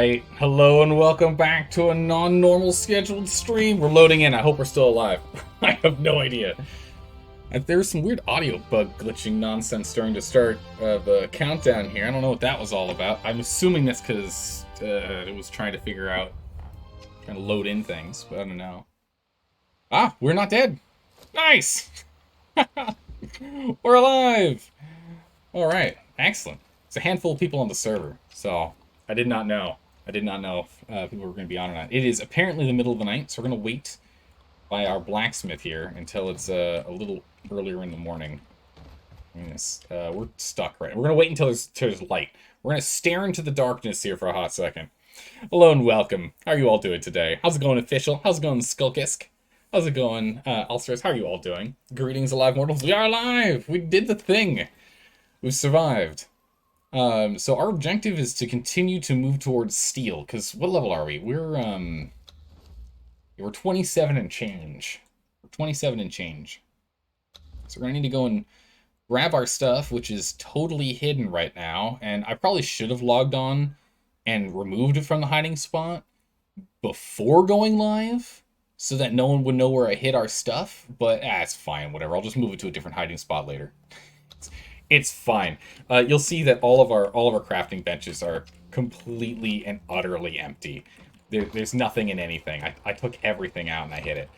Alright, hello and welcome back to a non-normal scheduled stream. We're loading in, I hope we're still alive. I have no idea. There's some weird audio bug glitching nonsense during the start of the countdown here. I don't know what that was all about. I'm assuming that's because it was trying to figure out, trying to load in things, but I don't know. Ah, we're not dead. Nice! We're alive! Alright, excellent. It's a handful of people on the server, so I did not know. I did not know if people were going to be on or not. It is apparently the middle of the night, so we're going to wait by our blacksmith here until it's a little earlier in the morning. We're stuck right now. We're going to wait until there's light. We're going to stare into the darkness here for a hot second. Hello and welcome. How are you all doing today? How's it going, Official? How's it going, Skulkisk? How's it going, Ulcers? How are you all doing? Greetings, alive mortals. We are alive! We did the thing! We've survived. So our objective is to continue to move towards steel, because what level are we? We're 27 and change. We're 27 and change. So we're gonna need to go and grab our stuff, which is totally hidden right now, and I probably should have logged on and removed it from the hiding spot before going live, so that no one would know where I hid our stuff, but it's fine, whatever. I'll just move it to a different hiding spot later. It's fine. You'll see that all of our crafting benches are completely and utterly empty. There's nothing in anything. I took everything out and I hid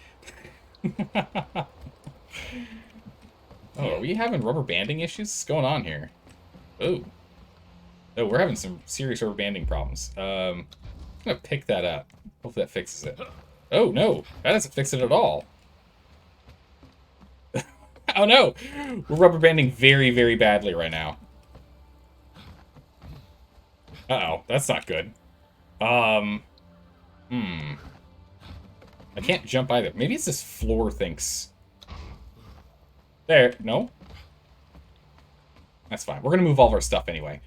it. Oh, are we having rubber banding issues? What's going on here? Oh, we're having some serious rubber banding problems. I'm gonna pick that up. Hopefully that fixes it. Oh no, that doesn't fix it at all. Oh no! We're rubber banding very, very badly right now. Uh-oh, that's not good. I can't jump either. Maybe it's this floor thinks. There, no? That's fine. We're gonna move all of our stuff anyway.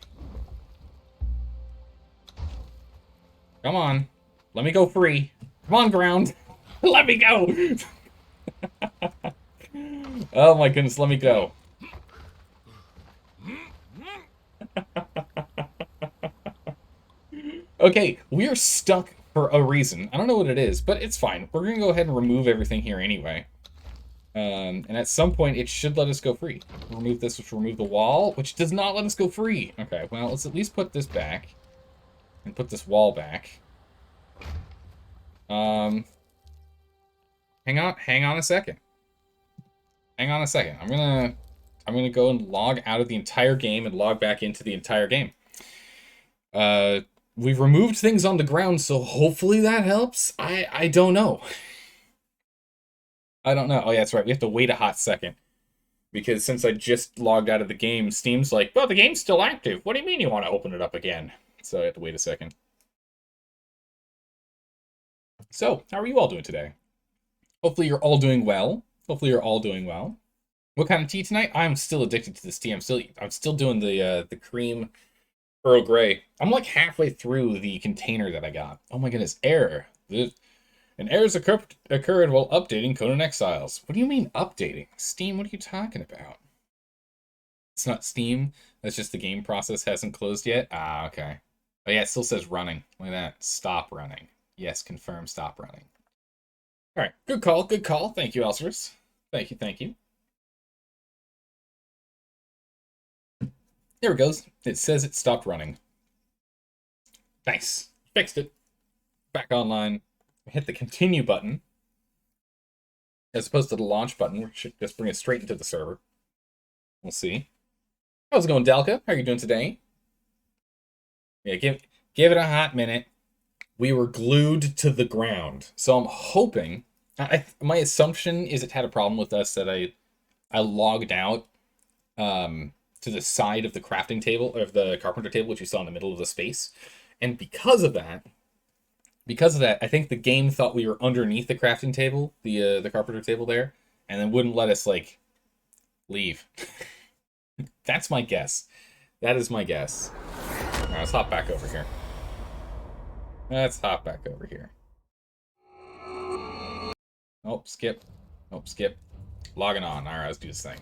Come on. Let me go free. Come on, ground. Let me go! Oh my goodness, let me go. Okay, we're stuck for a reason. I don't know what it is, but it's fine. We're gonna go ahead and remove everything here anyway. And at some point, it should let us go free. Remove this, which will remove the wall, which does not let us go free. Okay, well, let's at least put this back. And put this wall back. Hang on a second. Hang on a second. I'm gonna go and log out of the entire game and log back into the entire game. We've removed things on the ground, so hopefully that helps. I don't know. I don't know. Oh yeah, that's right. We have to wait a hot second. Because since I just logged out of the game, Steam's like, well, the game's still active. What do you mean you want to open it up again? So I have to wait a second. So, how are you all doing today? Hopefully you're all doing well. Hopefully you're all doing well. What kind of tea tonight? I'm still addicted to this tea. I'm still doing the cream Earl Grey. I'm like halfway through the container that I got. Oh my goodness, error. An error's occurred while updating Conan Exiles. What do you mean updating? Steam, what are you talking about? It's not Steam. That's just the game process hasn't closed yet. Ah, okay. Oh yeah, it still says running. Look at that. Stop running. Yes, confirm stop running. Alright, good call, good call. Thank you, Elsers. Thank you, thank you. There it goes. It says it stopped running. Nice. Fixed it. Back online. Hit the continue button. As opposed to the launch button, which should just bring us straight into the server. We'll see. How's it going, Dalka? How are you doing today? Yeah, give it a hot minute. We were glued to the ground. So I'm hoping... my assumption is it had a problem with us that I logged out to the side of the crafting table, of the carpenter table, which you saw in the middle of the space. And because of that, I think the game thought we were underneath the crafting table, the carpenter table there, and then wouldn't let us, like, leave. That's my guess. That is my guess. All right, let's hop back over here. Let's hop back over here. Oh, skip. Oh, skip. Logging on. All right, let's do this thing.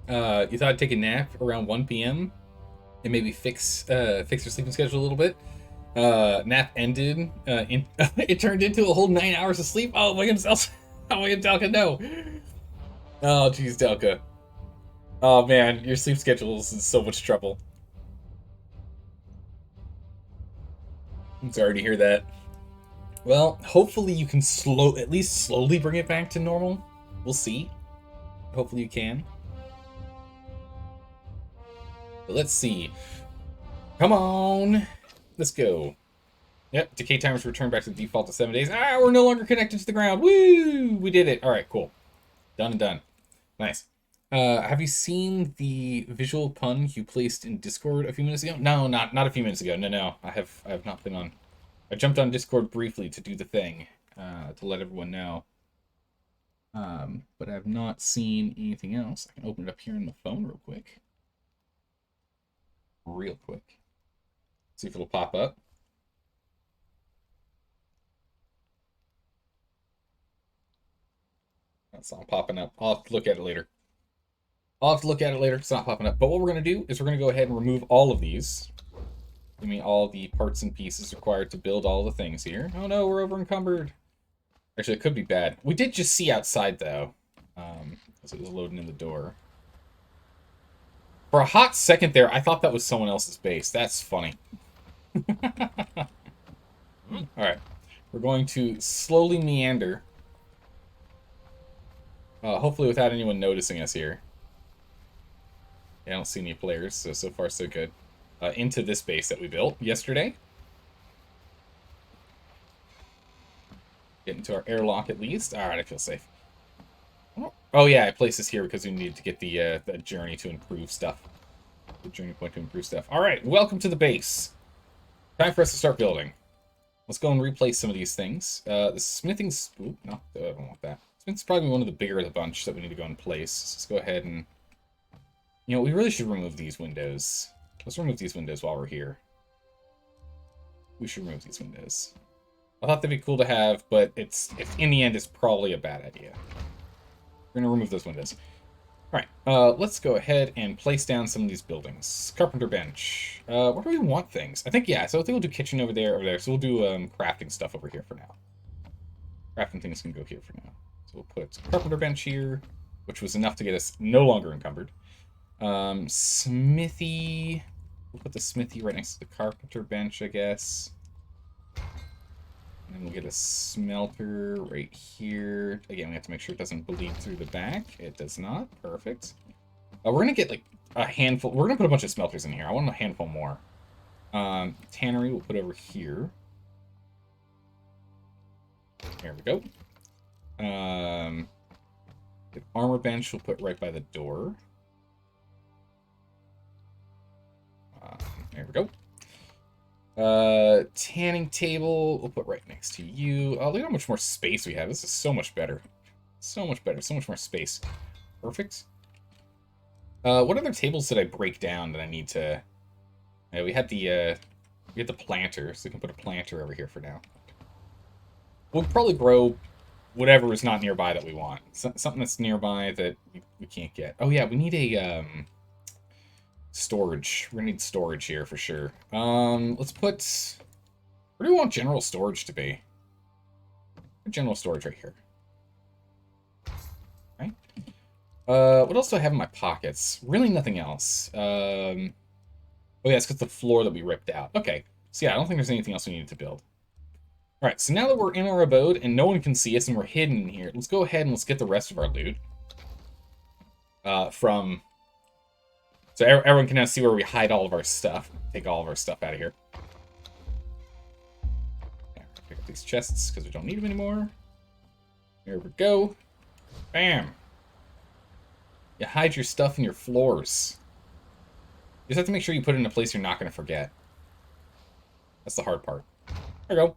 You thought I'd take a nap around 1 p.m. and maybe fix your sleeping schedule a little bit. Nap ended. It turned into a whole 9 hours of sleep. Oh my goodness, Elsa. Oh my god, Delka, no. Oh jeez, Delka. Oh man, your sleep schedule is in so much trouble. I'm sorry to hear that. Well, hopefully you can at least slowly bring it back to normal. We'll see. Hopefully you can. But let's see. Come on. Let's go. Yep, decay timers return back to the default to 7 days. Ah, we're no longer connected to the ground. Woo! We did it. All right, cool. Done and done. Nice. Have you seen the visual pun you placed in Discord a few minutes ago? No, not a few minutes ago. No. I have not been on. I jumped on Discord briefly to do the thing, to let everyone know. But I've not seen anything else. I can open it up here on the phone real quick. See if it'll pop up. That's not popping up. I'll have to look at it later. It's not popping up. But what we're going to do is we're going to go ahead and remove all of these. Give me all the parts and pieces required to build all the things here. Oh no, we're over encumbered. Actually, it could be bad. We did just see outside, though. As it was loading in the door. For a hot second there, I thought that was someone else's base. That's funny. Alright. We're going to slowly meander. Hopefully without anyone noticing us here. Yeah, I don't see any players, so far so good. Into this base that we built yesterday. Get into our airlock at least. Alright, I feel safe. Oh yeah, I placed this here because we needed to get the journey to improve stuff. The journey point to improve stuff. Alright, welcome to the base. Time for us to start building. Let's go and replace some of these things. The smithing... Ooh, no, I don't want that. Smithing's probably one of the bigger of the bunch that we need to go and place. So let's go ahead and... You know, we really should remove these windows. Let's remove these windows while we're here. We should remove these windows. I thought they'd be cool to have, but in the end, it's probably a bad idea. We're going to remove those windows. Alright, let's go ahead and place down some of these buildings. Carpenter bench. Where do we want things? I think so I think we'll do kitchen over there. So we'll do crafting stuff over here for now. Crafting things can go here for now. So we'll put carpenter bench here, which was enough to get us no longer encumbered. Smithy. We'll put the smithy right next to the carpenter bench, I guess. And then we'll get a smelter right here. Again, we have to make sure it doesn't bleed through the back. It does not. Perfect. We're going to get like a handful. We're going to put a bunch of smelters in here. I want a handful more. Tannery we'll put over here. There we go. The armor bench we'll put right by the door. There we go. Tanning table we'll put right next to you. Oh, look how much more space we have. This is so much better. So much better. So much more space. Perfect. What other tables did I break down that I need to... we had the planter, so we can put a planter over here for now. We'll probably grow whatever is not nearby that we want. Something that's nearby that we can't get. Oh yeah, we need a... storage. We're gonna need storage here for sure. Let's put... Where do we want general storage to be? General storage right here. Right. What else do I have in my pockets? Really nothing else. Oh yeah, it's because the floor that we ripped out. Okay. So yeah, I don't think there's anything else we needed to build. Alright, so now that we're in our abode and no one can see us and we're hidden in here, let's go ahead and let's get the rest of our loot. So everyone can now see where we hide all of our stuff. Take all of our stuff out of here. Pick up these chests because we don't need them anymore. Here we go. Bam. You hide your stuff in your floors. You just have to make sure you put it in a place you're not going to forget. That's the hard part. There we go.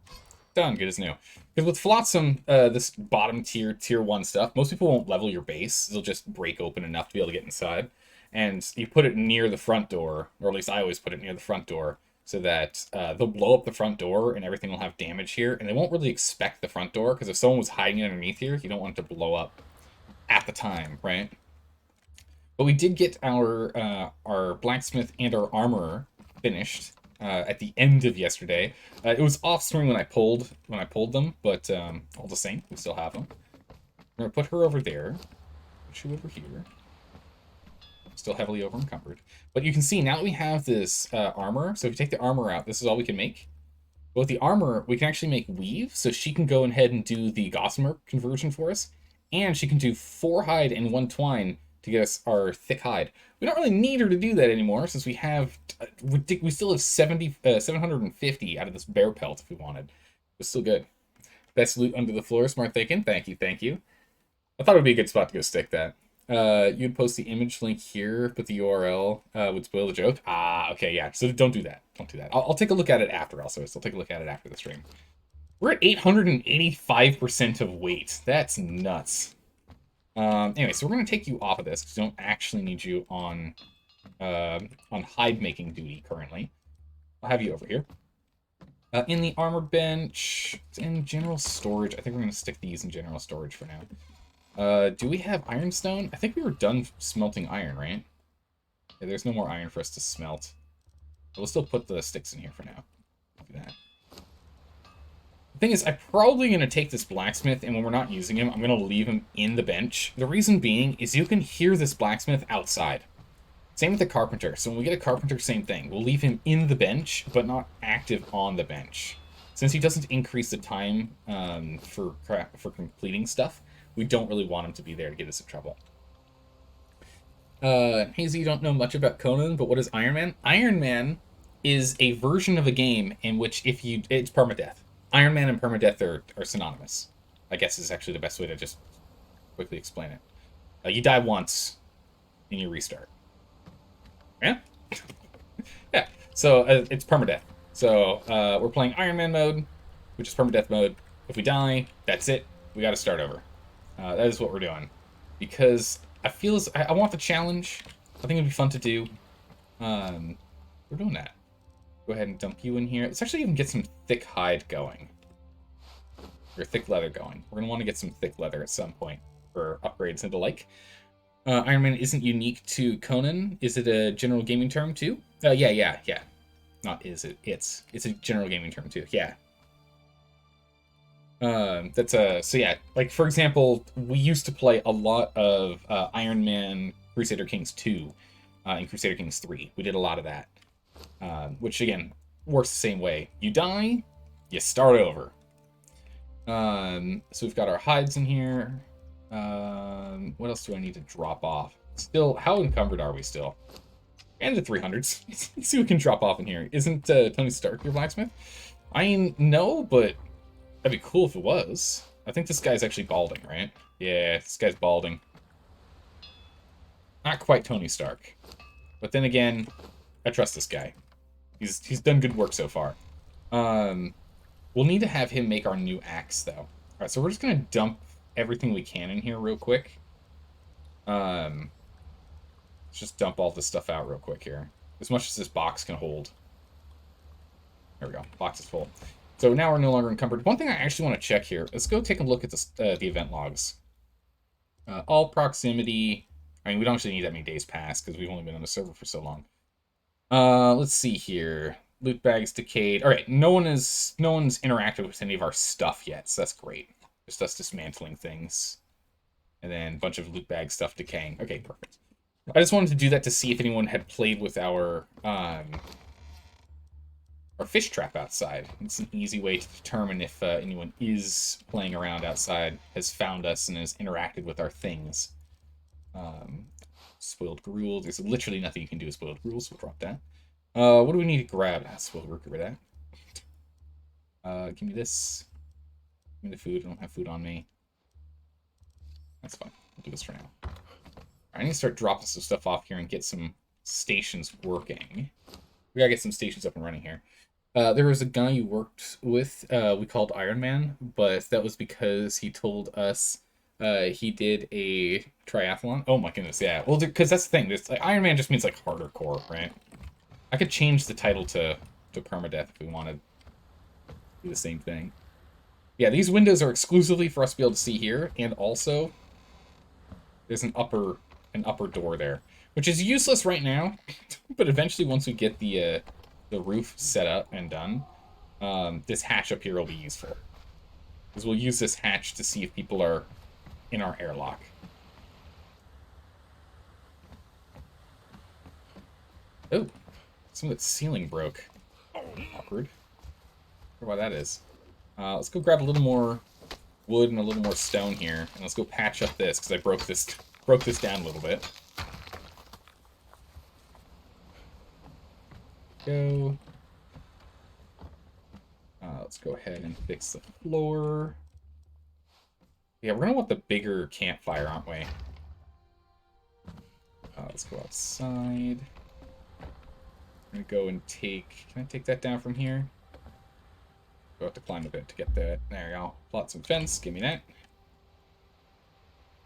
Done. Good as new. Because with Flotsam, this bottom tier 1 stuff, most people won't level your base. They'll just break open enough to be able to get inside. And you put it near the front door, or at least I always put it near the front door, so that they'll blow up the front door and everything will have damage here. And they won't really expect the front door, because if someone was hiding underneath here, you don't want it to blow up at the time, right? But we did get our blacksmith and our armorer finished at the end of yesterday. It was off screen when I pulled them, but all the same, we still have them. We're gonna put her over there. Put you over here. Still heavily over encumbered. But you can see now that we have this armor. So if you take the armor out, this is all we can make. But with the armor, we can actually make weave, so she can go ahead and do the gossamer conversion for us, and she can do 4 hide and 1 twine to get us our thick hide. We don't really need her to do that anymore, since we have we still have 750 out of this bear pelt if we wanted. It's still good. Best loot under the floor, smart thinking. Thank you, thank you. I thought it would be a good spot to go stick that. You'd post the image link here, but the URL would spoil the joke. Ah, okay, yeah. So don't do that. Don't do that. I'll take a look at it after also. So I'll take a look at it after the stream. We're at 885% of weight. That's nuts. Anyway, so we're going to take you off of this because we don't actually need you on hide making duty currently. I'll have you over here. In the armor bench, it's in general storage. I think we're going to stick these in general storage for now. Do we have ironstone? I think we were done smelting iron, right? Yeah, there's no more iron for us to smelt. But we'll still put the sticks in here for now. Do that. The thing is, I'm probably going to take this blacksmith, and when we're not using him, I'm going to leave him in the bench. The reason being is you can hear this blacksmith outside. Same with the carpenter. So when we get a carpenter, same thing. We'll leave him in the bench, but not active on the bench. Since he doesn't increase the time for completing stuff, we don't really want him to be there to get us in trouble. Hazy, you don't know much about Conan, but what is Ironman? Ironman is a version of a game in which it's permadeath. Ironman and permadeath are synonymous. I guess is actually the best way to just quickly explain it. You die once, and you restart. Yeah? Yeah. So it's permadeath. So we're playing Ironman mode, which is permadeath mode. If we die, that's it. We got to start over. That is what we're doing. Because I want the challenge. I think it'd be fun to do. We're doing that. Go ahead and dump you in here. Let's actually even get some thick hide going. Or thick leather going. We're going to want to get some thick leather at some point for upgrades and the like. Iron Man isn't unique to Conan. Is it a general gaming term too? Yeah. Not is it. It's a general gaming term too. Yeah. So yeah, like for example, we used to play a lot of Iron Man Crusader Kings 2 and Crusader Kings 3. We did a lot of that, which again works the same way. You die, you start over. So we've got our hides in here. What else do I need to drop off? Still, how encumbered are we still? And the 300s. Let's see what we can drop off in here. Isn't Tony Stark your blacksmith? I mean, no, but that'd be cool if it was. I think this guy's actually balding, right? Yeah, this guy's balding. Not quite Tony Stark. But then again, I trust this guy. He's done good work so far. We'll need to have him make our new axe, though. Alright, so we're just going to dump everything we can in here real quick. Let's just dump all this stuff out real quick here. As much as this box can hold. There we go. Box is full. So now we're no longer encumbered. One thing I actually want to check here. Let's go take a look at the event logs. All proximity. I mean, we don't actually need that many days past because we've only been on the server for so long. Let's see here. Loot bags decayed. All right, no one's interacted with any of our stuff yet, so that's great. Just us dismantling things, and then a bunch of loot bag stuff decaying. Okay, perfect. I just wanted to do that to see if anyone had played with our fish trap outside. It's an easy way to determine if anyone is playing around outside, has found us, and has interacted with our things. Spoiled gruel. There's literally nothing you can do with spoiled gruel, so we'll drop that. What do we need to grab? Spoiled root, get rid of that. Give me this. Give me the food. I don't have food on me. That's fine. We'll do this for now. I need to start dropping some stuff off here and get some stations working. We gotta get some stations up and running here. There was a guy you worked with, we called Ironman, but that was because he told us he did a triathlon. Oh my goodness, yeah. Well, because that's the thing. This like, Ironman just means like harder core, right? I could change the title to permadeath if we wanted to do the same thing. Yeah, these windows are exclusively for us to be able to see here, and also there's an upper an upper door there, which is useless right now, but eventually once we get the roof set up and done, this hatch up here will be useful. Because we'll use this hatch to see if people are in our airlock. Oh, some of that ceiling broke. Awkward. I wonder why that is. Let's go grab a little more wood and a little more stone here, and let's go patch up this because I broke this down a little bit. Go. Let's go ahead and fix the floor. Yeah, we're gonna want the bigger campfire, aren't we? Let's go outside. I'm gonna go and take... Can I take that down from here? Go have to climb a bit to get that. There we go. Plot some fence. Give me that.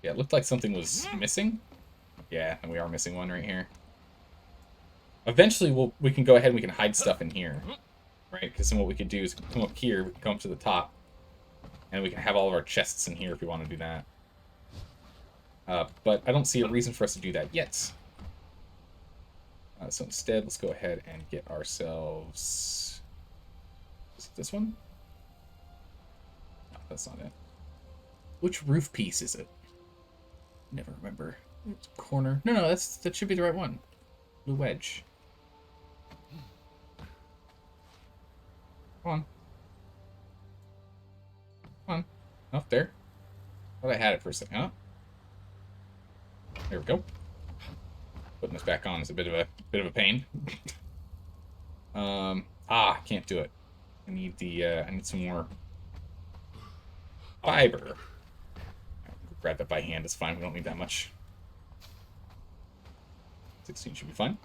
Yeah, it looked like something was missing. Yeah, and we are missing one right here. Eventually, we can go ahead and we can hide stuff in here. Right? Because then what we could do is come up here, we can come up to the top, and we can have all of our chests in here if we want to do that. But I don't see a reason for us to do that yet. So instead, let's go ahead and get ourselves... Is it this one? No, that's not it. Which roof piece is it? Never remember. It's corner. No, that should be the right one. Blue wedge. Come on. Come on. Up there. Thought I had it for a second. Huh? There we go. Putting this back on is a bit of a pain. Can't do it. I need I need some more fiber. Grab that by hand, it's fine. We don't need that much. 16 should be fine.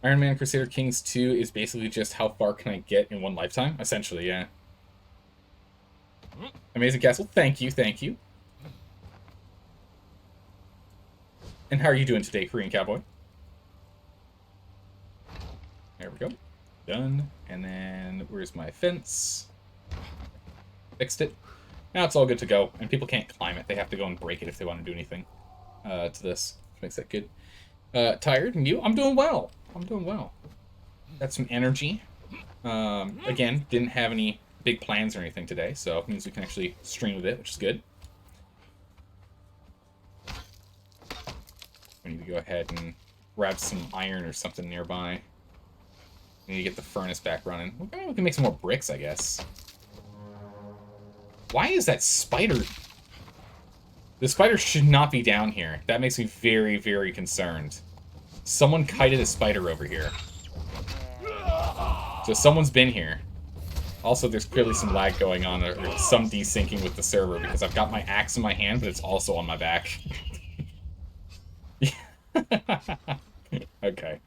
Ironman Crusader Kings 2 is basically just how far can I get in one lifetime? Essentially, yeah. Amazing Castle, thank you. And how are you doing today, Korean Cowboy? There we go. Done. And then, where's my fence? Fixed it. Now it's all good to go. And people can't climb it. They have to go and break it if they want to do anything to this. Which makes that good. Tired? And you? I'm doing well. Got some energy. Again, didn't have any big plans or anything today, so it means we can actually stream with it, which is good. We need to go ahead and grab some iron or something nearby. We need to get the furnace back running. Okay, we can make some more bricks, I guess. Why is that spider... The spider should not be down here. That makes me very, very concerned. Someone kited a spider over here. So someone's been here. Also, there's clearly some lag going on, or some desyncing with the server, because I've got my axe in my hand, but it's also on my back. Okay.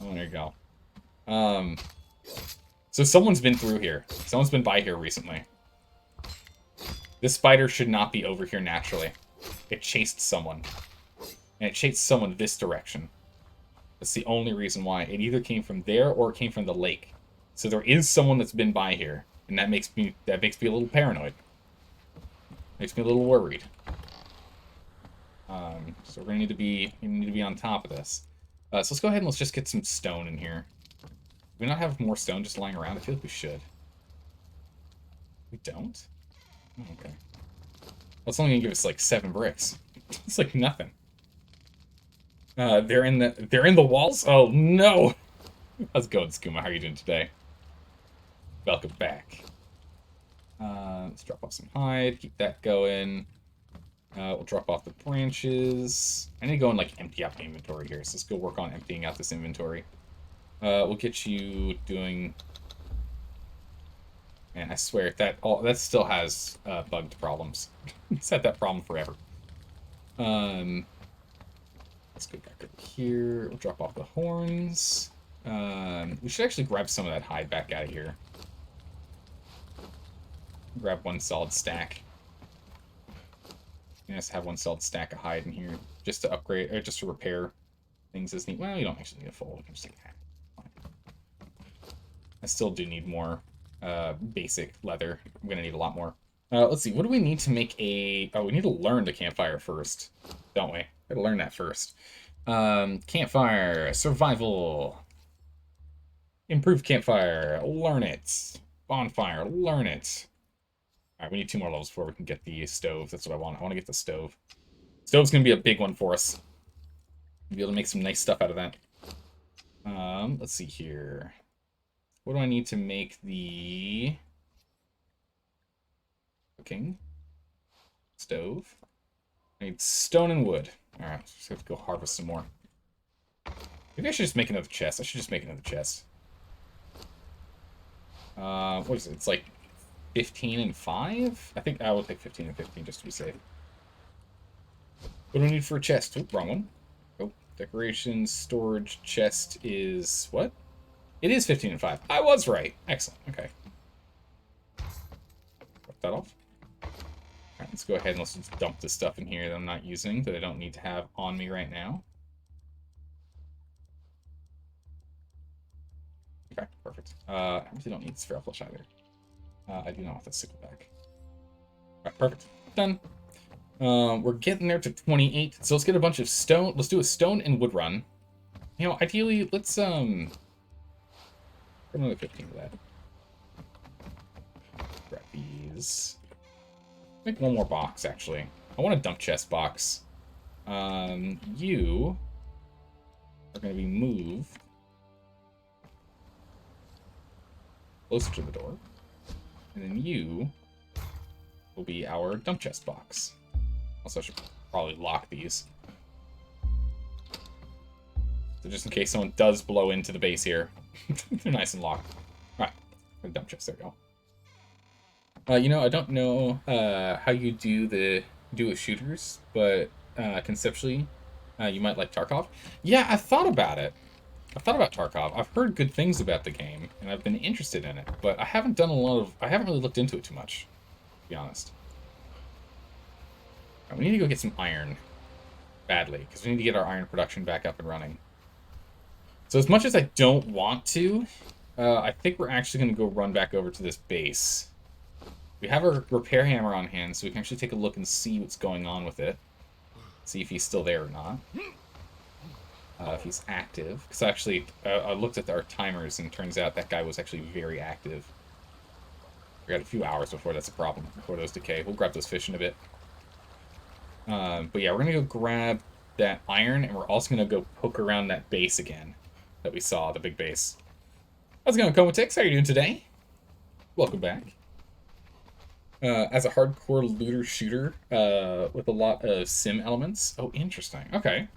Oh, there you go. So someone's been through here. Someone's been by here recently. This spider should not be over here naturally. It chased someone. And it chased someone this direction. That's the only reason why. It either came from there or it came from the lake. So there is someone that's been by here. And that makes me a little paranoid. Makes me a little worried. So we're gonna need to be on top of this. So let's go ahead and let's just get some stone in here. Do we not have more stone just lying around? I feel like we should. We don't? Oh, okay. That's only gonna give us like 7 bricks. It's like nothing. They're in the walls? Oh no! How's it going, Skooma? How are you doing today? Welcome back. Let's drop off some hide, keep that going. We'll drop off the branches. I need to go and like empty out the inventory here, so let's go work on emptying out this inventory. We'll get you doing... Man, I swear, that still has bugged problems. It's had that problem forever. Let's go back over here. We'll drop off the horns. We should actually grab some of that hide back out of here. Grab one solid stack. Just have one solid stack of hide in here, just to upgrade, or just to repair things as neat. Well, you don't actually need a full. You can just take that. I still do need more basic leather. I'm gonna need a lot more. Let's see. What do we need to make a? Oh, we need to learn the campfire first, don't we? Gotta learn that first. Campfire, survival. Improve campfire, learn it. Bonfire, learn it. Alright, we need 2 more levels before we can get the stove. That's what I want. I want to get the stove. Stove's gonna be a big one for us. We'll be able to make some nice stuff out of that. Let's see here. What do I need to make the cooking stove? I need stone and wood. Alright, just have to go harvest some more. Maybe I should just make another chest. I should just make another chest. What is it? It's like 15 and 5? I think I will take 15 and 15 just to be safe. What do I need for a chest? Oh, wrong one. Oh, decorations, storage, chest is what? It is 15 and 5. I was right. Excellent. Okay. Drop that off. Alright, let's go ahead and let's just dump this stuff in here that I'm not using, that I don't need to have on me right now. Okay, perfect. I actually don't need Feral Flesh either. I do not want the Sickleback. Alright, perfect. Done. We're getting there to 28, so let's get a bunch of stone. Let's do a stone and wood run. You know, ideally, let's, put another 15 of that. Grab these. Make one more box, actually. I want a dump chest box. You are going to be moved closer to the door. And then you will be our dump chest box. Also, I should probably lock these. So just in case someone does blow into the base here, they're nice and locked. Alright, dump chest, there we go. You know, I don't know how you do with shooters, but conceptually, you might like Tarkov. Yeah, I thought about it. I thought about Tarkov. I've heard good things about the game, and I've been interested in it, but I haven't done I haven't really looked into it too much, to be honest. Right, we need to go get some iron, badly, because we need to get our iron production back up and running. So as much as I don't want to, I think we're actually going to go run back over to this base. We have our repair hammer on hand, so we can actually take a look and see what's going on with it. See if he's still there or not. If he's active. Because actually, I looked at our timers, and it turns out that guy was actually very active. We got a few hours before that's a problem, before those decay. We'll grab those fish in a bit. But yeah, we're going to go grab that iron, and we're also going to go poke around that base again that we saw, the big base. How's it going, Comatix? How are you doing today? Welcome back. As a hardcore looter-shooter with a lot of sim elements. Oh, interesting. Okay.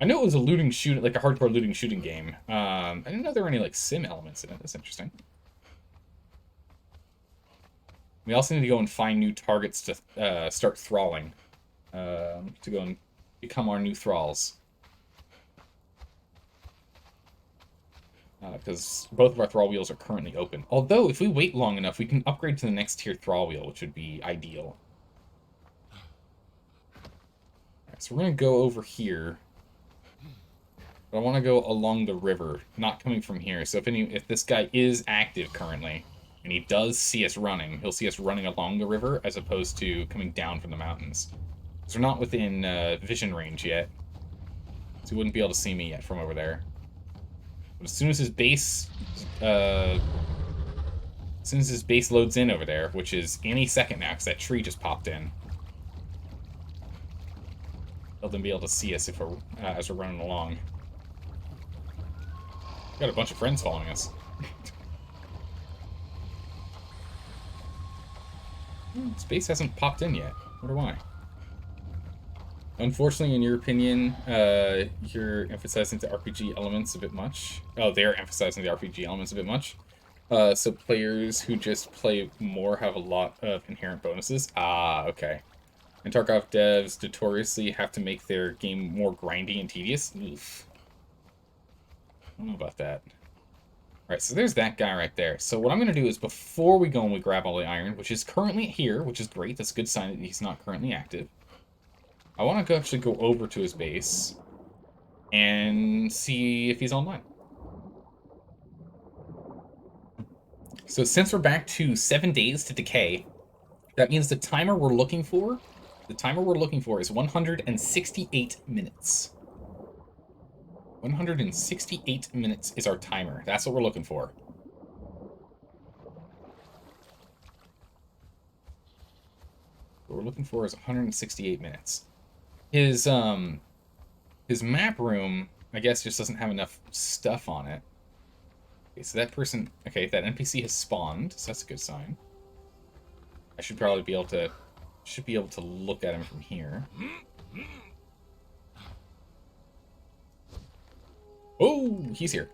I know it was a looting shoot, like a hardcore looting shooting game. I didn't know there were any like sim elements in it. That's interesting. We also need to go and find new targets to start thralling. To go and become our new thralls. Because both of our thrall wheels are currently open. Although, if we wait long enough, we can upgrade to the next tier thrall wheel, which would be ideal. Alright, so we're going to go over here. But I want to go along the river, not coming from here. So if this guy is active currently, and he does see us running, he'll see us running along the river as opposed to coming down from the mountains. So we're not within vision range yet. So he wouldn't be able to see me yet from over there. But as soon as his base loads in over there, which is any second now, because that tree just popped in, they'll then be able to see us if as we're running along. Got a bunch of friends following us. Space hasn't popped in yet. Wonder why. Unfortunately, in your opinion, you're emphasizing the RPG elements a bit much. Oh, they're emphasizing the RPG elements a bit much. So players who just play more have a lot of inherent bonuses. Ah, okay. And Tarkov devs notoriously have to make their game more grindy and tedious. Oof. I don't know about that. Alright, so there's that guy right there. So what I'm going to do is, before we go and we grab all the iron, which is currently here, which is great, that's a good sign that he's not currently active, I want to actually go over to his base and see if he's online. So since we're back to 7 days to decay, that means the timer we're looking for The timer we're looking for is 168 minutes. 168 minutes is our timer. That's what we're looking for. What we're looking for is 168 minutes. His map room, I guess, just doesn't have enough stuff on it. Okay, so that person... Okay, that NPC has spawned, so that's a good sign. I should probably be able to... Should be able to look at him from here. Oh, he's here.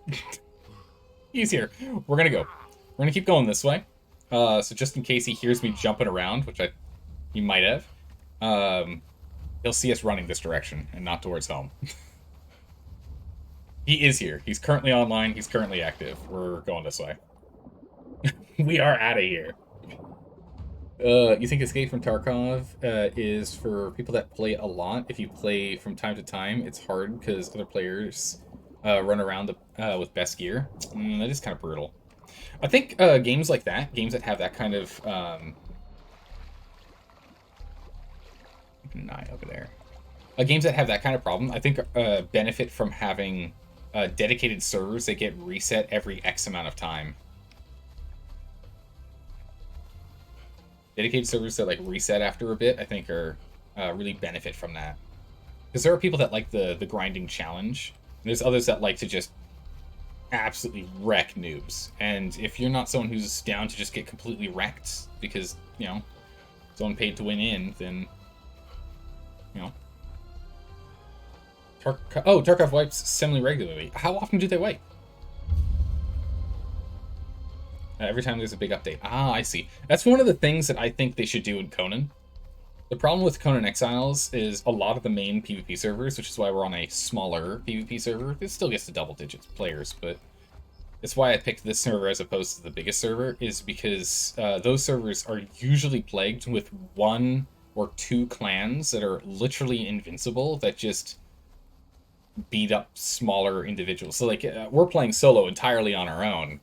He's here. We're gonna go. We're gonna keep going this way. So just in case he hears me jumping around, which he might have, he'll see us running this direction and not towards home. He is here. He's currently online. He's currently active. We're going this way. We are out of here. You think Escape from Tarkov is for people that play a lot? If you play from time to time, it's hard because other players run around with best gear. That is kind of brutal. I think games like that, games that have that kind of... an eye over there. Games that have that kind of problem, I think benefit from having dedicated servers that get reset every X amount of time. Dedicated servers that like reset after a bit, I think, are really benefit from that. Because there are people that like the grinding challenge. And there's others that like to just absolutely wreck noobs. And if you're not someone who's down to just get completely wrecked because, you know, someone paid to win in, then, you know. Tarkov wipes semi-regularly. How often do they wipe? Every time there's a big update. Ah, I see. That's one of the things that I think they should do in Conan. The problem with Conan Exiles is a lot of the main PvP servers, which is why we're on a smaller PvP server. It still gets to double digits players, but it's why I picked this server as opposed to the biggest server, is because those servers are usually plagued with 1 or 2 clans that are literally invincible, that just beat up smaller individuals. So, like, we're playing solo entirely on our own.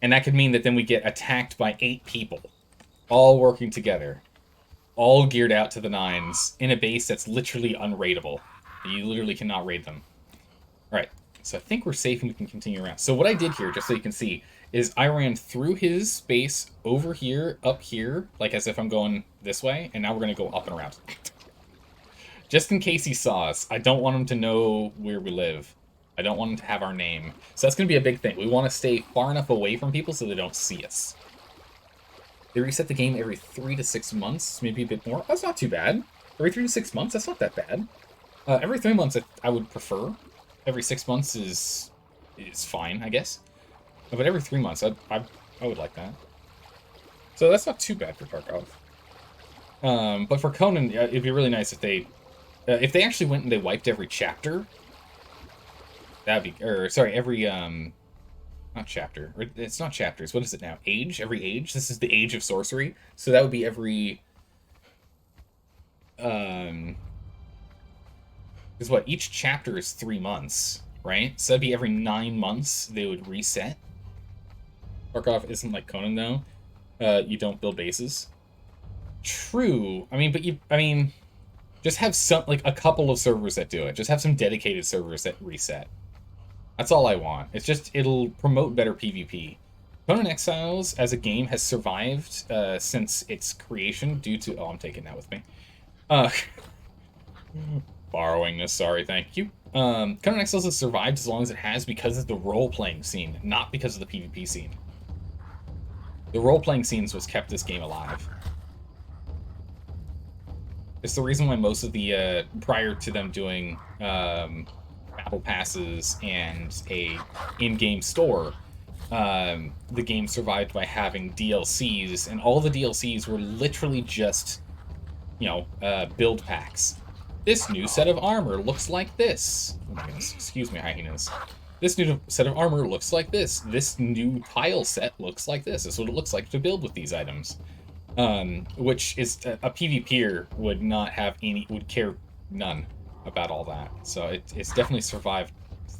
And that could mean that then we get attacked by 8 people, all working together, all geared out to the nines, in a base that's literally unraidable. You literally cannot raid them. Alright, so I think we're safe and we can continue around. So what I did here, just so you can see, is I ran through his base, over here, up here, like as if I'm going this way, and now we're going to go up and around. Just in case he saw us. I don't want him to know where we live. I don't want them to have our name. So that's going to be a big thing. We want to stay far enough away from people so they don't see us. They reset the game every 3 to 6 months, maybe a bit more. That's not too bad. Every 3 to 6 months, that's not that bad. Every 3 months, I would prefer. Every 6 months is fine, I guess. But every 3 months, I would like that. So that's not too bad for Tarkov. But for Conan, it'd be really nice if they actually went and they wiped every chapter. That'd be, or sorry, every, not chapter, it's not chapters, what is it now? Age? Every age? This is the age of sorcery. So that would be every, because what, each chapter is 3 months, right? So that'd be every 9 months they would reset. Tarkov isn't like Conan, though. You don't build bases. True. I mean, but just have like a couple of servers that do it. Just have some dedicated servers that reset. That's all I want. It's just, it'll promote better PvP. Conan Exiles, as a game, has survived since its creation due to... Oh, I'm taking that with me. Borrowing this, sorry, thank you. Conan Exiles has survived as long as it has because of the role-playing scene, not because of the PvP scene. The role-playing scenes was kept this game alive. It's the reason why most of the, prior to them doing, battle passes and a in-game store, the game survived by having DLCs, and all the DLCs were literally just, you know, build packs. This new set of armor looks like this. Oh my goodness, excuse me, hyenas. This new set of armor looks like this. This new tile set looks like this. This is what it looks like to build with these items. Which is, a PvPer would not have any, would care none about all that. So it's definitely survived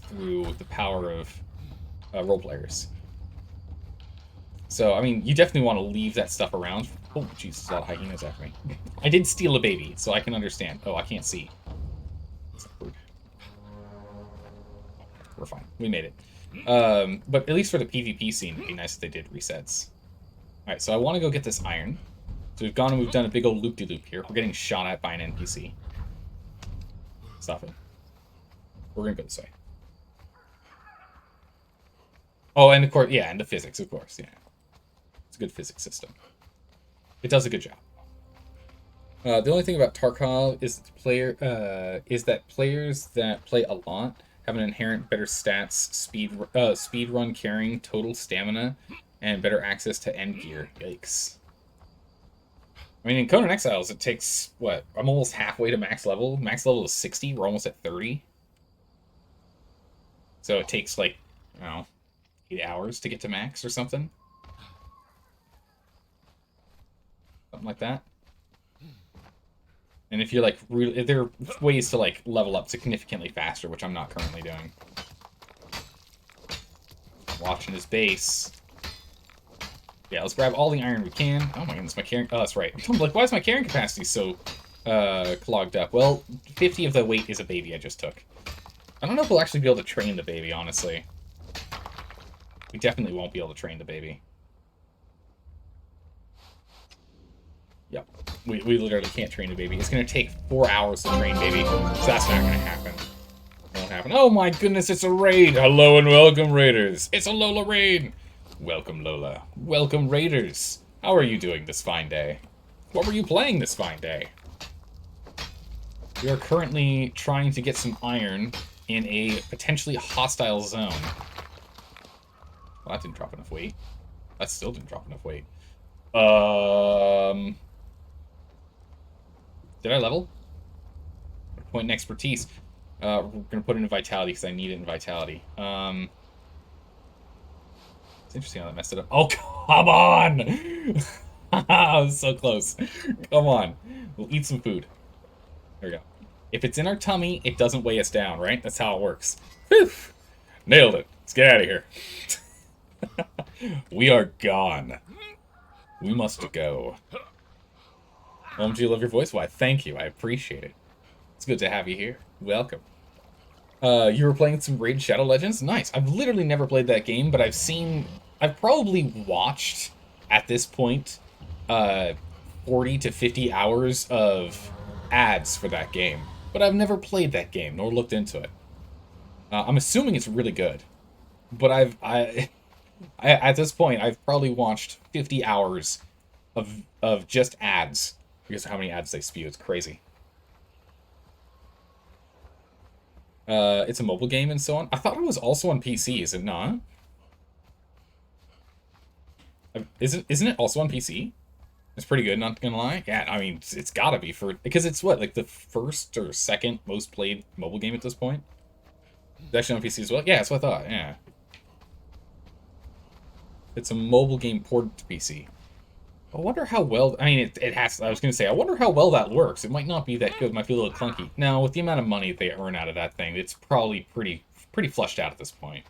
through the power of role players. So, I mean, you definitely want to leave that stuff around. Oh, Jesus, a lot of hyenas after me. I did steal a baby, so I can understand. Oh, I can't see. That's not rude. We're fine. We made it. But at least for the PvP scene, it'd be nice if they did resets. Alright, so I want to go get this iron. So we've gone and we've done a big old loop-de-loop here. We're getting shot at by an NPC. Stop it. We're gonna go this way. Oh, and of course, yeah, and the physics, of course, yeah. It's a good physics system. It does a good job. The only thing about Tarkov is that players that play a lot have an inherent better stats, speed run carrying, total stamina, and better access to end gear. Yikes. I mean, in Conan Exiles, it takes, what? I'm almost halfway to max level. Max level is 60. We're almost at 30. So it takes, like, I don't know, 8 hours to get to max or something. Something like that. And if you're, like, really... There are ways to, like, level up significantly faster, which I'm not currently doing. Watching his base. Yeah, let's grab all the iron we can. Oh my goodness, my carrying... Oh, that's right. I'm like, why is my carrying capacity so clogged up? Well, 50 of the weight is a baby I just took. I don't know if we'll actually be able to train the baby, honestly. We definitely won't be able to train the baby. Yep. We literally can't train the baby. It's going to take 4 hours to train baby, so that's not going to happen. It won't happen. Oh my goodness, it's a raid! Hello and welcome, raiders! It's a Lola raid! Welcome, Lola. Welcome, raiders. How are you doing this fine day? What were you playing this fine day? We are currently trying to get some iron in a potentially hostile zone. Well, that didn't drop enough weight. That still didn't drop enough weight. Did I level? Point in expertise. We're gonna put it in vitality because I need it in vitality. It's interesting how that messed it up. Oh, come on! I was so close. Come on. We'll eat some food. There we go. If it's in our tummy, it doesn't weigh us down, right? That's how it works. Whew. Nailed it. Let's get out of here. We are gone. We must go. OMG, you love your voice? Why, thank you. I appreciate it. It's good to have you here. Welcome. You were playing some Raid Shadow Legends? Nice. I've literally never played that game, but I've probably watched, at this point, 40 to 50 hours of ads for that game. But I've never played that game, nor looked into it. I'm assuming it's really good. But at this point, I've probably watched 50 hours of just ads. Because of how many ads they spew, it's crazy. It's a mobile game and so on. I thought it was also on PC, is it not? Isn't it also on PC? It's pretty good, not gonna lie. Yeah, I mean, it's gotta be because it's what, like the first or second most played mobile game at this point? It's actually on PC as well? Yeah, that's what I thought, yeah. It's a mobile game ported to PC. I wonder how well, I mean, it has, I was gonna say, I wonder how well that works. It might not be that good, it might be a little clunky. Now, with the amount of money they earn out of that thing, it's probably pretty flushed out at this point.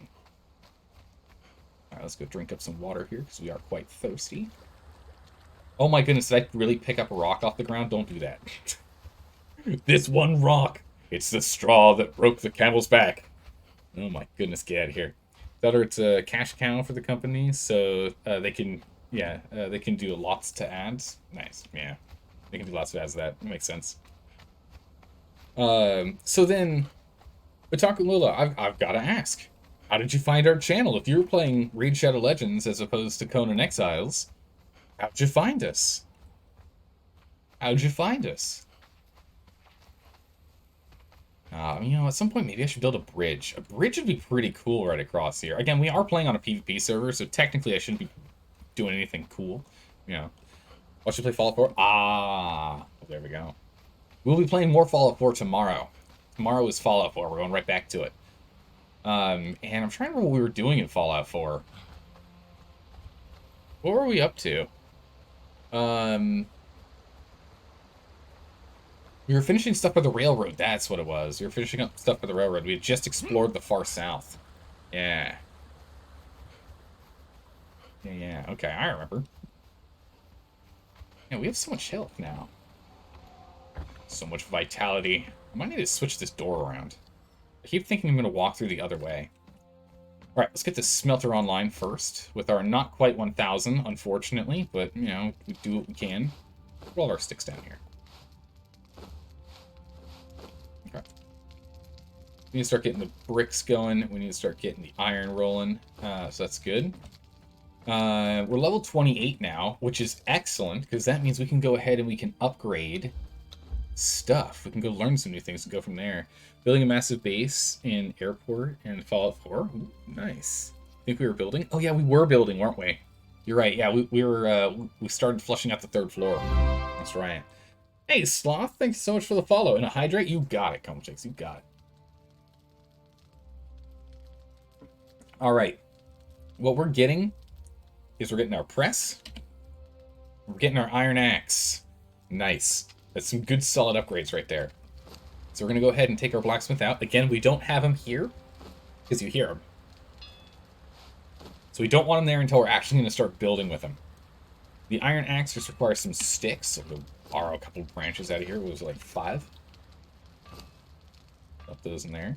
Alright, let's go drink up some water here, because we are quite thirsty. Oh my goodness, did I really pick up a rock off the ground? Don't do that. This one rock! It's the straw that broke the camel's back. Oh my goodness, get out of here. Better, it's a cash cow for the company, so they can... Yeah, they can do lots to ads. Nice, yeah. They can do lots of ads to that. It makes sense. So then, Otaku Lola, I've got to ask. How did you find our channel? If you were playing Raid Shadow Legends as opposed to Conan Exiles, how'd you find us? How'd you find us? You know, at some point, maybe I should build a bridge. A bridge would be pretty cool right across here. Again, we are playing on a PvP server, so technically I shouldn't be doing anything cool, you know. Watch you play Fallout 4? Ah, there we go. We'll be playing more Fallout 4 tomorrow. Tomorrow is Fallout 4. We're going right back to it. And I'm trying to remember what we were doing in Fallout 4. What were we up to? We were finishing stuff by the railroad. That's what it was. We were finishing up stuff by the railroad. We had just explored the far south. Yeah. Yeah. Okay, I remember. Yeah, we have so much health now. So much vitality. I might need to switch this door around. I keep thinking I'm going to walk through the other way. Alright, let's get this smelter online first, with our not quite 1,000, unfortunately, but, you know, we do what we can. Put all of our sticks down here. Okay. We need to start getting the bricks going. We need to start getting the iron rolling, so that's good. We're level 28 now, which is excellent, because that means we can go ahead and we can upgrade stuff. We can go learn some new things and go from there. Building a massive base in Airport and Fallout 4. Ooh, nice. Think we were building? Oh yeah, we were building, weren't we? You're right. Yeah, we started flushing out the 3rd floor. That's right. Hey, Sloth, thanks so much for the follow. And a hydrate, you got it, Comchix, you got it. All right. What we're getting is we're getting our press. We're getting our iron axe. Nice. That's some good solid upgrades right there. So we're going to go ahead and take our blacksmith out. Again, we don't have him here because you hear him. So we don't want him there until we're actually going to start building with him. The iron axe just requires some sticks. So we'll borrow a couple of branches out of here. What was it, like 5? Put those in there.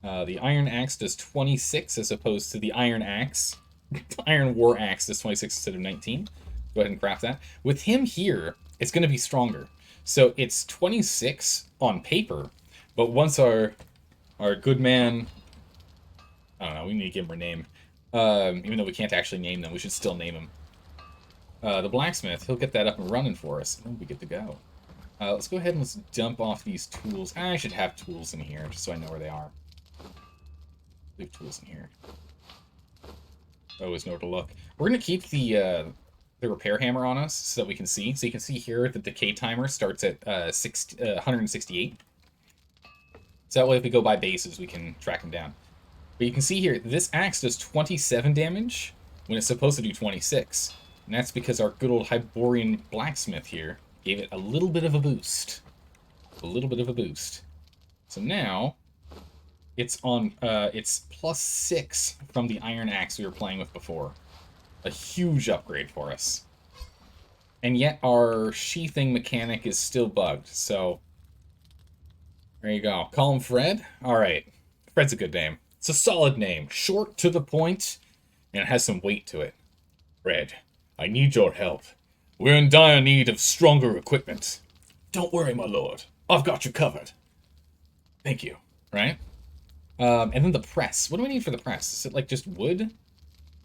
The iron axe does 26 as opposed to the iron axe. Iron war axe does 26 instead of 19. Go ahead and craft that. With him here, it's going to be stronger. So it's 26 on paper, but once our good man, I don't know, we need to give him a name. Even though we can't actually name them, we should still name him. The blacksmith, he'll get that up and running for us, and we'll be good to go. Let's go ahead and let's dump off these tools. I should have tools in here, just so I know where they are. Leave tools in here. I always know where to look. We're going to keep the repair hammer on us so that we can see. So you can see here the decay timer starts at 168. So that way if we go by bases, we can track them down. But you can see here, this axe does 27 damage when it's supposed to do 26. And that's because our good old Hyborian blacksmith here gave it a little bit of a boost. A little bit of a boost. So now, it's on, it's +6 from the iron axe we were playing with before. A huge upgrade for us. And yet our sheathing mechanic is still bugged, so there you go. Call him Fred? Alright. Fred's a good name. It's a solid name. Short, to the point, and it has some weight to it. Fred, I need your help. We're in dire need of stronger equipment. Don't worry, my lord. I've got you covered. Thank you. Right? And then the press. What do we need for the press? Is it like just wood?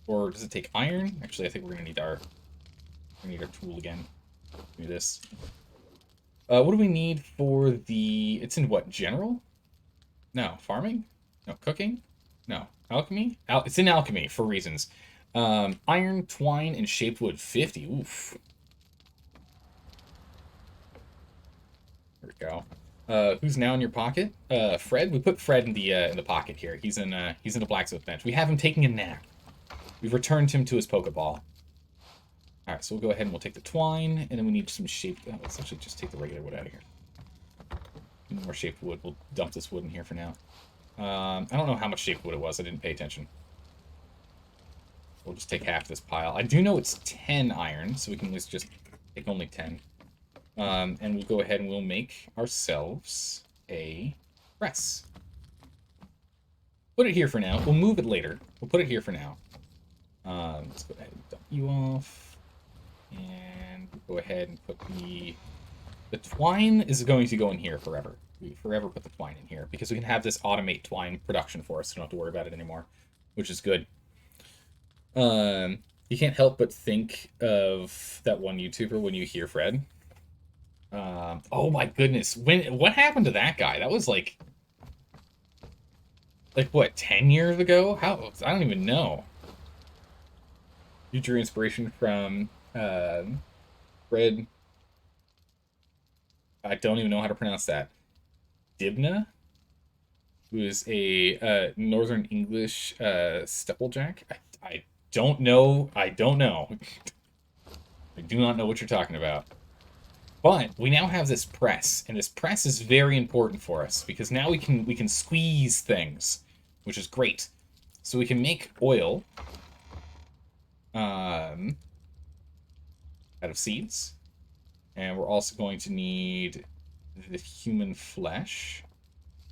Or does it take iron? Actually, I think we're gonna need our tool again. Do this. What do we need for the? It's in what? General? No, farming? No, cooking? No, alchemy? It's in alchemy for reasons. Iron, twine, and shaped wood 50. Oof. There we go. Who's now in your pocket? Fred. We put Fred in the pocket here. He's in the blacksmith bench. We have him taking a nap. We've returned him to his Pokeball. Alright, so we'll go ahead and we'll take the twine, and then we need some shaped... Oh, let's actually just take the regular wood out of here. No more shaped wood. We'll dump this wood in here for now. I don't know how much shaped wood it was. I didn't pay attention. We'll just take half this pile. I do know it's 10 iron, so we can at least just take only 10. And we'll go ahead and we'll make ourselves a press. Put it here for now. We'll move it later. We'll put it here for now. Let's go ahead and dump you off. And we'll go ahead and put the twine is going to go in here forever. We forever put the twine in here because we can have this automate twine production for us. So we don't have to worry about it anymore, which is good. You can't help but think of that one YouTuber when you hear Fred. Oh my goodness. What happened to that guy? That was like what, 10 years ago? How? I don't even know. You drew inspiration from Fred. I don't even know how to pronounce that. Dibna, who is a Northern English stepplejack. I don't know. I don't know. I do not know what you're talking about. But we now have this press, and this press is very important for us because now we can squeeze things, which is great. So we can make oil. out of seeds. And we're also going to need the human flesh,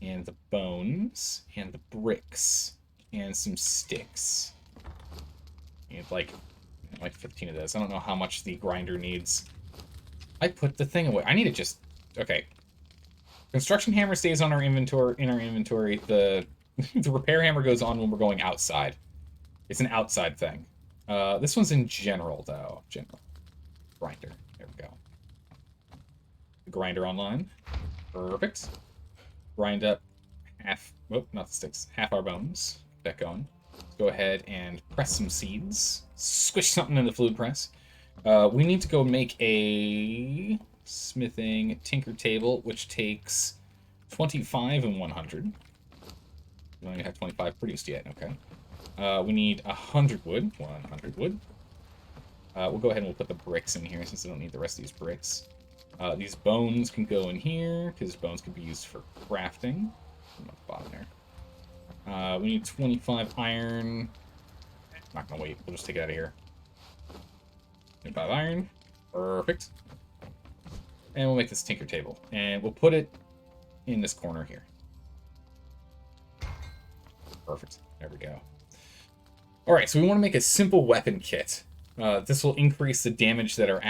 and the bones, and the bricks, and some sticks. And like 15 of those. I don't know how much the grinder needs. I put the thing away. I need to just... Okay. Construction hammer stays on our inventory, in our inventory. The repair hammer goes on when we're going outside. It's an outside thing. This one's in general, though. General. Grinder. There we go. The grinder online. Perfect. Grind up half... Oh, not the sticks. Half our bones. Get that going. Let's go ahead and press some seeds. Squish something in the fluid press. We need to go make a smithing tinker table, which takes 25 and 100. We only have 25 produced yet. Okay. We need 100 wood. 100 wood. We'll go ahead and we'll put the bricks in here since I don't need the rest of these bricks. These bones can go in here because bones can be used for crafting. At the bottom there. We need 25 iron. Not gonna wait. We'll just take it out of here. 25 iron. Perfect. And we'll make this tinker table. And we'll put it in this corner here. Perfect. There we go. Alright, so we want to make a simple weapon kit. This will increase the damage that our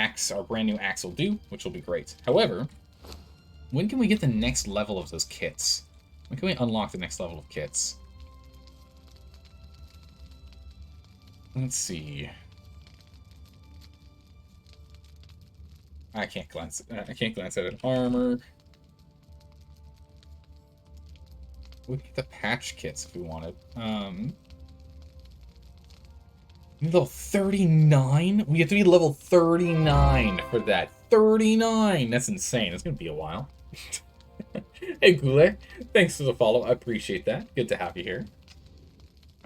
brand new axe will do, which will be great. However, when can we get the next level of those kits? When can we unlock the next level of kits? Let's see. I can't glance at an armor. We get the patch kits if we wanted. Level 39? We have to be level 39 for that. 39! That's insane. It's gonna be a while. Hey, Goulet. Thanks for the follow. I appreciate that. Good to have you here.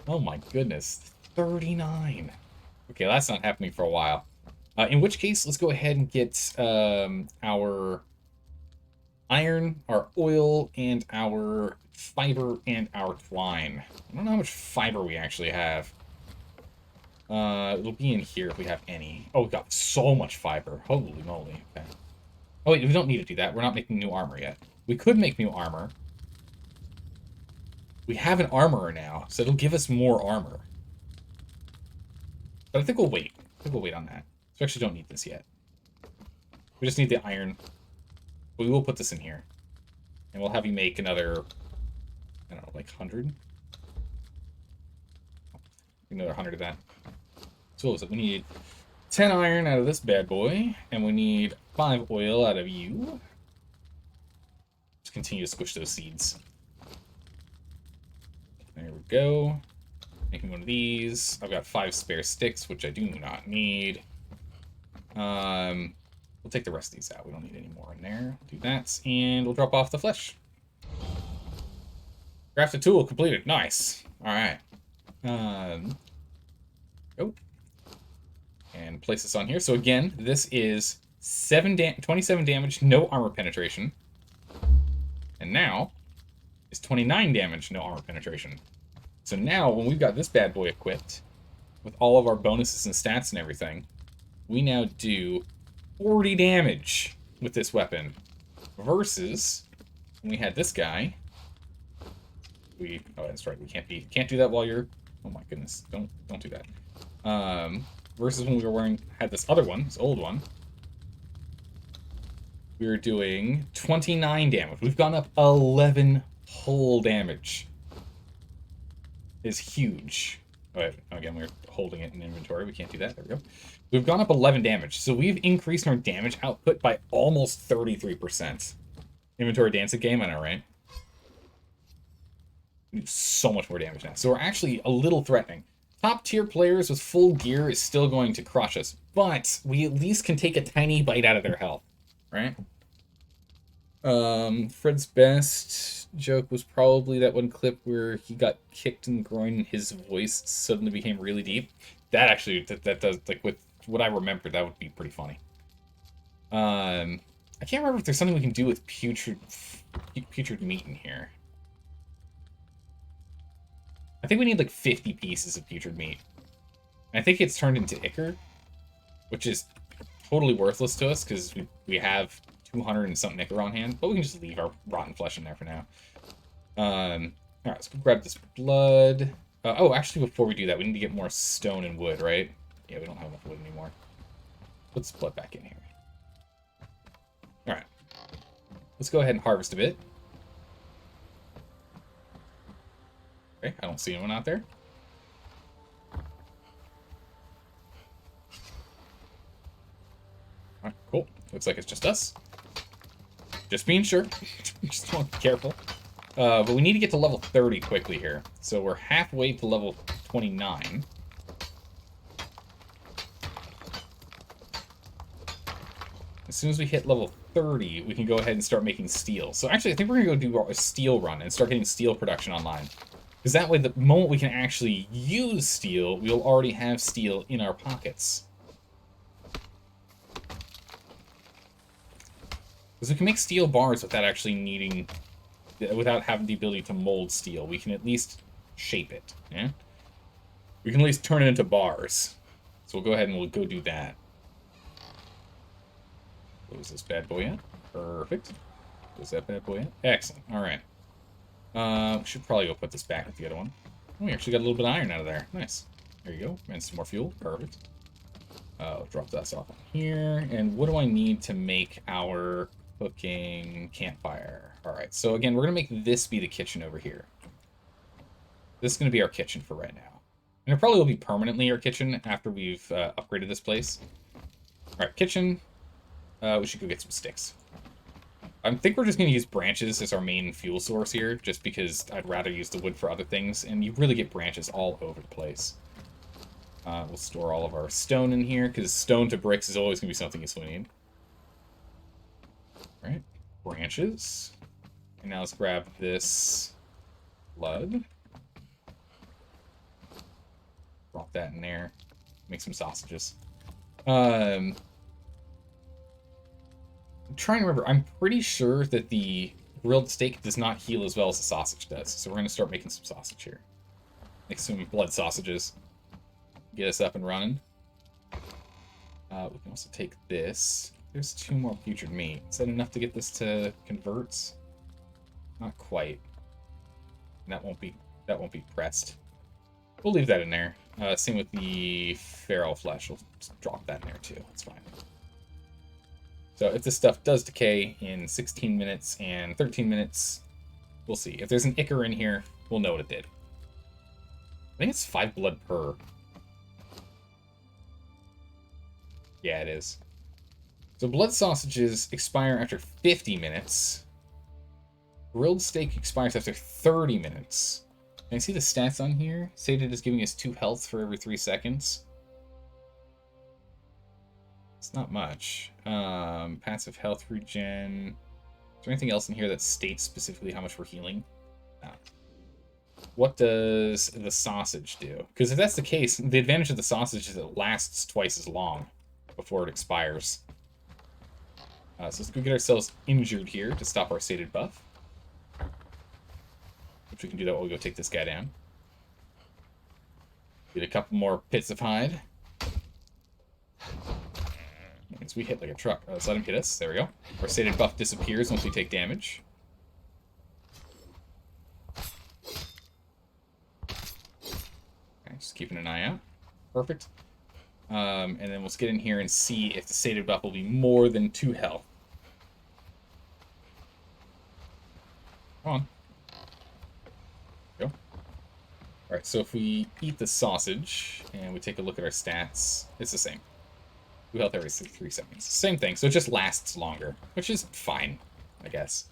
Oh my goodness. 39. Okay, that's not happening for a while. In which case, let's go ahead and get our iron, our oil, and our fiber, and our twine. I don't know how much fiber we actually have. It'll be in here if we have any. Oh, we've got so much fiber. Holy moly. Okay. Oh, wait, we don't need to do that. We're not making new armor yet. We could make new armor. We have an armorer now, so it'll give us more armor. But I think we'll wait. I think we'll wait on that. So we actually don't need this yet. We just need the iron. But we will put this in here. And we'll have you make another, I don't know, like 100? Another 100 of that. So what was it? We need 10 iron out of this bad boy. And we need 5 oil out of you. Just continue to squish those seeds. There we go. Making one of these. I've got 5 spare sticks, which I do not need. We'll take the rest of these out. We don't need any more in there. Do that, and we'll drop off the flesh. Crafted tool completed. Nice. All right. Oh. And place this on here. So again, this is 27 damage, no armor penetration. And now is 29 damage, no armor penetration. So now, when we've got this bad boy equipped, with all of our bonuses and stats and everything, we now do 40 damage with this weapon. Versus, when we had this guy, oh, that's right, we can't do that while you're, oh my goodness, don't do that. Versus when we had this other one, this old one, we were doing 29 damage. We've gone up 11 whole damage. Is huge. But again, we're holding it in inventory. We can't do that. There we go. We've gone up 11 damage. So we've increased our damage output by almost 33%. Inventory dancing game, I know, right? We do so much more damage now. So we're actually a little threatening. Top tier players with full gear is still going to crush us. But we at least can take a tiny bite out of their health. Right? Fred's best joke was probably that one clip where he got kicked in the groin and his voice suddenly became really deep. That actually, that does, like, with what I remember, that would be pretty funny. I can't remember if there's something we can do with putrid meat in here. I think we need like 50 pieces of putrid meat. I think it's turned into ichor, which is totally worthless to us because we have 200 and something ichor on hand, but we can just leave our rotten flesh in there for now. Alright, let's go grab this blood. Oh, actually, before we do that, we need to get more stone and wood, right? Yeah, we don't have enough wood anymore. Put this blood back in here. Alright. Let's go ahead and harvest a bit. Okay, I don't see anyone out there. Alright, cool. Looks like it's just us. Just being sure. Just want to be careful. But we need to get to level 30 quickly here. So we're halfway to level 29. As soon as we hit level 30, we can go ahead and start making steel. So actually, I think we're going to go do a steel run and start getting steel production online. Because that way, the moment we can actually use steel, we'll already have steel in our pockets. Because we can make steel bars without actually needing... without having the ability to mold steel. We can at least shape it, yeah? We can at least turn it into bars. So we'll go ahead and we'll go do that. Close this bad boy in. Perfect. Close that bad boy in. Excellent. Alright. We should probably go put this back with the other one. Oh, we actually got a little bit of iron out of there. Nice. There you go. And some more fuel. Perfect. I'll drop that off on here. And what do I need to make our cooking campfire? Alright, so again, we're going to make this be the kitchen over here. This is going to be our kitchen for right now. And it probably will be permanently our kitchen after we've upgraded this place. Alright, kitchen. We should go get some sticks. I think we're just going to use branches as our main fuel source here, just because I'd rather use the wood for other things, and you really get branches all over the place. We'll store all of our stone in here, because stone to bricks is always going to be something useful we need. Alright, branches. And now let's grab this blood. Drop that in there. Make some sausages. I'm trying to remember. I'm pretty sure that the grilled steak does not heal as well as the sausage does. So we're going to start making some sausage here. Make some blood sausages. Get us up and running. We can also take this. There's 2 more putrid meat. Is that enough to get this to converts? Not quite. That won't be pressed. We'll leave that in there. Same with the feral flesh. We'll just drop that in there too. That's fine. So if this stuff does decay in 16 minutes and 13 minutes, we'll see. If there's an ichor in here, we'll know what it did. I think it's 5 blood per. Yeah, it is. So blood sausages expire after 50 minutes. Grilled steak expires after 30 minutes. Can I see the stats on here? Sated is giving us 2 health for every 3 seconds. It's not much. Passive health regen. Is there anything else in here that states specifically how much we're healing? No. What does the sausage do? Because if that's the case, the advantage of the sausage is it lasts twice as long before it expires. So let's go get ourselves injured here to stop our sated buff. Which we can do that while we go take this guy down. Get a couple more pits of hide. As we hit like a truck. Let's let him hit us. There we go. Our sated buff disappears once we take damage. Okay, just keeping an eye out. Perfect. And then let's get in here and see if the sated buff will be more than 2 health. Come on. Go. Alright, so if we eat the sausage and we take a look at our stats, it's the same. 2 health every 3 seconds. Same thing, so it just lasts longer, which is fine, I guess.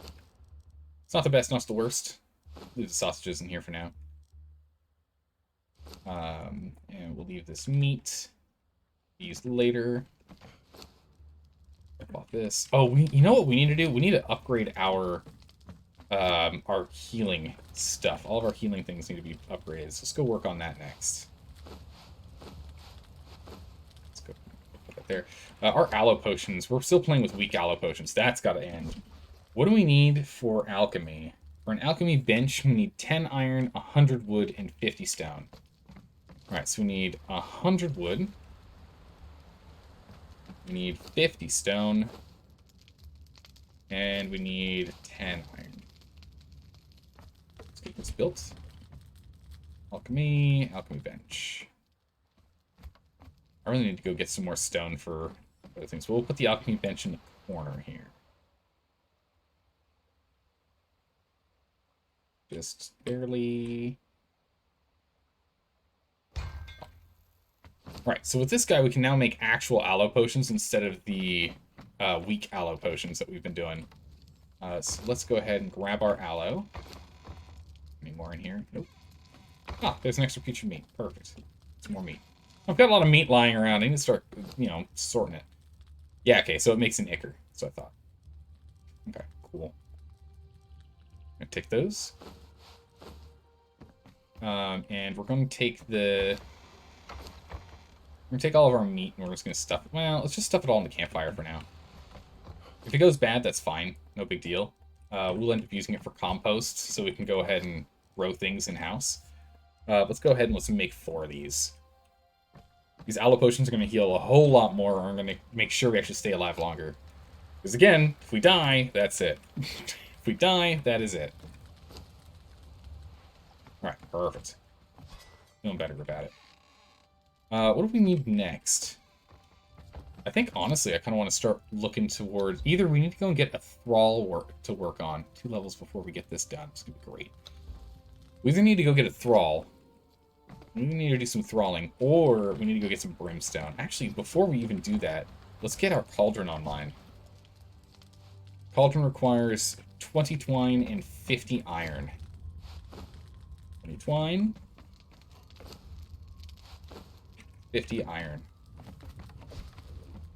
It's not the best, not the worst. Leave the sausages in here for now. And we'll leave this meat. Used later. I bought this. Oh, you know what we need to do? We need to upgrade our healing stuff. All of our healing things need to be upgraded. So let's go work on that next. Let's go put that there. Our aloe potions. We're still playing with weak aloe potions. That's got to end. What do we need for alchemy? For an alchemy bench, we need 10 iron, 100 wood, and 50 stone. Alright, so we need 100 wood. We need 50 stone. And we need 10 iron. Let's get this built. Alchemy bench. I really need to go get some more stone for other things. We'll put the alchemy bench in the corner here. Just barely. Alright, so with this guy, we can now make actual aloe potions instead of the weak aloe potions that we've been doing. So let's go ahead and grab our aloe. Any more in here? Nope. Ah, there's an extra piece of meat. Perfect. It's more meat. I've got a lot of meat lying around. I need to start, sorting it. Yeah, okay, so it makes an ichor. That's what I thought. Okay, cool. I'm gonna take those. And we're going to take the... We're going to take all of our meat and we're just going to stuff it. Well, let's just stuff it all in the campfire for now. If it goes bad, that's fine. No big deal. We'll end up using it for compost, so we can go ahead and grow things in-house. Let's go ahead and let's make 4 of these. These aloe potions are going to heal a whole lot more, and we're going to make sure we actually stay alive longer. Because again, if we die, that's it. If we die, that is it. Alright, perfect. Feeling better about it. What do we need next? I think, honestly, I kind of want to start looking towards... Either we need to go and get a Thrall to work on. 2 levels before we get this done. It's going to be great. We either need to go get a Thrall. We need to do some thralling. Or we need to go get some Brimstone. Actually, before we even do that, let's get our Cauldron online. Cauldron requires 20 twine and 50 iron. 20 twine. 50 iron.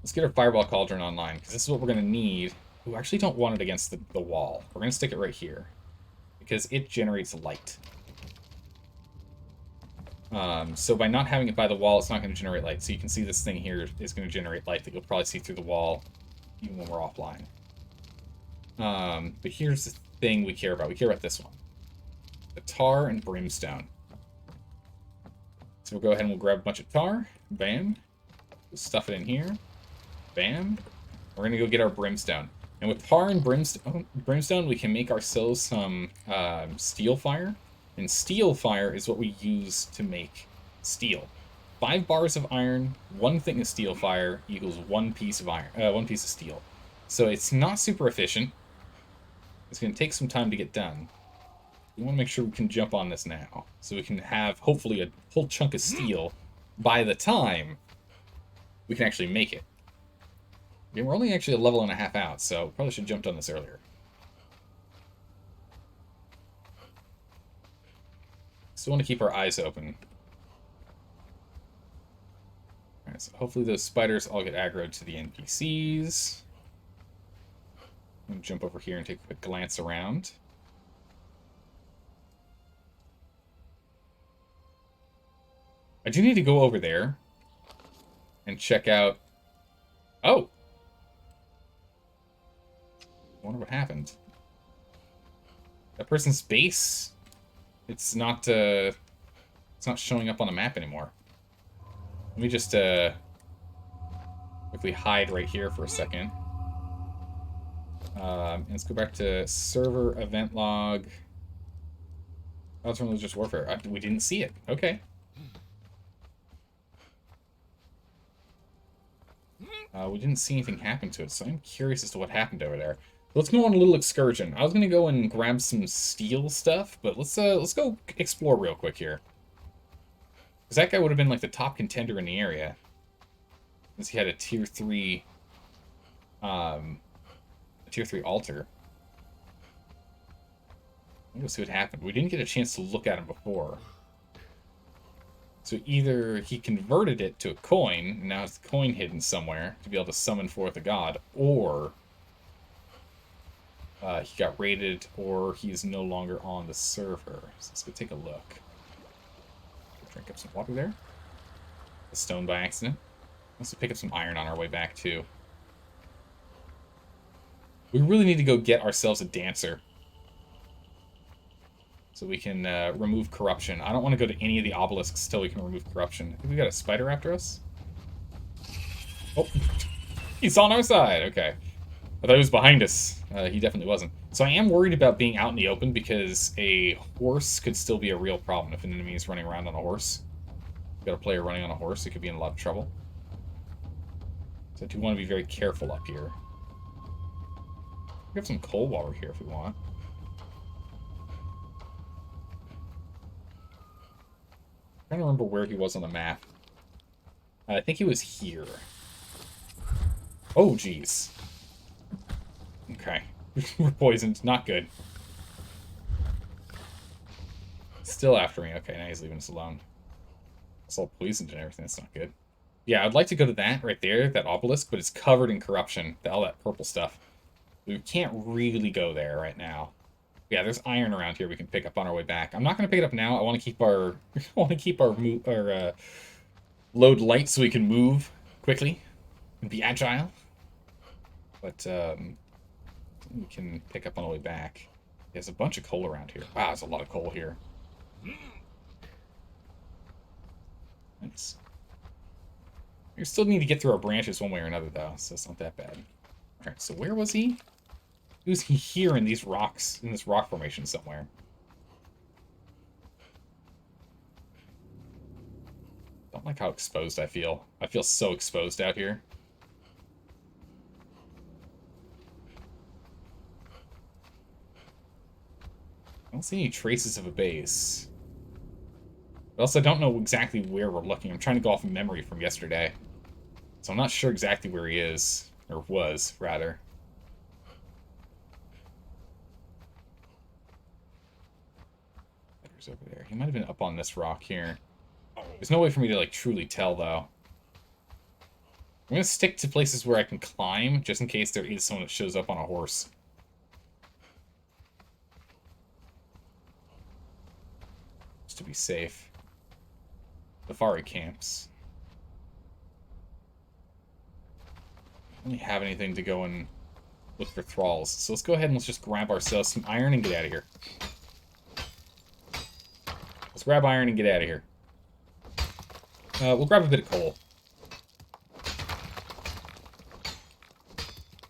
Let's get our Fireball Cauldron online, because this is what we're going to need. We actually don't want it against the wall. We're going to stick it right here, because it generates light. So by not having it by the wall, it's not going to generate light. So you can see this thing here is going to generate light that you'll probably see through the wall, even when we're offline. But here's the thing we care about. We care about this one. The tar and brimstone. So we'll go ahead and we'll grab a bunch of tar. Bam. We'll stuff it in here. Bam. We're going to go get our brimstone. And with tar and brimstone, we can make ourselves some steel fire. And steel fire is what we use to make steel. 5 bars of iron, 1 thing of steel fire equals 1 piece of iron, 1 piece of steel. So it's not super efficient. It's going to take some time to get done. We want to make sure we can jump on this now, so we can have, hopefully, a whole chunk of steel by the time we can actually make it. Okay, we're only actually a level and a half out, so probably should have jumped on this earlier. So we want to keep our eyes open. Alright, so hopefully those spiders all get aggroed to the NPCs. I'm going to jump over here and take a quick glance around. I do need to go over there and check out... Oh! I wonder what happened. That person's base... It's not showing up on the map anymore. Let me just if we hide right here for a second. And let's go back to server event log. Oh, it's from Religious Warfare. We didn't see it. Okay. We didn't see anything happen to it, so I'm curious as to what happened over there. Let's go on a little excursion. I was gonna go and grab some steel stuff, but let's go explore real quick here. Because that guy would have been like the top contender in the area. Since he had a tier 3 altar. Let's see what happened. We didn't get a chance to look at him before. So either he converted it to a coin, and now has the coin hidden somewhere to be able to summon forth a god, or he got raided, or he is no longer on the server. So let's go take a look. Drink up some water there. A stone by accident. Let's pick up some iron on our way back, too. We really need to go get ourselves a dancer. So so we can remove corruption. I don't want to go to any of the obelisks till we can remove corruption. I think we got a spider after us. Oh, he's on our side. Okay. I thought he was behind us. He definitely wasn't. So I am worried about being out in the open because a horse could still be a real problem if an enemy is running around on a horse. We've got a player running on a horse, it could be in a lot of trouble. So I do want to be very careful up here. We have some coal while we're here if we want. I'm trying to remember where he was on the map. I think he was here. Oh, jeez. Okay. We're poisoned. Not good. Still after me. Okay, now he's leaving us alone. It's all poisoned and everything. That's not good. Yeah, I'd like to go to that right there, that obelisk, but it's covered in corruption. All that purple stuff. We can't really go there right now. Yeah, there's iron around here we can pick up on our way back. I'm not going to pick it up now. I want to keep our load light so we can move quickly and be agile. But we can pick up on the way back. There's a bunch of coal around here. Wow, there's a lot of coal here. Nice. We still need to get through our branches one way or another, though, so it's not that bad. Alright, so where was he? He was here in these rocks, in this rock formation somewhere. Don't like how exposed I feel. I feel so exposed out here. I don't see any traces of a base. But also, I don't know exactly where we're looking. I'm trying to go off of memory from yesterday. So I'm not sure exactly where he is. Or was, rather. There's over there. He might have been up on this rock here. There's no way for me to, like, truly tell, though. I'm gonna stick to places where I can climb, just in case there is someone that shows up on a horse. Just to be safe. Safari camps. I don't really have anything to go and look for thralls. So let's go ahead and let's just grab ourselves some iron and get out of here. Let's grab iron and get out of here. We'll grab a bit of coal.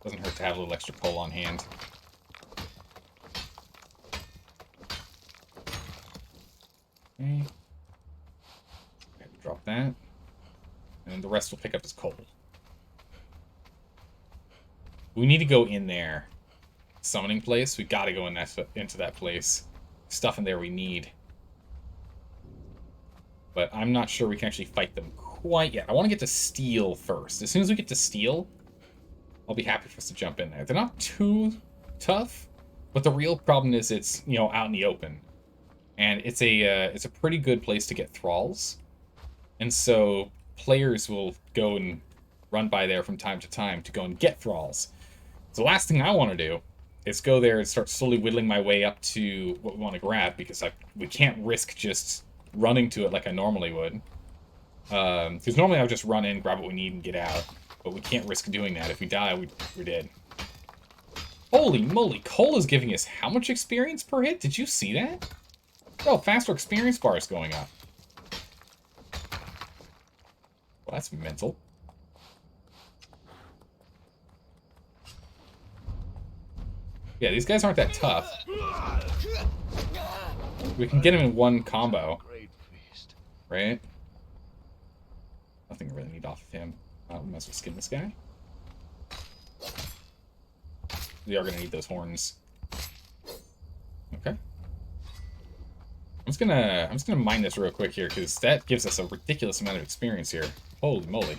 Doesn't hurt to have a little extra coal on hand. Okay. Drop that. And the rest will pick up as coal. We need to go in there. Summoning place. We gotta go into that place. Stuff in there we need. But I'm not sure we can actually fight them quite yet. I want to get to steel first. As soon as we get to steel, I'll be happy for us to jump in there. They're not too tough, but the real problem is it's, you know, out in the open. And it's a pretty good place to get thralls. And so players will go and run by there from time to time to go and get thralls. So the last thing I want to do is go there and start slowly whittling my way up to what we want to grab, because we can't risk just running to it like I normally would. Because normally I would just run in, grab what we need, and get out. But we can't risk doing that. If we die, we're dead. Holy moly, coal is giving us how much experience per hit? Did you see that? Oh, faster experience bar is going up. Well, that's mental. Yeah, these guys aren't that tough. We can get him in one combo. Right? Nothing I really need off of him. We might as well skin this guy. We are going to need those horns. Okay. I'm just gonna mine this real quick here, because that gives us a ridiculous amount of experience here. Holy moly.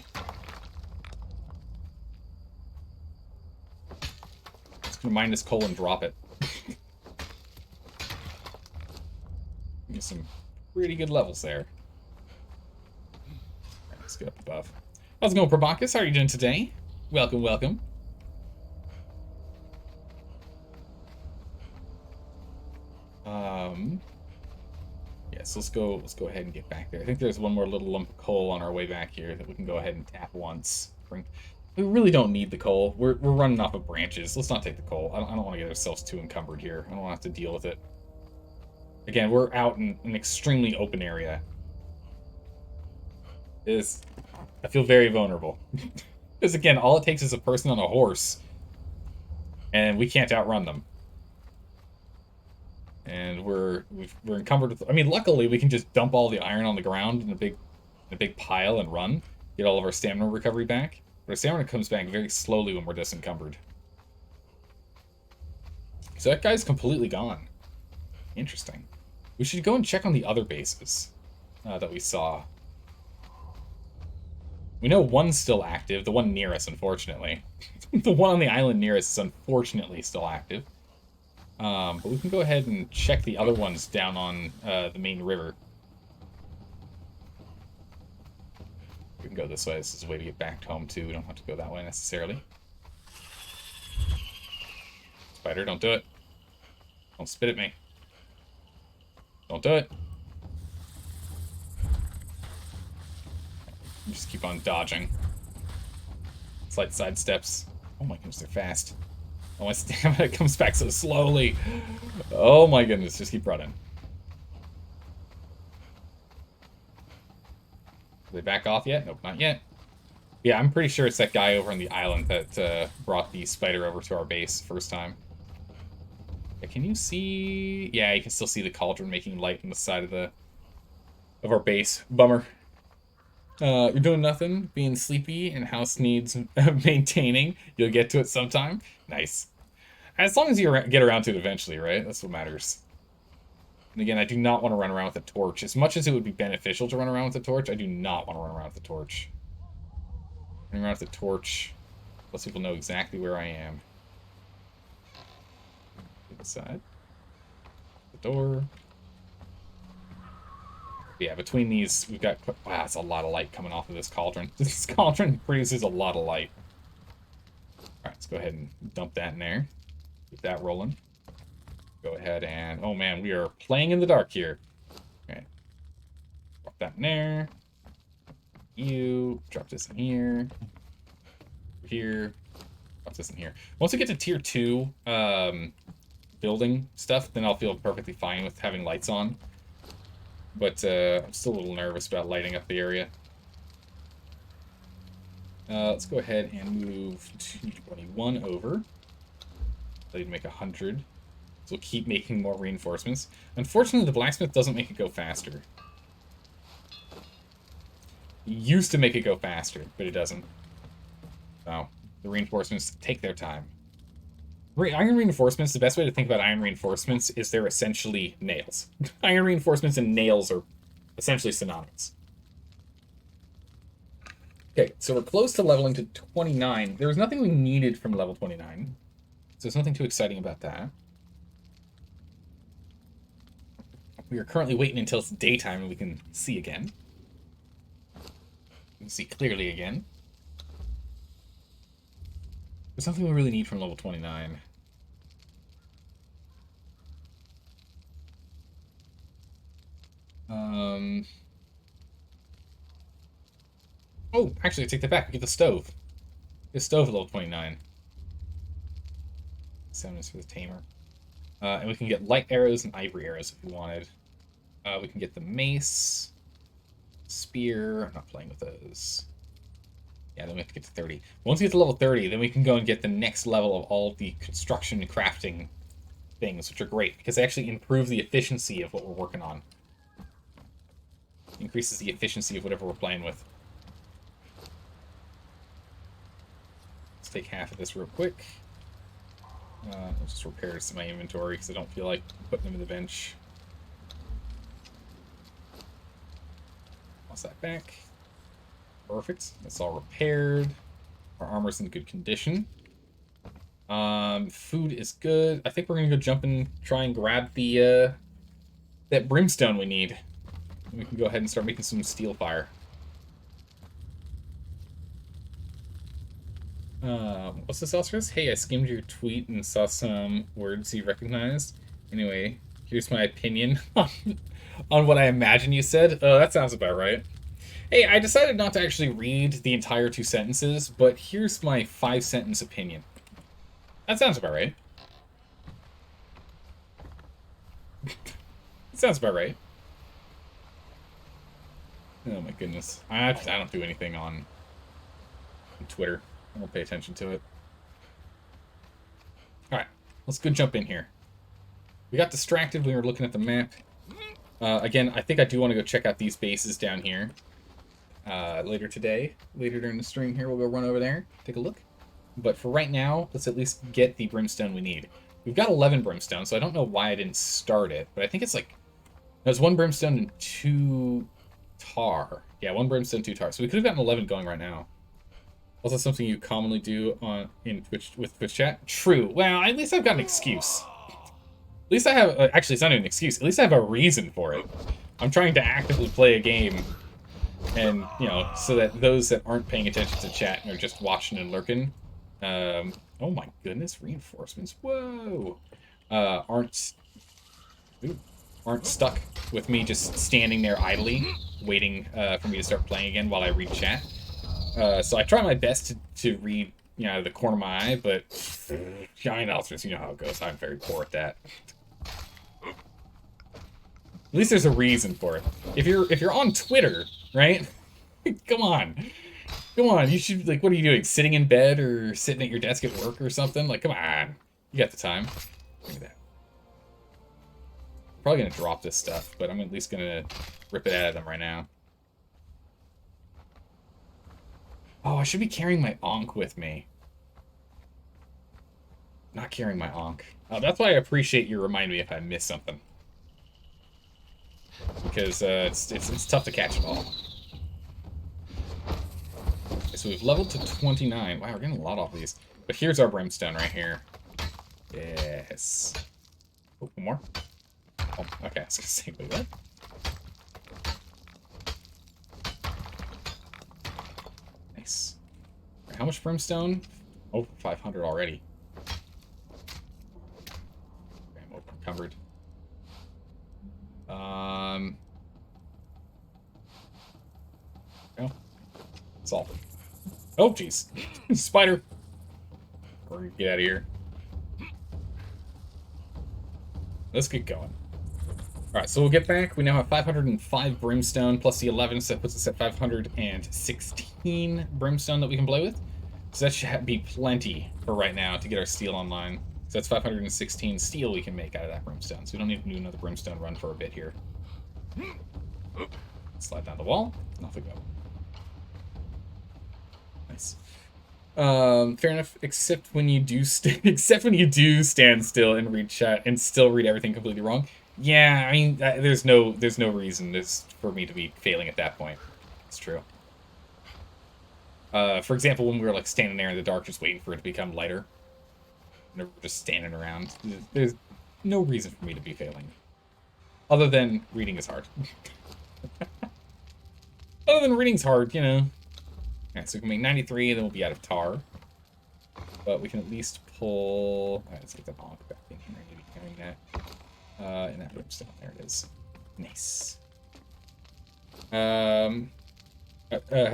Just gonna mine this coal and drop it. Get some pretty good levels there. Alright, let's get up above. How's it going, Probakis? How are you doing today? Welcome, welcome. Yeah, so let's go ahead and get back there. I think there's one more little lump of coal on our way back here that we can go ahead and tap once. We really don't need the coal. We're running off of branches. Let's not take the coal. I don't want to get ourselves too encumbered here. I don't want to have to deal with it. Again, we're out in an extremely open area. I feel very vulnerable. Because again, all it takes is a person on a horse, and we can't outrun them. And we're encumbered with. I mean, luckily we can just dump all the iron on the ground in a big pile and run, get all of our stamina recovery back. But our stamina comes back very slowly when we're disencumbered. So that guy's completely gone. Interesting. We should go and check on the other bases that we saw. We know one's still active, the one near us, unfortunately. The one on the island near us is unfortunately still active. But we can go ahead and check the other ones down on the main river. We can go this way. This is a way to get back home, too. We don't have to go that way, necessarily. Spider, don't do it. Don't spit at me. Don't do it. Just keep on dodging. Slight side steps. Oh my goodness, they're fast. Oh, my stamina comes back so slowly. Oh my goodness, just keep running. Are they back off yet? Nope, not yet. Yeah, I'm pretty sure it's that guy over on the island that brought the spider over to our base first time. Yeah, can you see? Yeah, you can still see the cauldron making light on the side of our base. Bummer. You're doing nothing, being sleepy, and house needs maintaining. You'll get to it sometime. Nice. As long as you get around to it eventually, right? That's what matters. And again, I do not want to run around with a torch. As much as it would be beneficial to run around with a torch, I do not want to run around with a torch. Running around with a torch lets people know exactly where I am. The side. The door. Yeah, between these, we've got... Wow, that's a lot of light coming off of this cauldron. This cauldron produces a lot of light. Alright, let's go ahead and dump that in there. Keep that rolling. Go ahead and... Oh man, we are playing in the dark here. Okay. Drop that in there. You. Drop this in here. Here. Drop this in here. Once we get to tier 2 building stuff, then I'll feel perfectly fine with having lights on. But I'm still a little nervous about lighting up the area. Let's go ahead and move 221 over. I need to make 100. So we'll keep making more reinforcements. Unfortunately, the blacksmith doesn't make it go faster. He used to make it go faster, but it doesn't. So the reinforcements take their time. Iron reinforcements, the best way to think about iron reinforcements is they're essentially nails. Iron reinforcements and nails are essentially synonymous. Okay, so we're close to leveling to 29. There was nothing we needed from level 29. So there's nothing too exciting about that. We are currently waiting until it's daytime and we can see again. We can see clearly again. There's nothing we really need from level 29. Oh, actually, I take that back. We get the stove. The stove at level 29. 7 is for the tamer. And we can get light arrows and ivory arrows if we wanted. We can get the mace. Spear. I'm not playing with those. Yeah, then we have to get to 30. Once we get to level 30, then we can go and get the next level of all of the construction and crafting things, which are great, because they actually improve the efficiency of what we're working on. Increases the efficiency of whatever we're playing with. Let's take half of this real quick. I'll just repair some of my inventory, because I don't feel like putting them in the bench. Toss that back. Perfect. That's all repaired. Our armor's in good condition. Food is good. I think we're gonna go jump and try and grab the that brimstone we need. We can go ahead and start making some steel fire. What's this else, Chris? Hey, I skimmed your tweet and saw some words you recognized. Anyway, here's my opinion on what I imagine you said. That sounds about right. Hey, I decided not to actually read the entire 2 sentences, but here's my 5-sentence opinion. That sounds about right. Sounds about right. Oh my goodness. I don't do anything on Twitter. I don't pay attention to it. Alright, let's go jump in here. We got distracted when we were looking at the map. Again, I think I do want to go check out these bases down here. Later today. Later during the stream here, we'll go run over there, take a look. But for right now, let's at least get the Brimstone we need. We've got 11 Brimstone, so I don't know why I didn't start it. But I think it's like... There's 1 Brimstone and 2 tar. Yeah, 1 Brimstone, 2 tar. So we could have gotten 11 going right now. Also something you commonly do with Twitch chat? True. Well, at least I've got an excuse. At least I have... actually, it's not even an excuse. At least I have a reason for it. I'm trying to actively play a game... And, you know, so that those that aren't paying attention to chat and are just watching and lurking... oh my goodness, reinforcements. Whoa! Aren't stuck with me just standing there idly, waiting for me to start playing again while I read chat. So I try my best to read, you know, out of the corner of my eye, but giant ulcers, you know how it goes. I'm very poor at that. At least there's a reason for it. If you're on Twitter, right? Come on. Come on, you should, like, what are you doing? Sitting in bed or sitting at your desk at work or something? Like, come on. You got the time. Give me that. Probably gonna drop this stuff, but I'm at least gonna rip it out of them right now. Oh, I should be carrying my Ankh with me. Not carrying my Ankh. Oh, that's why I appreciate you remind me if I miss something. Because it's tough to catch it all. Okay, so we've leveled to 29. Wow, we're getting a lot off these. But here's our Brimstone right here. Yes. Oh, one more. Oh, okay, I was gonna say, wait, what? Nice. Right, how much Brimstone? Oh, 500 already. Okay, I'm encumbered. Oh. Salt. Oh, jeez. Spider. We're gonna get out of here. Let's get going. Alright, so we'll get back. We now have 505 Brimstone plus the 11, so that puts us at 516 Brimstone that we can play with. So that should be plenty for right now to get our steel online. So that's 516 steel we can make out of that Brimstone. So we don't need to do another Brimstone run for a bit here. Slide down the wall, and off we go. Nice. Fair enough, except when you do stand still and read chat and still read everything completely wrong. Yeah, I mean, there's no reason for me to be failing at that point. It's true. For example, when we were like standing there in the dark, just waiting for it to become lighter, and we're just standing around. There's no reason for me to be failing, other than reading is hard. Other than reading's hard, you know. Alright, so we can make 93, and then we'll be out of tar. But we can at least pull... Alright, let's get the bonk back in here. I need to be carrying that. And that Brimstone. There it is. Nice. Have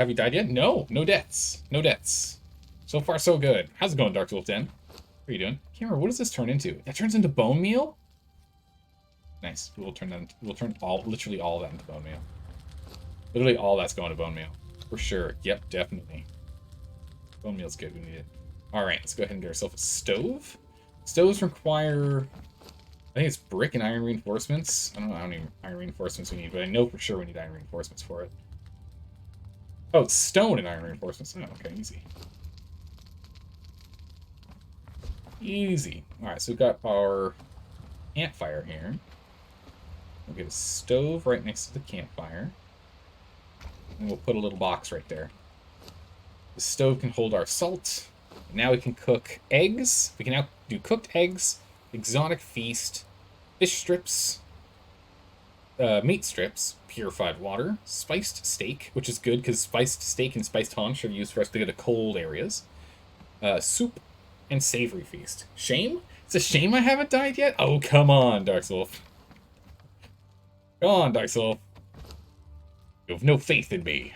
you died yet? No. No deaths. No deaths. So far, so good. How's it going, Dark Wolf 10? What are you doing? Can't remember. What does this turn into? That turns into bone meal? Nice. We'll turn literally all of that into bone meal. Literally all that's going to bone meal. For sure. Yep, definitely. Bone meal's good. We need it. Alright, let's go ahead and get ourselves a stove. Stoves require... I think it's brick and iron reinforcements. I don't know how many iron reinforcements we need, but I know for sure we need iron reinforcements for it. Oh, it's stone and iron reinforcements. Oh, okay, easy. Easy. Alright, so we've got our campfire here. We'll get a stove right next to the campfire. And we'll put a little box right there. The stove can hold our salt. Now we can cook eggs. We can now do cooked eggs, exotic feast, fish strips, meat strips, purified water, spiced steak, which is good because spiced steak and spiced haunch are used for us to go to cold areas, soup, and savory feast. Shame? It's a shame I haven't died yet? Oh, come on, Dark Soul. Come on, Dark Soul. You have no faith in me.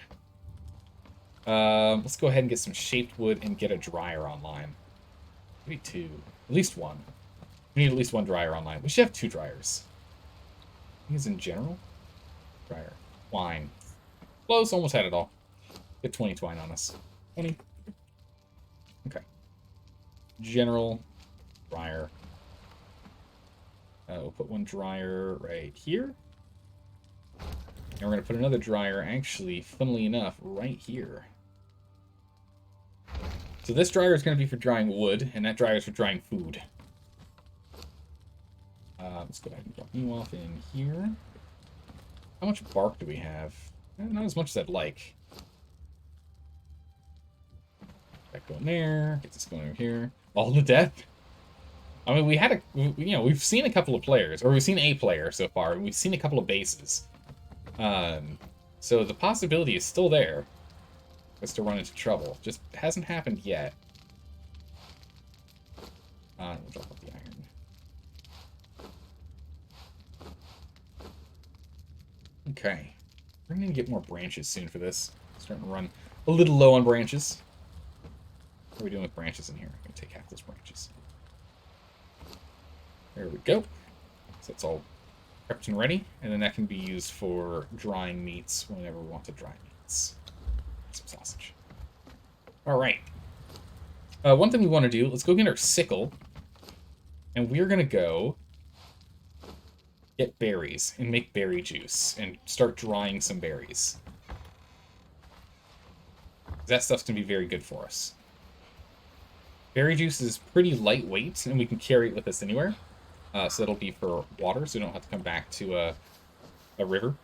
Let's go ahead and get some shaped wood and get a dryer online. Maybe two. At least one. We need at least one dryer online. We should have 2 dryers. These in general? Dryer. Twine. Close, almost had it all. Get 20 twine on us. 20. Okay. General. Dryer. We'll put one dryer right here. And we're going to put another dryer, actually, funnily enough, right here. So this dryer is going to be for drying wood, and that dryer is for drying food. Let's go ahead and drop you off in here. How much bark do we have? Not as much as I'd like. That going there. Get this going over here. All to death. I mean, we had we've seen a couple of players, or we've seen a player so far, and we've seen a couple of bases. So the possibility is still there for us to run into trouble. Just hasn't happened yet. We'll drop off the iron. Okay. We're going to get more branches soon for this. Starting to run a little low on branches. What are we doing with branches in here? I'm going to take half those branches. There we go. So that's all prepped and ready. And then that can be used for drying meats whenever we want to dry meats. Some sausage. All right. One thing we want to do, let's go get our sickle. And we're going to go get berries and make berry juice and start drying some berries. That stuff's going to be very good for us. Berry juice is pretty lightweight, and we can carry it with us anywhere. So it'll be for water, so we don't have to come back to a river.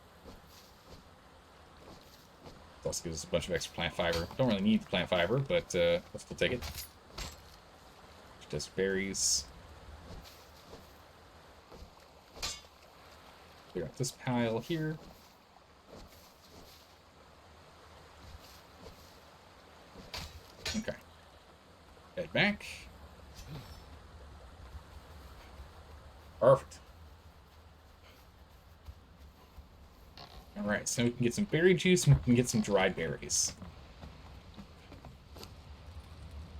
It also gives us a bunch of extra plant fiber. Don't really need the plant fiber, but let's still take it. Just berries. Clear out this pile here. Okay. Head back. Perfect. Alright, so we can get some berry juice and we can get some dried berries.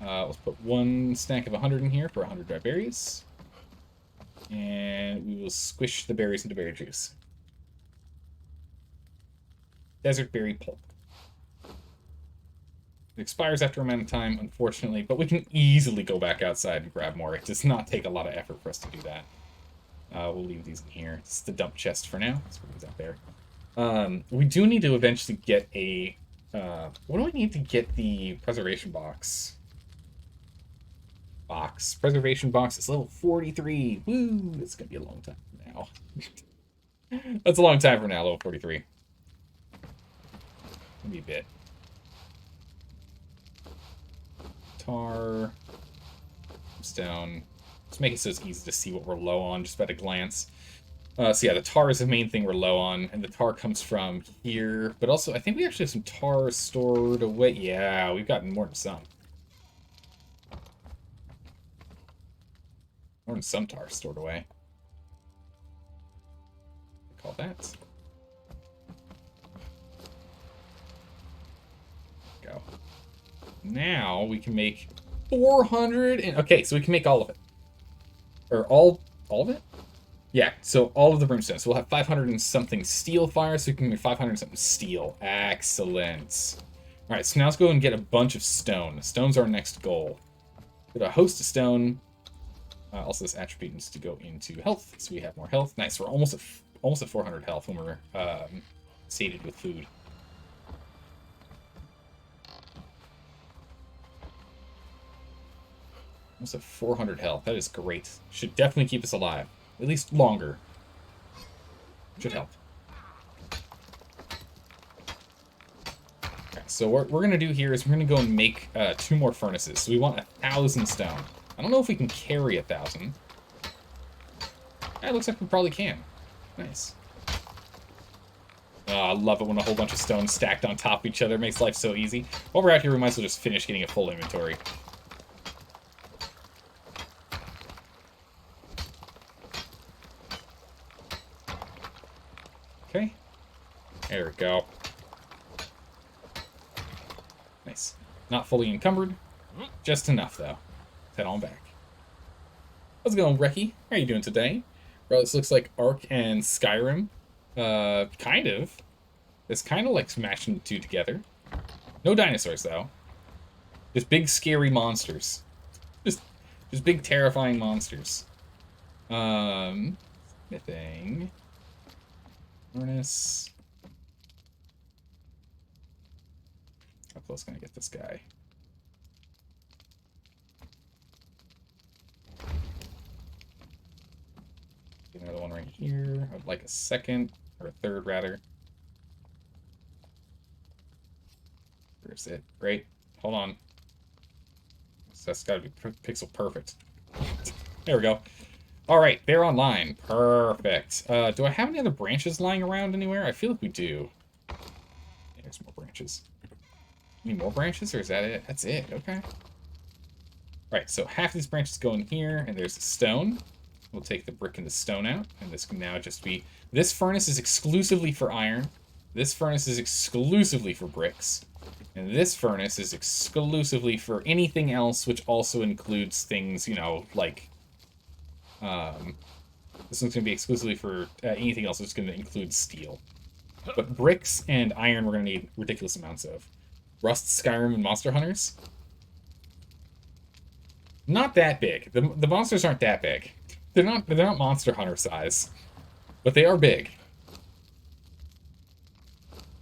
Let's put one stack of 100 in here for 100 dry berries. And we will squish the berries into berry juice. Desert berry pulp. It expires after a amount of time, unfortunately, but we can easily go back outside and grab more. It does not take a lot of effort for us to do that. We'll leave these in here. It's the dump chest for now. Let's put these out there. We do need to eventually get a... what do we need to get the preservation box? Preservation box is level 43. Woo! It's going to be a long time from now. That's a long time from now, level 43. Maybe a bit. Tar. Stone. Let's make it so it's easy to see what we're low on just at a glance. So yeah, the tar is the main thing we're low on, and the tar comes from here. But also, I think we actually have some tar stored away. Yeah, we've gotten more than some. More than some tar stored away. Call that. Go. Now we can make 400 and okay, so we can make all of it. Or all of it? Yeah, so all of the brimstone. So we'll have 500 and something steel fire, so we can make 500 and something steel. Excellent. Alright, so now let's go and get a bunch of stone. Stone's our next goal. Get a host of stone. Also, this attribute needs to go into health, so we have more health. Nice, we're almost at 400 health when we're sated with food. Almost at 400 health. That is great. Should definitely keep us alive. At least longer. Should help. Okay, so what we're going to do here is we're going to go and make 2 more furnaces. So we want 1,000 stone. I don't know if we can carry 1,000. It looks like we probably can. Nice. Oh, I love it when a whole bunch of stones stacked on top of each other. It makes life so easy. While we're out here, we might as well just finish getting a full inventory. Okay. There we go. Nice. Not fully encumbered. Just enough, though. Let's head on back. How's it going, Reki? How are you doing today? Bro, this looks like Ark and Skyrim. Kind of. It's kind of like smashing the two together. No dinosaurs, though. Just big, scary monsters. Just, just big, terrifying monsters. Smithing. Furnace. How close can I get this guy? Another one right here. I'd like a second, or a third, rather. Where's it? Great. Hold on. That's got to be pixel perfect. There we go. All right, they're online. Perfect. Do I have any other branches lying around anywhere? I feel like we do. Yeah, there's more branches. Any more branches, or is that it? That's it. Okay. Right, so half these branches go in here, and there's a stone. We'll take the brick and the stone out, and this can now just be... This furnace is exclusively for iron. This furnace is exclusively for bricks. And this furnace is exclusively for anything else, which also includes things, you know, like... this one's going to be exclusively for anything else that's going to include steel. But bricks and iron we're going to need ridiculous amounts of. Rust, Skyrim, and Monster Hunters? Not that big. The monsters aren't that big. They're not Monster Hunter size. But they are big.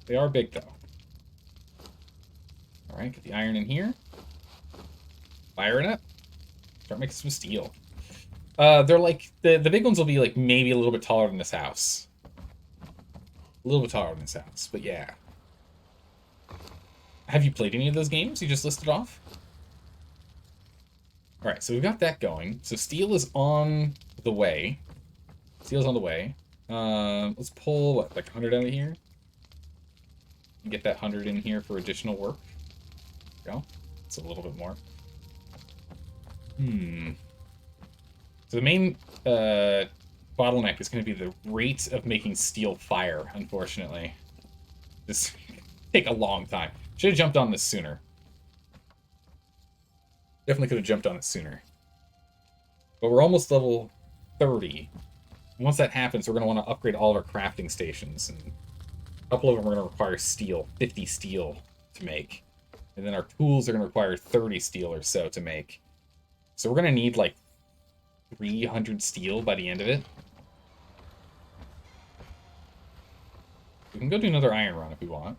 They are big, though. Alright, get the iron in here. Fire it up. Start making some steel. They're like... The big ones will be, like, maybe a little bit taller than this house. A little bit taller than this house, but yeah. Have you played any of those games you just listed off? Alright, so we've got that going. So steel is on the way. Steel's on the way. Let's pull, what, like 100 out of here? And get that 100 in here for additional work. There we go. It's a little bit more. So the main bottleneck is going to be the rate of making steel fire, unfortunately. This take a long time. Should have jumped on this sooner. Definitely could have jumped on it sooner. But we're almost level 30. Once that happens, we're going to want to upgrade all of our crafting stations. And a couple of them are going to require steel, 50 steel to make. And then our tools are going to require 30 steel or so to make. So we're going to need like 300 steel by the end of it. We can go do another iron run if we want.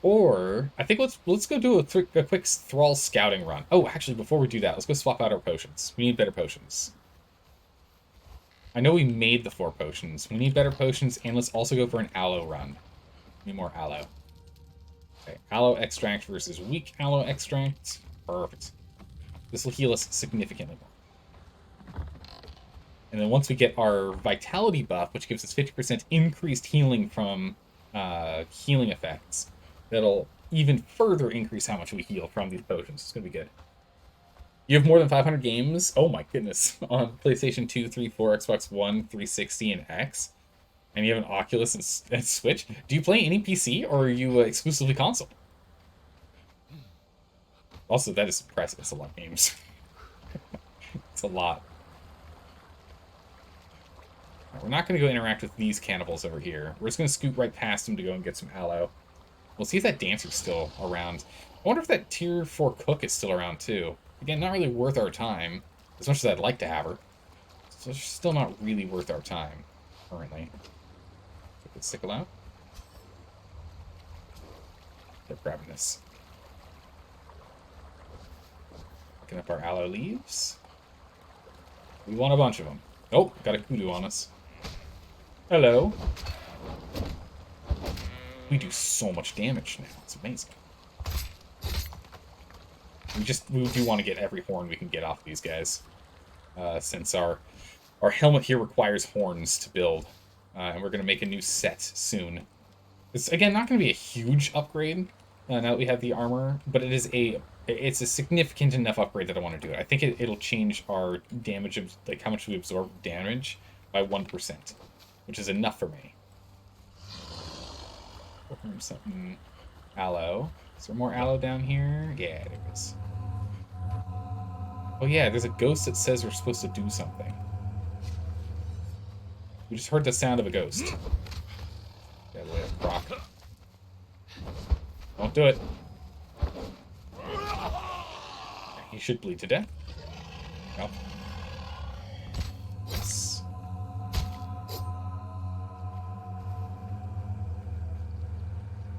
Or, I think let's go do a quick Thrall scouting run. Oh, actually, before we do that, let's go swap out our potions. We need better potions. I know we made the 4 potions. We need better potions, and let's also go for an aloe run. Need more aloe. Okay, aloe extract versus weak aloe extract. Perfect. This will heal us significantly more. And then once we get our vitality buff, which gives us 50% increased healing from healing effects, that'll even further increase how much we heal from these potions. It's going to be good. You have more than 500 games? Oh my goodness. On PlayStation 2, 3, 4, Xbox One, 360, and X. And you have an Oculus and Switch. Do you play any PC, or are you exclusively console? Also, that is impressive. It's a lot of games. It's a lot. We're not going to go interact with these cannibals over here. We're just going to scoot right past them to go and get some aloe. We'll see if that dancer's still around. I wonder if that tier 4 cook is still around, too. Again, not really worth our time, as much as I'd like to have her. So it's still not really worth our time, currently. Take the sickle out. Keep grabbing this. Picking up our aloe leaves. We want a bunch of them. Oh, got a kudu on us. Hello. We do so much damage now. It's amazing. We do want to get every horn we can get off these guys. Since our helmet here requires horns to build. And we're going to make a new set soon. It's, again, not going to be a huge upgrade now that we have the armor, but it's a significant enough upgrade that I want to do it. I think it'll change our damage, like how much we absorb damage, by 1%, which is enough for me. Something aloe. Is there more aloe down here? Yeah, there is. Oh yeah, there's a ghost that says we're supposed to do something. We just heard the sound of a ghost. Get away, rock. Don't do it. He should bleed to death. Nope. Yes.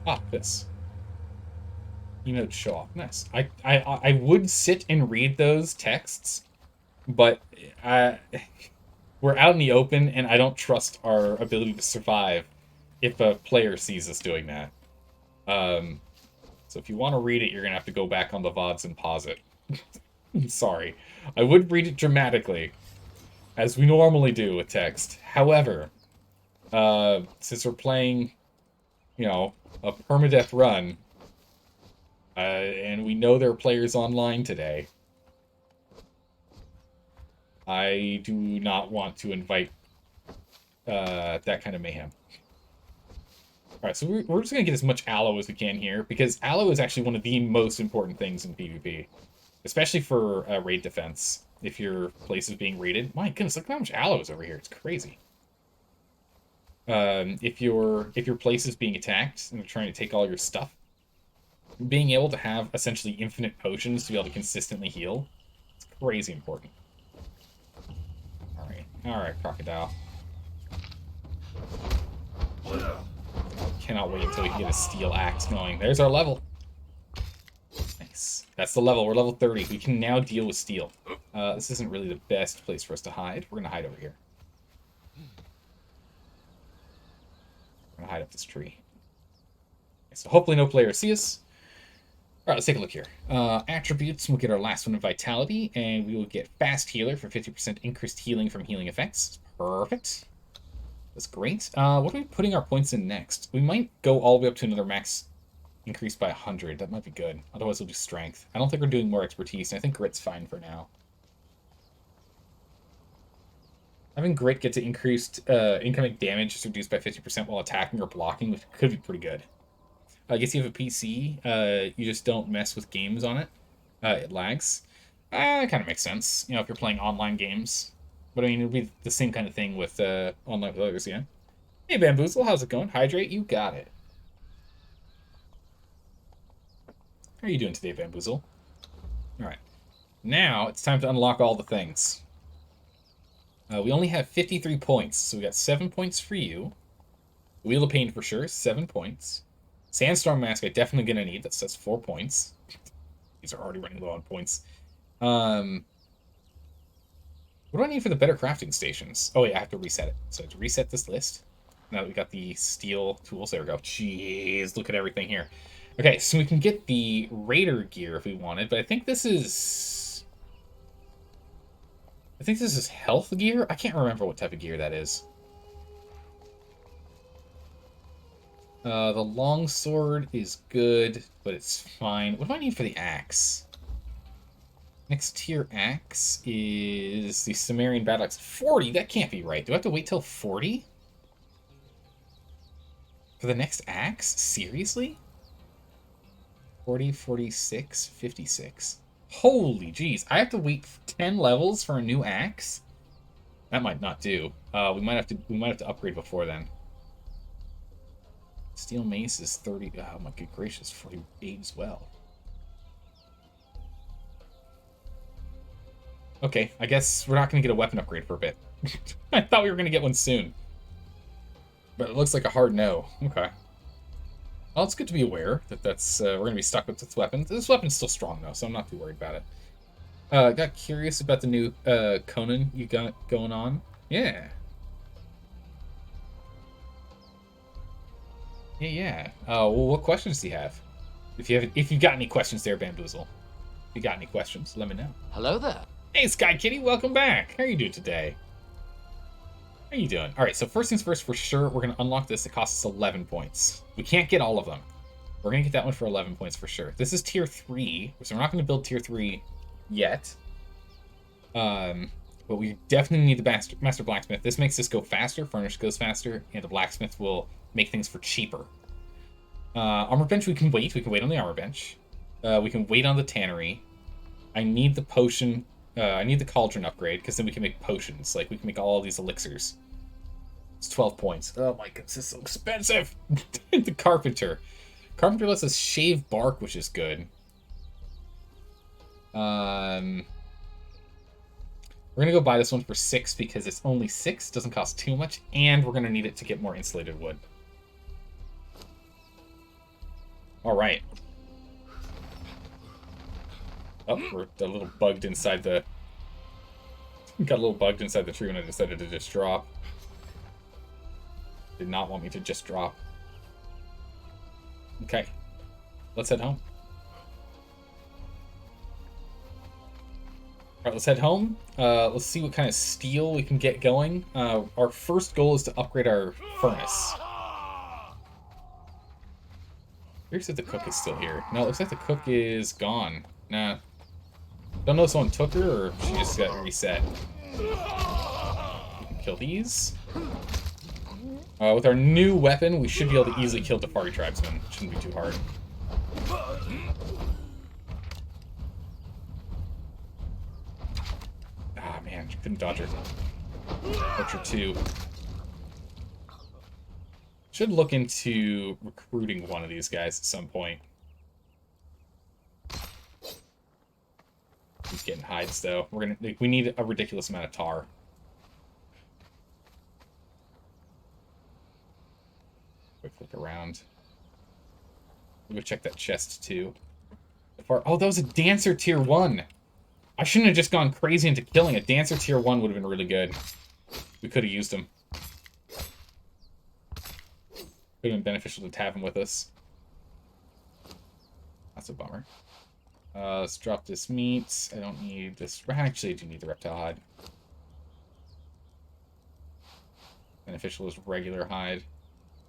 Ah, this. Emote show off. Nice. I would sit and read those texts, but we're out in the open, and I don't trust our ability to survive if a player sees us doing that. So if you want to read it, you're gonna have to go back on the VODs and pause it. Sorry. I would read it dramatically, as we normally do with text. However, since we're playing, you know, a permadeath run, and we know there are players online today, I do not want to invite that kind of mayhem. Alright, so we're just going to get as much aloe as we can here, because aloe is actually one of the most important things in PvP. Especially for raid defense, if your place is being raided. My goodness, look how much aloe is over here. It's crazy. If your place is being attacked and they're trying to take all your stuff, being able to have essentially infinite potions to be able to consistently heal, it's crazy important. Alright, crocodile. Cannot wait until we can get a steel axe going. There's our level. Nice. That's the level. We're level 30. We can now deal with steel. This isn't really the best place for us to hide. We're going to hide over here. We're going to hide up this tree. Okay, so hopefully no players see us. Alright, let's take a look here. Attributes, we'll get our last one in Vitality, and we will get Fast Healer for 50% increased healing from healing effects. Perfect. That's great. What are we putting our points in next? We might go all the way up to another max increased by 100. That might be good. Otherwise we'll do Strength. I don't think we're doing more Expertise, and I think Grit's fine for now. Having Grit get to increased incoming damage is reduced by 50% while attacking or blocking, which could be pretty good. I guess you have a PC, you just don't mess with games on it. It lags. It kind of makes sense, you know, if you're playing online games. But I mean, it would be the same kind of thing with online with others, yeah. Hey, Bamboozle, how's it going? Hydrate, you got it. How are you doing today, Bamboozle? Alright. Now, it's time to unlock all the things. We only have 53 points, so we got 7 points for you. Wheel of Pain for sure, 7 points. Sandstorm Mask I definitely gonna need, that's 4 points. These are already running low on points. What do I need for the better crafting stations? Oh yeah, I have to reset it. So to reset this list. Now that we got the steel tools, there we go. Jeez, look at everything here. Okay, so we can get the Raider gear if we wanted, but I think this is health gear? I can't remember what type of gear that is. The longsword is good, but it's fine. What do I need for the axe? Next tier axe is the Sumerian battle axe. 40? That can't be right. Do I have to wait till 40? For the next axe? Seriously? 40, 46, 56. Holy jeez. I have to wait 10 levels for a new axe? That might not do. We might have to upgrade before then. Steel mace is 30. Oh my good gracious, 48 as well. Okay, I guess we're not going to get a weapon upgrade for a bit. I thought we were going to get one soon. But it looks like a hard no. Okay. Well, it's good to be aware that we're going to be stuck with this weapon. This weapon's still strong, though, so I'm not too worried about it. Got curious about the new Conan you got going on. Yeah. Yeah. Well, what questions do you have? If you got any questions there, Bamboozle. If you got any questions, let me know. Hello there. Hey, Sky Kitty, welcome back. How are you doing today? How are you doing? All right, so first things first, for sure, we're going to unlock this. It costs us 11 points. We can't get all of them. We're going to get that one for 11 points for sure. This is tier 3, so we're not going to build tier 3 yet. But we definitely need the Master Blacksmith. This makes this go faster, Furnish goes faster, and the Blacksmith will make things for cheaper. Armor Bench, we can wait. We can wait on the Armor Bench. We can wait on the Tannery. I need the potion... I need the cauldron upgrade, because then we can make potions. Like, we can make all these elixirs. It's 12 points. Oh my goodness, this is so expensive. The carpenter. Carpenter lets us shave bark, which is good. We're gonna go buy this one for 6 because it's only 6, doesn't cost too much, and we're gonna need it to get more insulated wood. All right. Oh, we're a little bugged inside the... Got a little bugged inside the tree when I decided to just drop. Did not want me to just drop. Okay. Let's head home. Alright, let's head home. Let's see what kind of steel we can get going. Our first goal is to upgrade our furnace. Here's if the cook is still here. No, it looks like the cook is gone. Nah. Don't know if someone took her or if she just got reset. We can kill these. With our new weapon, we should be able to easily kill Tefari tribesmen. Shouldn't be too hard. Ah, man. Couldn't dodge her. Butcher 2. Should look into recruiting one of these guys at some point. He's getting hides, though. We need a ridiculous amount of tar. Quick look around. We'll go check that chest, too. Oh, that was a Dancer Tier 1! I shouldn't have just gone crazy into killing. A Dancer Tier 1 would have been really good. We could have used him. Could have been beneficial to have him with us. That's a bummer. Let's drop this meat. I don't need this. Actually, I do need the reptile hide. Beneficial is regular hide.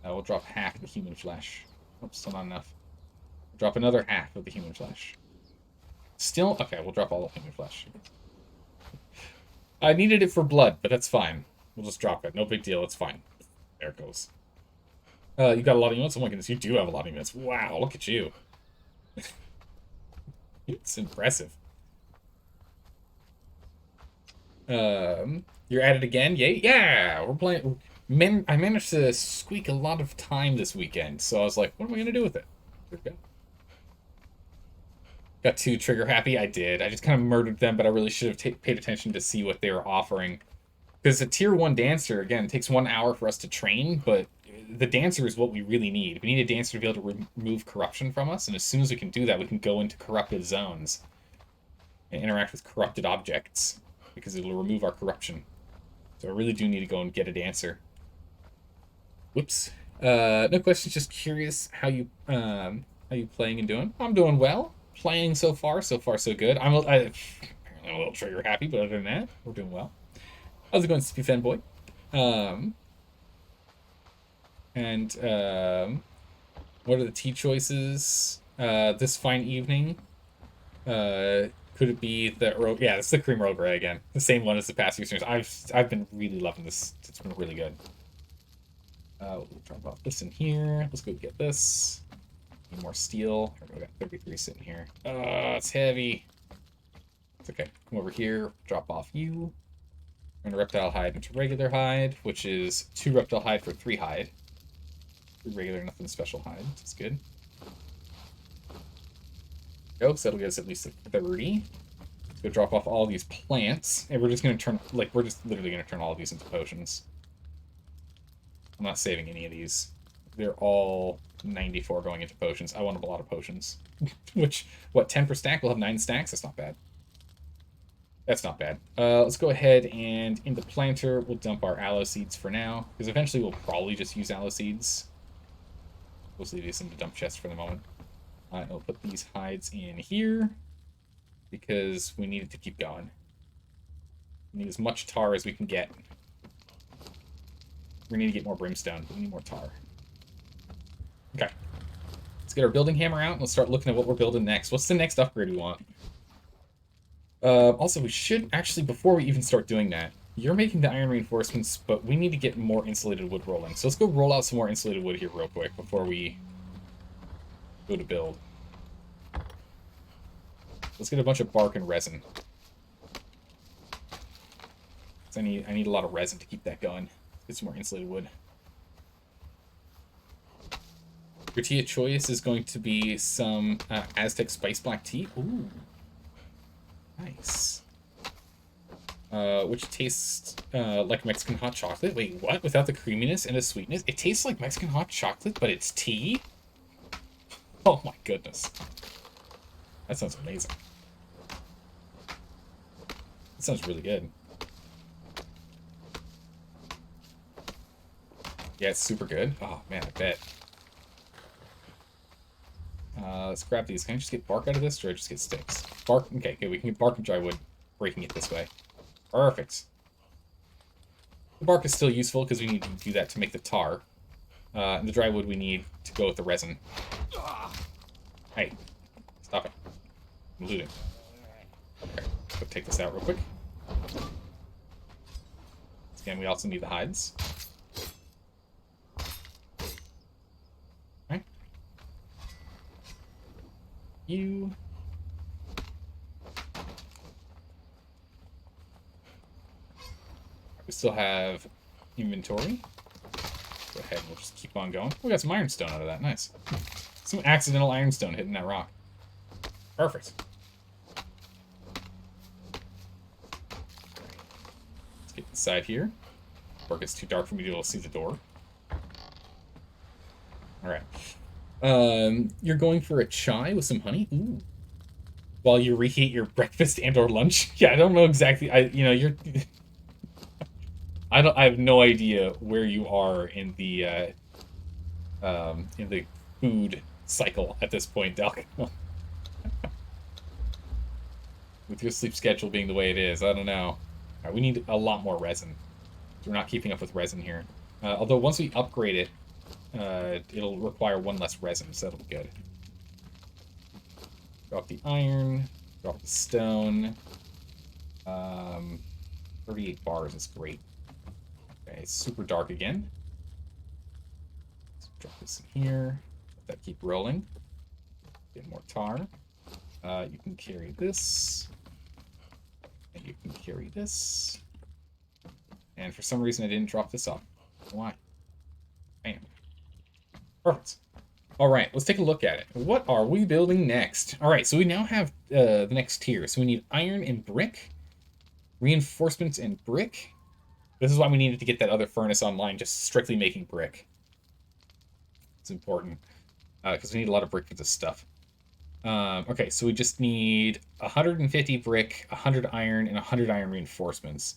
We'll drop half of the human flesh. Oops, still not enough. Drop another half of the human flesh. Still? Okay, we'll drop all the human flesh. I needed it for blood, but that's fine. We'll just drop it. No big deal. It's fine. There it goes. You got a lot of units? Oh my goodness, you do have a lot of units. Wow, look at you. It's impressive. You're at it again? Yay? Yeah! We're playing... I managed to squeak a lot of time this weekend, so I was like, what am I going to do with it? There we go. Got 2 trigger happy? I did. I just kind of murdered them, but I really should have paid attention to see what they were offering. Because a tier 1 dancer, again, takes 1 hour for us to train, but the dancer is what we really need. We need a dancer to be able to remove corruption from us, and as soon as we can do that, we can go into corrupted zones and interact with corrupted objects, because it'll remove our corruption. So I really do need to go and get a dancer. Whoops. No questions, just curious how you playing and doing. I'm doing well. Playing so far so good. Apparently I'm a little trigger happy, but other than that, we're doing well. How's it going, Speed Fanboy? What are the tea choices this fine evening? Could it be the Earl? Yeah, it's the cream Earl Grey again. The same one as the past few streams. I've been really loving this. It's been really good. We'll drop off this in here. Let's go get this. Need more steel. We got 33 sitting here. It's heavy. It's okay. Come over here. Drop off you. Turn a reptile hide into regular hide, which is 2 reptile hide for 3 hide. 3 regular, nothing special hide. That's good. Go, so that'll get us at least a 30. Let's go drop off all these plants, and we're just gonna turn, we're just literally gonna turn all of these into potions. I'm not saving any of these. They're all 94 going into potions. I want a lot of potions. Which, what, 10 per stack? We'll have 9 stacks? That's not bad. That's not bad. Let's go ahead and in the planter, we'll dump our aloe seeds for now, because eventually we'll probably just use aloe seeds. We'll leave these in the dump chest for the moment. I'll put these hides in here, because we need it to keep going. We need as much tar as we can get. We need to get more brimstone, but we need more tar. Okay. Let's get our building hammer out, and let's start looking at what we're building next. What's the next upgrade we want? Also, we should actually, before we even start doing that, you're making the iron reinforcements, but we need to get more insulated wood rolling. So let's go roll out some more insulated wood here real quick before we go to build. Let's get a bunch of bark and resin. I need a lot of resin to keep that going. Get some more insulated wood. Your tea of choice is going to be some Aztec spice black tea. Ooh. Nice. Which tastes like Mexican hot chocolate. Wait, what? Without the creaminess and the sweetness? It tastes like Mexican hot chocolate, but it's tea? Oh my goodness. That sounds amazing. That sounds really good. Yeah, it's super good. Oh man, I bet. Let's grab these. Can I just get bark out of this, or I just get sticks? Bark. Okay, we can get bark and dry wood, breaking it this way. Perfect. The bark is still useful because we need to do that to make the tar. And the dry wood we need to go with the resin. Hey, stop it. I'm looting. Okay, let's take this out real quick. Again, we also need the hides. Alright. You. We still have inventory. Go ahead and we'll just keep on going. We got some ironstone out of that. Nice. Some accidental ironstone hitting that rock. Perfect. Let's get inside here. Before it gets too dark for me to be able to see the door. Alright. You're going for a chai with some honey? Ooh. While you reheat your breakfast and or lunch? Yeah, I don't know exactly. You're... I have no idea where you are in the food cycle at this point, Delco. With your sleep schedule being the way it is, I don't know. Right, we need a lot more resin. We're not keeping up with resin here. Although once we upgrade it, it'll require one less resin, so that'll be good. Drop the iron, drop the stone. 38 bars is great. Okay, it's super dark again. Let's drop this in here. Let that keep rolling. Get more tar. You can carry this. And you can carry this. And for some reason I didn't drop this off. Why? Bam. Perfect. Alright, let's take a look at it. What are we building next? Alright, so we now have the next tier. So we need iron and brick. Reinforcements and brick. This is why we needed to get that other furnace online, just strictly making brick. It's important, because we need a lot of brick for this stuff. Okay, so we just need 150 brick, 100 iron, and 100 iron reinforcements.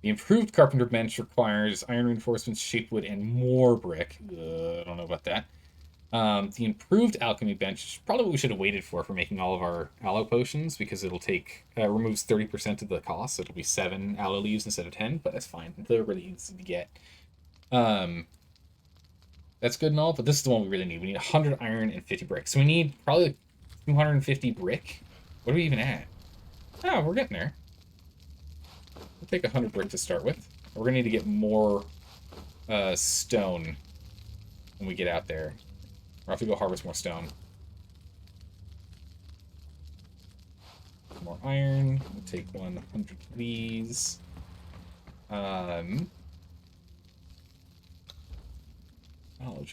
The improved carpenter bench requires iron reinforcements, shaped wood, and more brick. I don't know about that. The improved alchemy bench is probably what we should have waited for making all of our aloe potions, because it'll take removes 30% of the cost. So it'll be 7 aloe leaves instead of 10, but that's fine. They're really easy to get. That's good and all, but this is the one we really need. We need 100 iron and 50 brick. So we need probably 250 brick. What are we even at? Oh, we're getting there. We'll take 100 brick to start with. We're going to need to get more stone when we get out there. We'll have to go harvest more stone. More iron. We'll take 100 of these. Knowledge.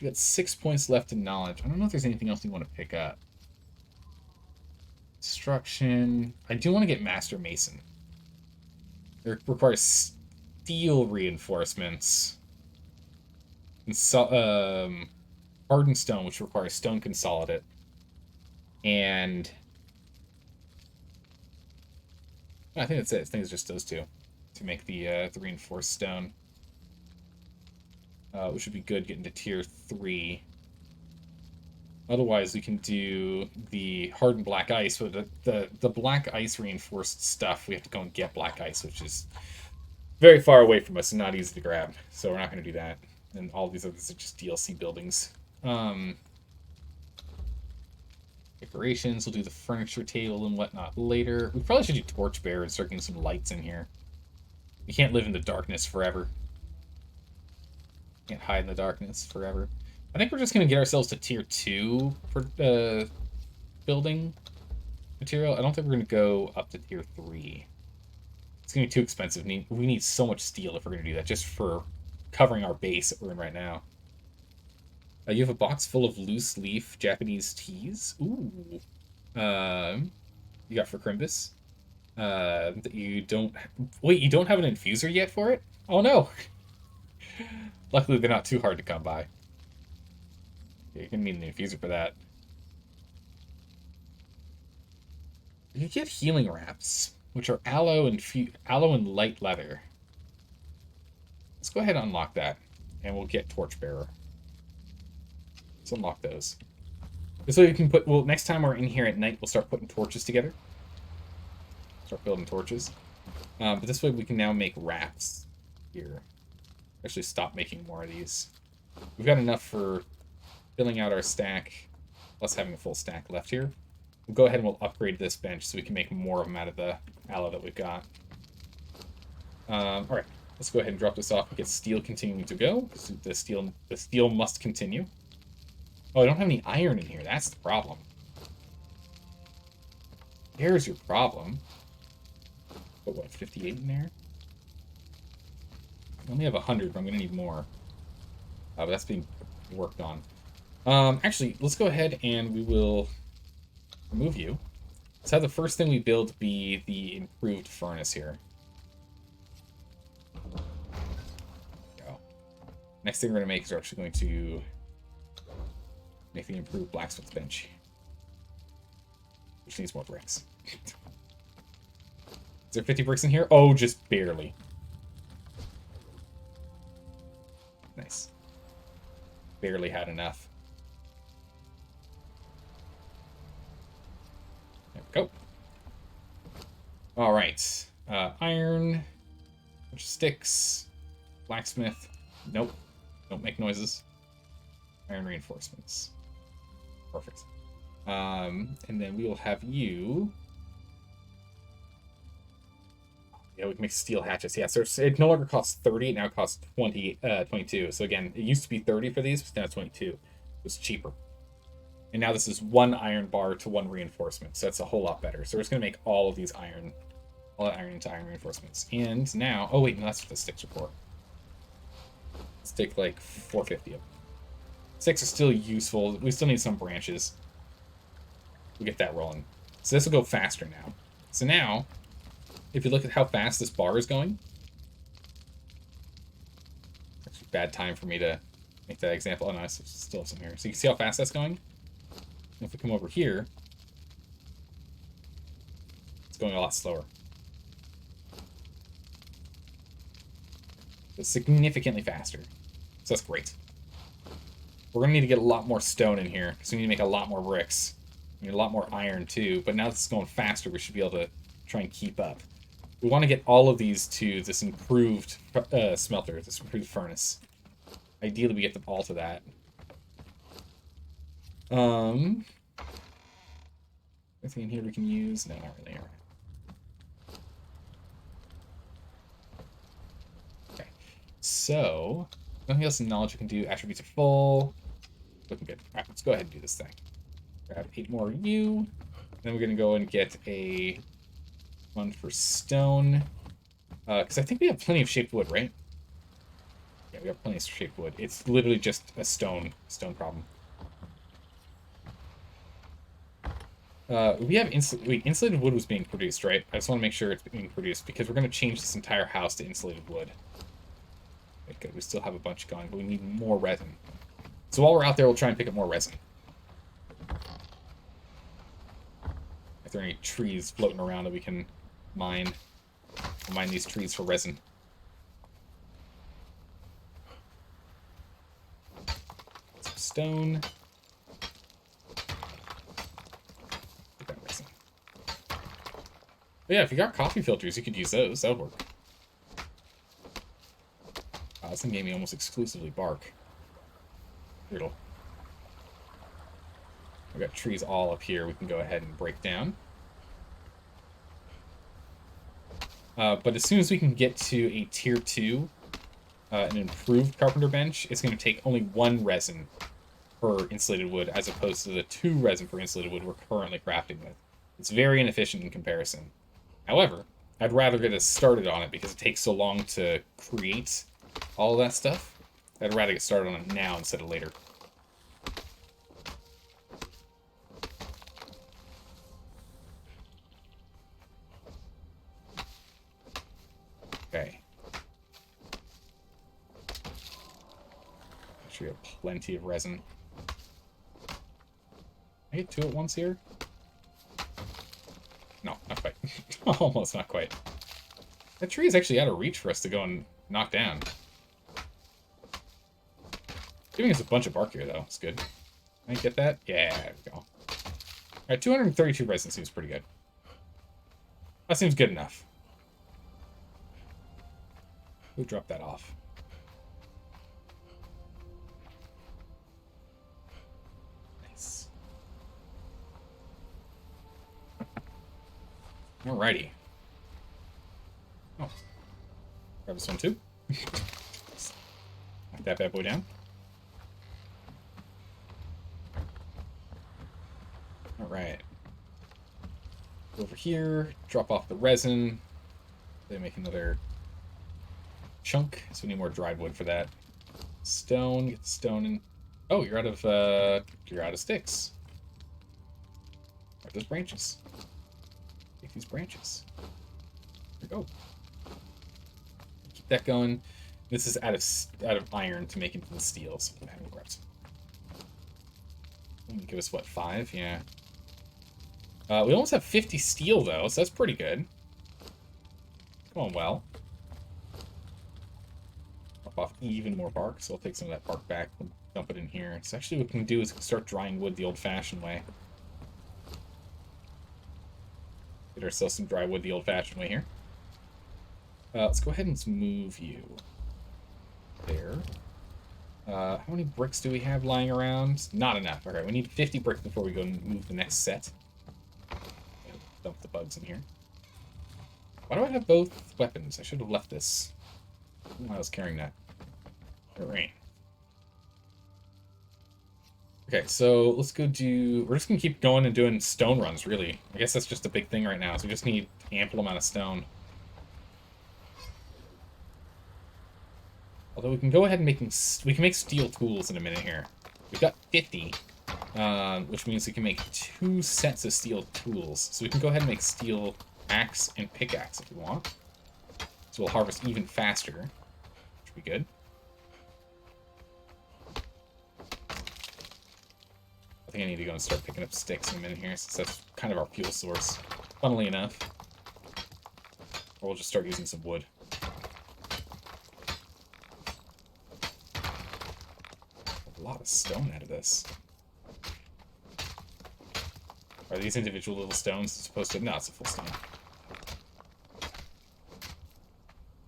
We got 6 points left in knowledge. I don't know if there's anything else you want to pick up. Construction. I do want to get Master Mason. It requires steel reinforcements. And so, hardened stone, which requires stone consolidate. And I think that's it. I think it's just those two to make the reinforced stone. Which would be good getting to tier 3. Otherwise, we can do the hardened black ice, but the black ice reinforced stuff, we have to go and get black ice, which is very far away from us and not easy to grab. So we're not going to do that. And all these others are just DLC buildings. Decorations, we'll do the furniture table and whatnot later. We probably should do torchbearer and start getting some lights in here. You can't live in the darkness forever. Can't hide in the darkness forever. I think we're just going to get ourselves to tier 2 for building material. I don't think we're going to go up to tier 3. It's going to be too expensive. We need so much steel if we're going to do that, just for covering our base that we're in right now. You have a box full of loose leaf Japanese teas. Ooh. You got for Crimbus. You don't... Wait, you don't have an infuser yet for it? Oh, no. Luckily, they're not too hard to come by. You're going to need an infuser for that. You get healing wraps, which are aloe and light leather. Let's go ahead and unlock that, and we'll get Torchbearer. Let's unlock those. This way we can put... Well, next time we're in here at night, we'll start putting torches together. Start building torches. But this way we can now make wraps here. Actually stop making more of these. We've got enough for filling out our stack, plus having a full stack left here. We'll go ahead and we'll upgrade this bench so we can make more of them out of the aloe that we've got. Alright, let's go ahead and drop this off and get steel continuing to go. The steel must continue. Oh, I don't have any iron in here. That's the problem. There's your problem. Put what, 58 in there? I only have 100, but I'm going to need more. But that's being worked on. Actually, let's go ahead and we will remove you. Let's have the first thing we build be the improved furnace here. Go. Next thing we're going to make is we're actually going to make the improved blacksmith bench. Which needs more bricks. Is there 50 bricks in here? Oh, just barely. Nice. Barely had enough. There we go. Alright. Iron. Bunch of sticks. Blacksmith. Nope. Don't make noises. Iron reinforcements. Perfect. And then we will have you... Yeah, we can make steel hatchets. Yeah, so it no longer costs 30, it now costs 22. So again, it used to be 30 for these, but now it's 22. It was cheaper. And now this is 1 iron bar to 1 reinforcement, so that's a whole lot better. So we're just going to make all of these iron, all that iron into iron reinforcements. And now, oh wait, no, that's what the sticks are for. Let's take like 450 of them. Sticks are still useful. We still need some branches. We'll get that rolling. So this will go faster now. So now, if you look at how fast this bar is going, actually bad time for me to make that example. Oh no, I still have some here. So you can see how fast that's going? And if we come over here, it's going a lot slower. It's significantly faster. So that's great. We're going to need to get a lot more stone in here, because we need to make a lot more bricks. We need a lot more iron too, but now that it's going faster, we should be able to try and keep up. We want to get all of these to this improved smelter, this improved furnace. Ideally, we get them all to that. Anything in here we can use? No, not really. Okay, so nothing else in knowledge we can do. Attributes are full. Looking good. All right, let's go ahead and do this thing. Grab 8 more of you. Then we're going to go and get a one for stone. Because I think we have plenty of shaped wood, right? Yeah, we have plenty of shaped wood. It's literally just a stone problem. We have insulated wood was being produced, right? I just want to make sure it's being produced because we're going to change this entire house to insulated wood. Okay, good. We still have a bunch going, but we need more resin. So while we're out there, we'll try and pick up more resin. If there are any trees floating around that we can mine, we'll mine these trees for resin. Some stone. Get that resin. But yeah, if you got coffee filters, you could use those. That would work. This thing gave me almost exclusively bark. Brutal. We've got trees all up here we can go ahead and break down. But as soon as we can get to a tier 2, an improved carpenter bench, it's going to take only 1 resin per insulated wood as opposed to the 2 resin per insulated wood we're currently crafting with. It's very inefficient in comparison. However, I'd rather get us started on it because it takes so long to create all of that stuff. I'd rather get started on it now instead of later. Okay. Make sure we have plenty of resin. I get 2 at once here? No, not quite. Almost not quite. That tree is actually out of reach for us to go and knock down. Giving us a bunch of bark here, though. It's good. Can I get that? Yeah, there we go. Alright, 232 resin seems pretty good. That seems good enough. We'll drop that off. Nice. Alrighty. Oh. Grab this one too. Knock that bad boy down. Alright. Go over here, drop off the resin. Then make another chunk, so we need more dried wood for that. Stone, get the stone in. Oh, you're out of sticks. Are those branches? Take these branches. There we go. Keep that going. This is out of iron to make into the steel, so we'll grab some. Give us what, 5? Yeah. We almost have 50 steel though, so that's pretty good. Going well. Drop off even more bark, so we'll take some of that bark back and dump it in here. So actually what we can do is start drying wood the old-fashioned way. Get ourselves some dry wood the old-fashioned way here. Let's go ahead and move you there. How many bricks do we have lying around? Not enough. Alright, we need 50 bricks before we go and move the next set. Dump the bugs in here. Why do I have both weapons? I should have left this while I was carrying that. Alright. Okay, so let's go do... We're just going to keep going and doing stone runs, really. I guess that's just a big thing right now, so we just need ample amount of stone. Although we can go ahead and we can make steel tools in a minute here. We've got 50, which means we can make 2 sets of steel tools. So we can go ahead and make steel axe and pickaxe if we want. So we'll harvest even faster, which would be good. I think I need to go and start picking up sticks in a minute here, since that's kind of our fuel source, funnily enough. Or we'll just start using some wood. A lot of stone out of this. Are these individual little stones supposed to... No, it's a full stone.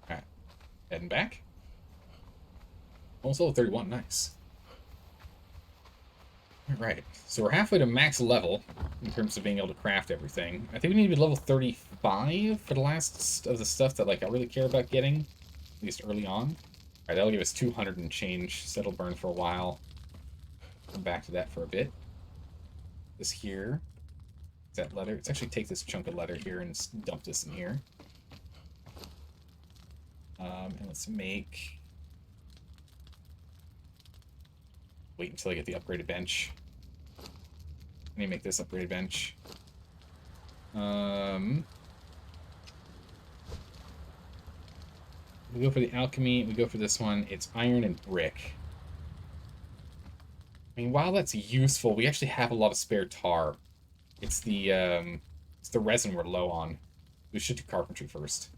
Alright. Heading back. Almost level 31, nice. Alright, so we're halfway to max level in terms of being able to craft everything. I think we need to be level 35 for the last of the stuff that like I really care about getting, at least early on. Alright, that'll give us 200 and change, so that'll burn for a while. Come back to that for a bit. This here, is that leather? Let's actually take this chunk of leather here and dump this in here. And let's make... Wait until I get the upgraded bench. I need to make this upgraded bench. We go for the alchemy, we go for this one. It's iron and brick. I mean, while that's useful, we actually have a lot of spare tar. It's the resin we're low on. We should do carpentry first.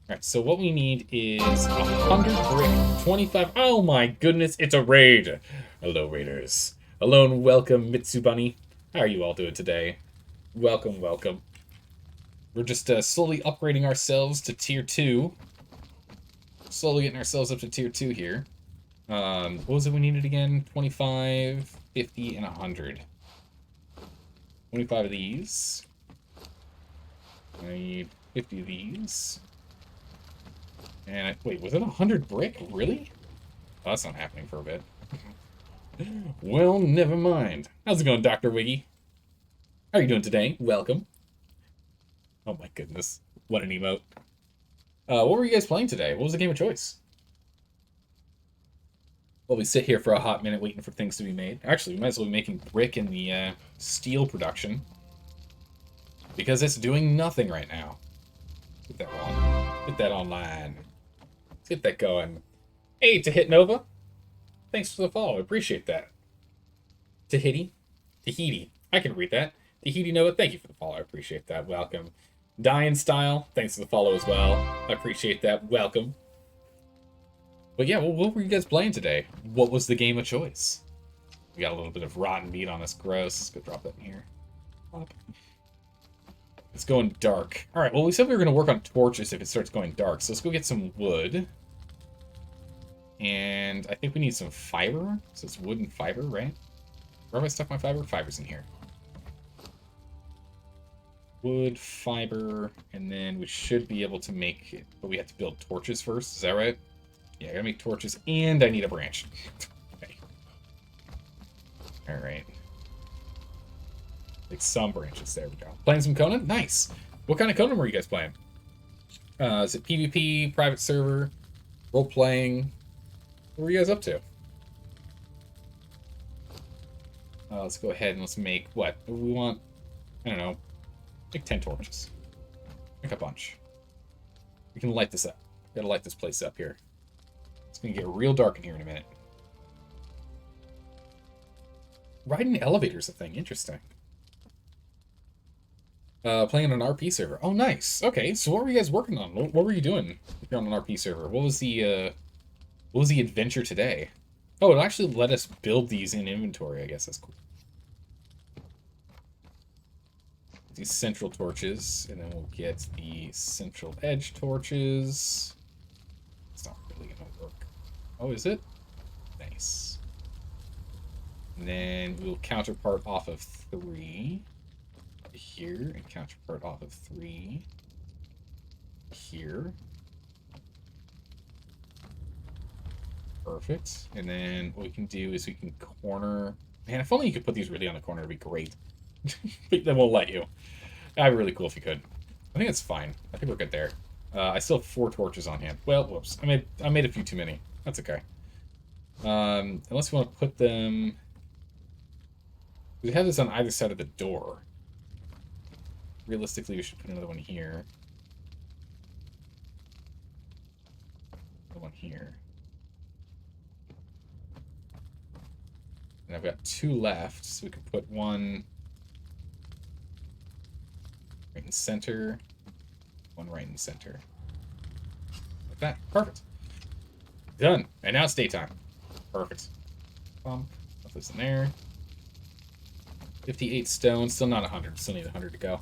Alright, so what we need is 100 brick, 25... Oh my goodness, it's a raid! Hello, raiders. Hello and welcome, Mitsubunny. How are you all doing today? Welcome, welcome. We're just slowly upgrading ourselves to tier 2. Slowly getting ourselves up to tier 2 here. What was it we needed again? 25, 50, and 100. 25 of these. I need 50 of these. And wait, was it 100 brick? Really? Oh, that's not happening for a bit. Well, never mind. How's it going, Dr. Wiggy? How are you doing today? Welcome. Oh my goodness. What an emote. What were you guys playing today? What was the game of choice? While we sit here for a hot minute waiting for things to be made. Actually, we might as well be making brick in the steel production. Because it's doing nothing right now. Get that on. Get that online. Let's get that going. Hey, Tahit Nova. Thanks for the follow. I appreciate that. Tahiti. I can read that. Tahiti Nova, thank you for the follow. I appreciate that. Welcome. Dying Style, thanks for the follow as well. I appreciate that. Welcome. But yeah, well, what were you guys playing today? What was the game of choice? We got a little bit of rotten meat on us. Gross. Let's go drop that in here. It's going dark. Alright, well, we said we were going to work on torches if it starts going dark. So let's go get some wood. And I think we need some fiber. So it's wood and fiber, right? Where have I stuck my fiber? Fiber's in here. Wood, fiber, and then we should be able to make it. But we have to build torches first. Is that right? Yeah, I gotta make torches, and I need a branch. Okay. Alright. Like some branches. There we go. Playing some Conan? Nice. What kind of Conan were you guys playing? Is it PvP, private server, role-playing? What were you guys up to? Let's go ahead and let's make, what? We want, I don't know, make 10 torches. Make a bunch. We can light this up. Gotta light this place up here. It's gonna get real dark in here in a minute. Riding the elevator's a thing. Interesting. Playing on an RP server. Oh, nice. Okay, so what were you guys working on? What were you doing if you're on an RP server? What was the adventure today? Oh, it actually let us build these in inventory. I guess that's cool. These central torches, and then we'll get the central edge torches. It's not really gonna work. Oh, is it? Nice. And then we'll counterpart off of 3 here, and counterpart off of 3 here. Perfect. And then what we can do is we can corner. Man, if only you could put these really on the corner, it'd be great. But then we'll let you. That'd be really cool if you could. I think it's fine. I think we're good there. I still have 4 torches on hand. Well, whoops. I made a few too many. That's okay. Unless we want to put them. We have this on either side of the door. Realistically, we should put another one here. Another one here. And I've got 2 left, so we can put one right in center, one right in center. Like that. Perfect. Done. And now it's daytime. Perfect. Put this in there. 58 stone. Still not 100. Still need 100 to go.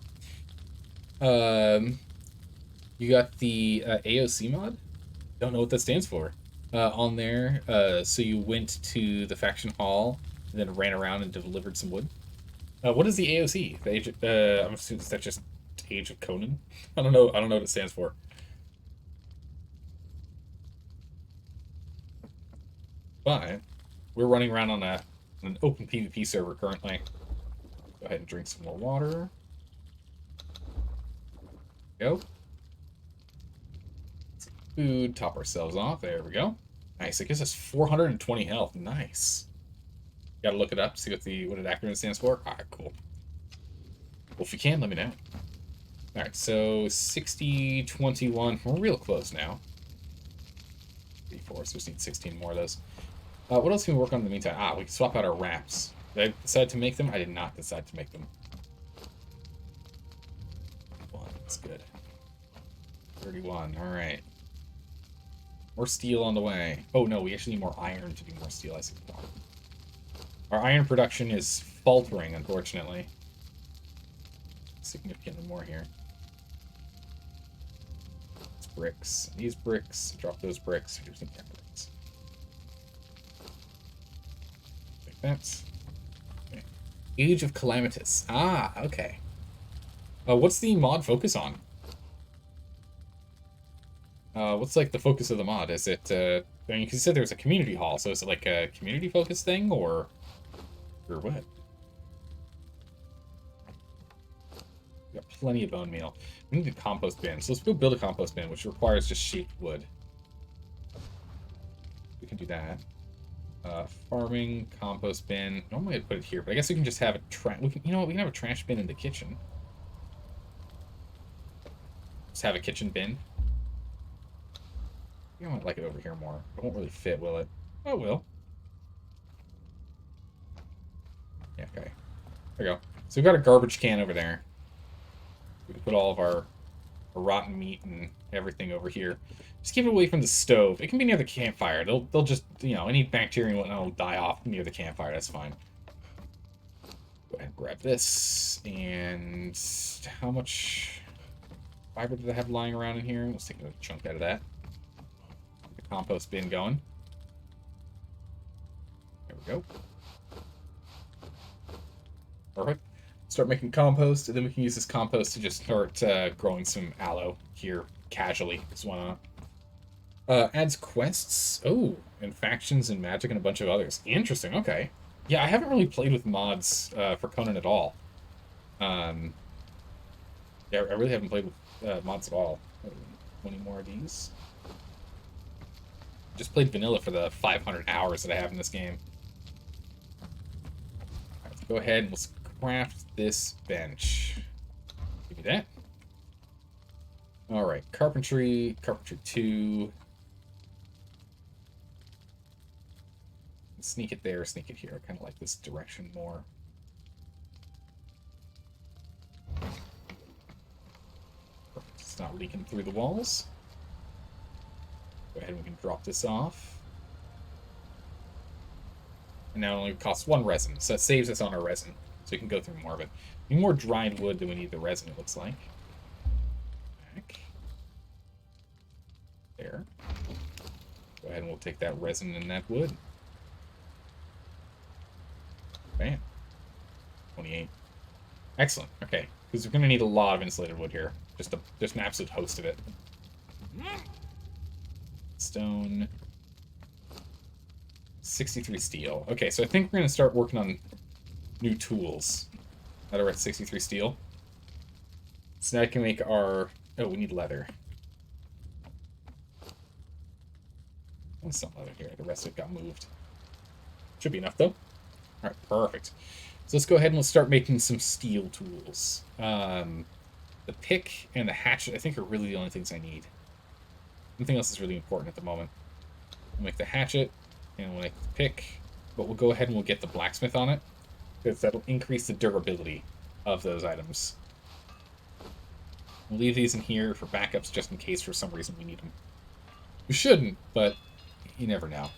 You got the AOC mod? Don't know what that stands for. On there. So you went to the faction hall and then ran around and delivered some wood. What is the AOC? The age of, I'm assuming that's just Age of Conan. I don't know what it stands for. But we're running around on an open PvP server currently. Go ahead and drink some more water. Go. Some food. Top ourselves off. There we go. Nice. It gives us 420 health. Nice. Gotta look it up, see what it acronym stands for. Alright, cool. Well, if you can, let me know. Alright, so 60, 21. We're real close now. 34, so we just need 16 more of those. What else can we work on in the meantime? We can swap out our wraps. Did I decide to make them? I did not decide to make them. That's good. 31, alright. More steel on the way. Oh no, we actually need more iron to do more steel. I see the problem. Our iron production is faltering, unfortunately. Significantly more here. It's bricks. These bricks. Drop those bricks. Here's some bricks. Like that. Okay. Age of Calamitous. Okay. What's the mod focus on? What's like the focus of the mod? Is it, I mean, you said there's a community hall, so is it like a community focus thing, or what? We got plenty of bone meal. We need a compost bin, so let's go build a compost bin, which requires just shaped wood. We can do that. Farming, compost bin. Normally I'd put it here, but I guess we can just have a you know what? We can have a trash bin in the kitchen. Just have a kitchen bin. I might like it over here more. It won't really fit, will it? Oh, it will. Yeah, okay. There we go. So we've got a garbage can over there. We can put all of our rotten meat and everything over here. Just keep it away from the stove. It can be near the campfire. They'll just, you know, any bacteria and whatnot will die off near the campfire. That's fine. Go ahead and grab this. And how much fiber did I have lying around in here? Let's take a chunk out of that. Get the compost bin going. There we go. Perfect. Start making compost, and then we can use this compost to just start growing some aloe here casually. Just why not? Adds quests. Oh, and factions and magic and a bunch of others. Interesting. Okay. Yeah, I haven't really played with mods for Conan at all. Yeah, I really haven't played with mods at all. 20 more of these. Just played vanilla for the 500 hours that I have in this game. All right, let's go ahead and let's craft this bench. Give me that. Alright, carpentry 2. Sneak it there, sneak it here. I kind of like this direction more. Perfect. It's not leaking through the walls. Go ahead and we can drop this off. And now it only costs 1 resin, so it saves us on our resin. So we can go through more of it. We need more dried wood than we need the resin, it looks like. Back. There. Go ahead and we'll take that resin and that wood. Bam. 28. Excellent. Okay. Because we're going to need a lot of insulated wood here. Just an absolute host of it. Stone. 63 steel. Okay, so I think we're going to start working on new tools that are at 63 steel. So now I can make our... Oh, we need leather. There's some leather here. The rest of it got moved. Should be enough, though. Alright, perfect. So let's go ahead and let's start making some steel tools. The pick and the hatchet, I think, are really the only things I need. Nothing else is really important at the moment. We'll make the hatchet, and we'll make the pick, but we'll go ahead and we'll get the blacksmith on it, because that'll increase the durability of those items. We'll leave these in here for backups just in case for some reason we need them. We shouldn't, but you never know.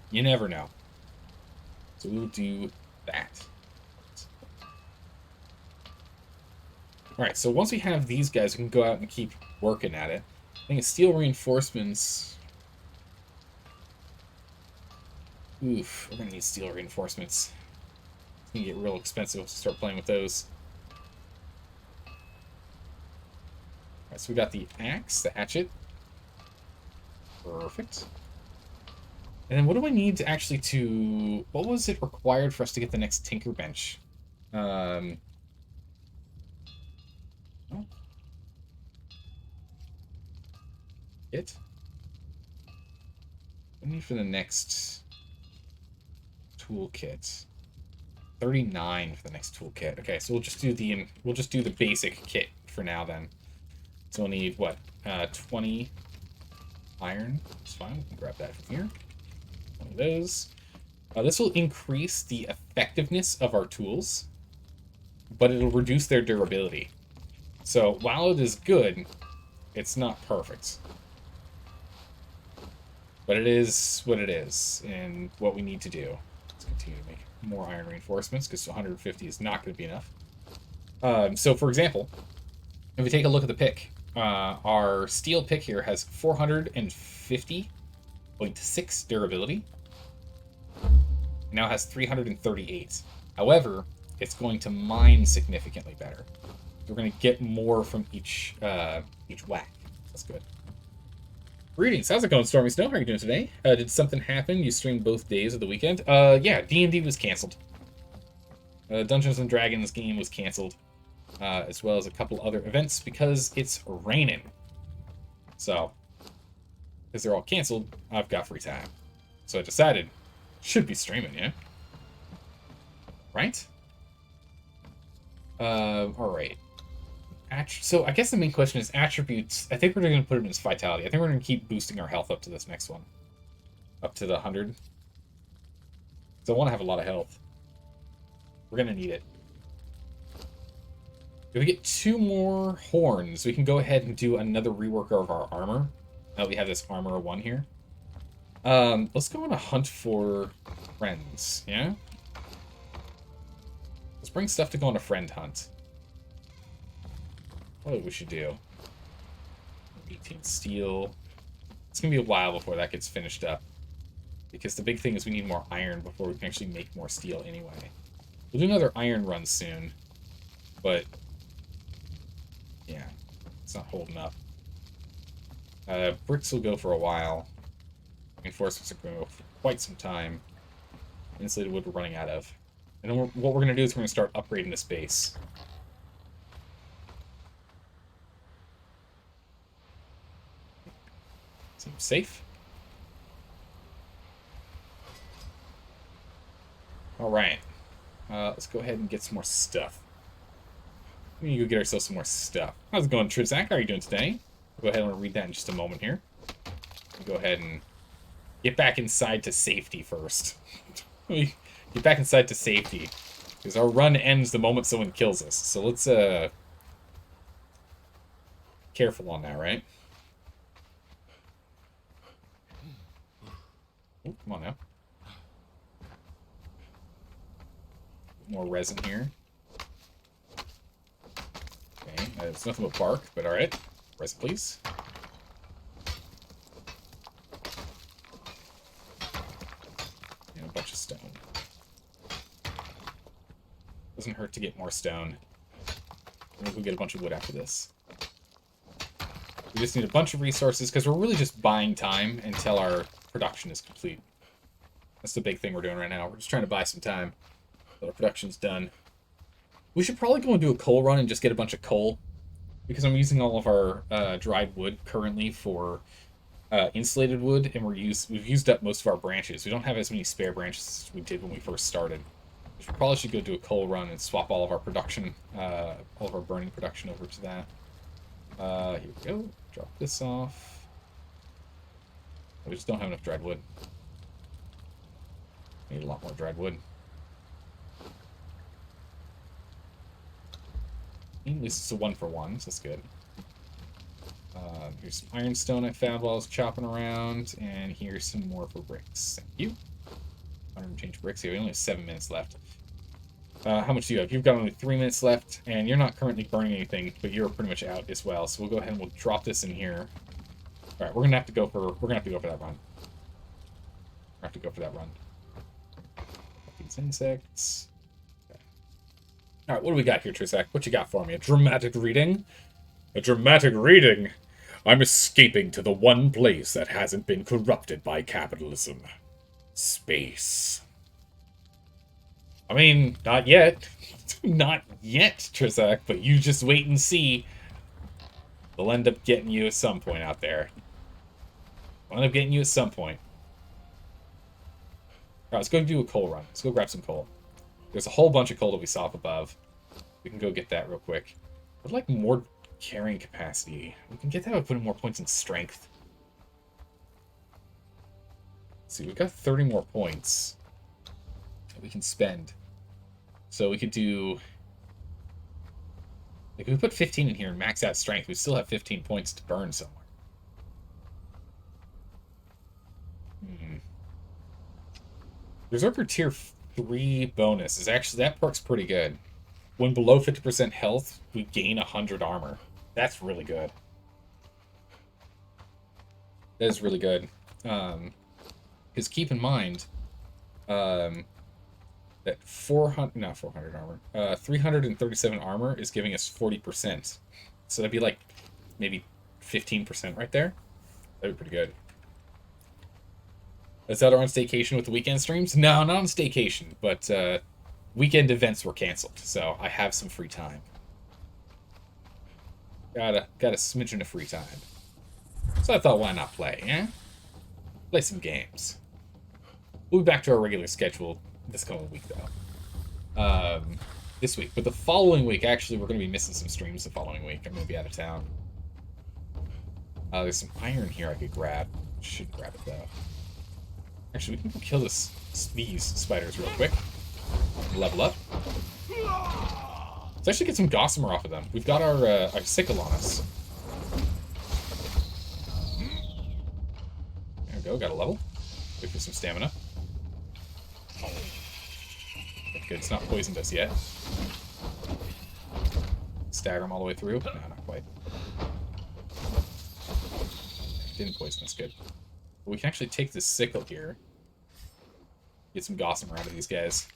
You never know. So we'll do that. Alright, so once we have these guys, we can go out and keep working at it. I think it's steel reinforcements. Oof, we're gonna need steel reinforcements. It's gonna get real expensive to start playing with those. Alright, so we got the axe, the hatchet. Perfect. And then what do I need to actually to... What was it required for us to get the next Tinker Bench? Oh. It? What do I need for the next toolkit? 39 for the next toolkit. Okay, so we'll just do the basic kit for now then. So we'll need what? 20 iron. That's fine. We can grab that from here. One of those. This will increase the effectiveness of our tools, but it'll reduce their durability. So while it is good, it's not perfect. But it is what it is, and what we need to do. Let's continue to make more iron reinforcements, because 150 is not going to be enough. So, for example, if we take a look at the pick, our steel pick here has 450.6 durability. It now has 338. However, it's going to mine significantly better. We're going to get more from each whack. That's good. Greetings, how's it going, Stormy Snow? How are you doing today? Did something happen? You streamed both days of the weekend? Yeah, D&D was canceled. Dungeons & Dragons game was canceled. As well as a couple other events because it's raining. So, because they're all canceled, I've got free time. So I decided, Should be streaming, yeah? Right? Alright. So I guess the main question is attributes. I think we're going to put it in as vitality. I think we're going to keep boosting our health up to this next one. Up to the 100. So I want to have a lot of health. We're going to need it. If we get 2 more horns, we can go ahead and do another rework of our armor. Now we have this armor 1 here. Let's go on a hunt for friends, yeah? Let's bring stuff to go on a friend hunt. What we should do. 18 steel. It's going to be a while before that gets finished up. Because the big thing is we need more iron before we can actually make more steel anyway. We'll do another iron run soon. But, yeah, it's not holding up. Bricks will go for a while. Reinforcements are going to go for quite some time. Insulated wood we're running out of. And then what we're going to do is we're going to start upgrading this base. Seems safe. Alright. Let's go ahead and get some more stuff. We need to go get ourselves some more stuff. How's it going, Trizak? How are you doing today? We'll go ahead and read that in just a moment here. We'll go ahead and get back inside to safety first. Get back inside to safety. Because our run ends the moment someone kills us. So let's, careful on that, right? Oh, come on now. More resin here. Okay, it's nothing but bark, but alright. Resin, please. And a bunch of stone. Doesn't hurt to get more stone. We'll go get a bunch of wood after this. We just need a bunch of resources, because we're really just buying time until our production is complete. That's the big thing we're doing right now. We're just trying to buy some time until our production's done. We should probably go and do a coal run and just get a bunch of coal, because I'm using all of our dried wood currently for insulated wood, and we've used up most of our branches. We don't have as many spare branches as we did when we first started. We probably should go do a coal run and swap all of our production, all of our burning production over to that. Here we go. Drop this off. We just don't have enough dried wood. Need a lot more dried wood. At least it's a 1-for-1, so that's good. Here's some ironstone I found while I was chopping around, and here's some more for bricks. Thank you. 100 change bricks here. We only have 7 minutes left. How much do you have? You've got only 3 minutes left, and you're not currently burning anything, but you're pretty much out as well. So we'll go ahead and we'll drop this in here. All right, we're gonna have to go for that run. We're gonna have to go for that run. These insects. Okay. All right, what do we got here, Trisak? What you got for me? A dramatic reading? A dramatic reading? I'm escaping to the one place that hasn't been corrupted by capitalism. Space. I mean, not yet. Not yet, Trisak, but you just wait and see. They'll end up getting you at some point out there. They'll end up getting you at some point. Alright, let's go do a coal run. Let's go grab some coal. There's a whole bunch of coal that we saw up above. We can go get that real quick. I'd like more carrying capacity. We can get that by putting more points in strength. Let's see, we've got 30 more points that we can spend. So we could do... Like, if we put 15 in here and max out strength, we still have 15 points to burn somewhere. Berserker Tier 3 bonus is actually... That perk's pretty good. When below 50% health, we gain 100 armor. That's really good. That is really good. Because keep in mind... that 337 armor is giving us 40%. So that'd be like maybe 15% right there. That'd be pretty good. Is that our on staycation with the weekend streams? No, not on staycation, but weekend events were canceled, so I have some free time. Got a smidgen of free time. So I thought, why not play, eh? Play some games. We'll be back to our regular schedule this coming week, though. This week. But the following week, actually, we're going to be missing some streams the following week. I'm going to be out of town. There's some iron here I could grab. Should grab it, though. Actually, we can go kill these spiders real quick. Level up. Let's actually get some gossamer off of them. We've got our sickle on us. There we go, got a level. Wait for some stamina. Good, it's not poisoned us yet. Stagger them all the way through. No, not quite. Didn't poison us, good. But we can actually take this sickle here. Get some gossamer out of these guys.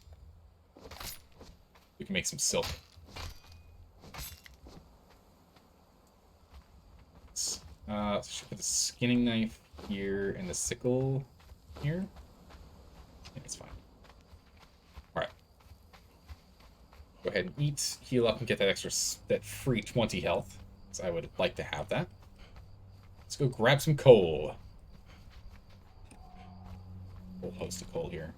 We can make some silk. Should put the skinning knife here and the sickle here. Yeah, it's fine. Alright. Go ahead and eat, heal up, and get that free 20 health. So I would like to have that. Let's go grab some coal. Whole host of coal here.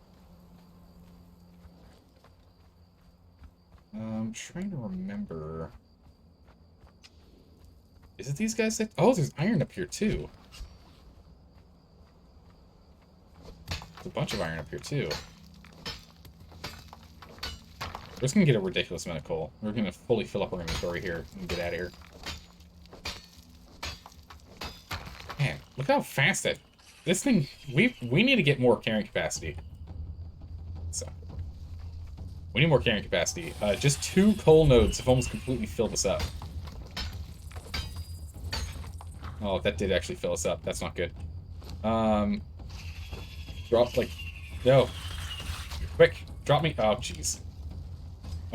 I'm trying to remember. Is it these guys that... Oh, there's iron up here, too. There's a bunch of iron up here, too. We're just going to get a ridiculous amount of coal. We're going to fully fill up our inventory here and get out of here. Man, look how fast that... This thing... We need to get more carrying capacity. So... We need more carrying capacity. Just 2 coal nodes have almost completely filled us up. Oh, that did actually fill us up. That's not good. Drop, like... No. Quick! Drop me! Oh, jeez.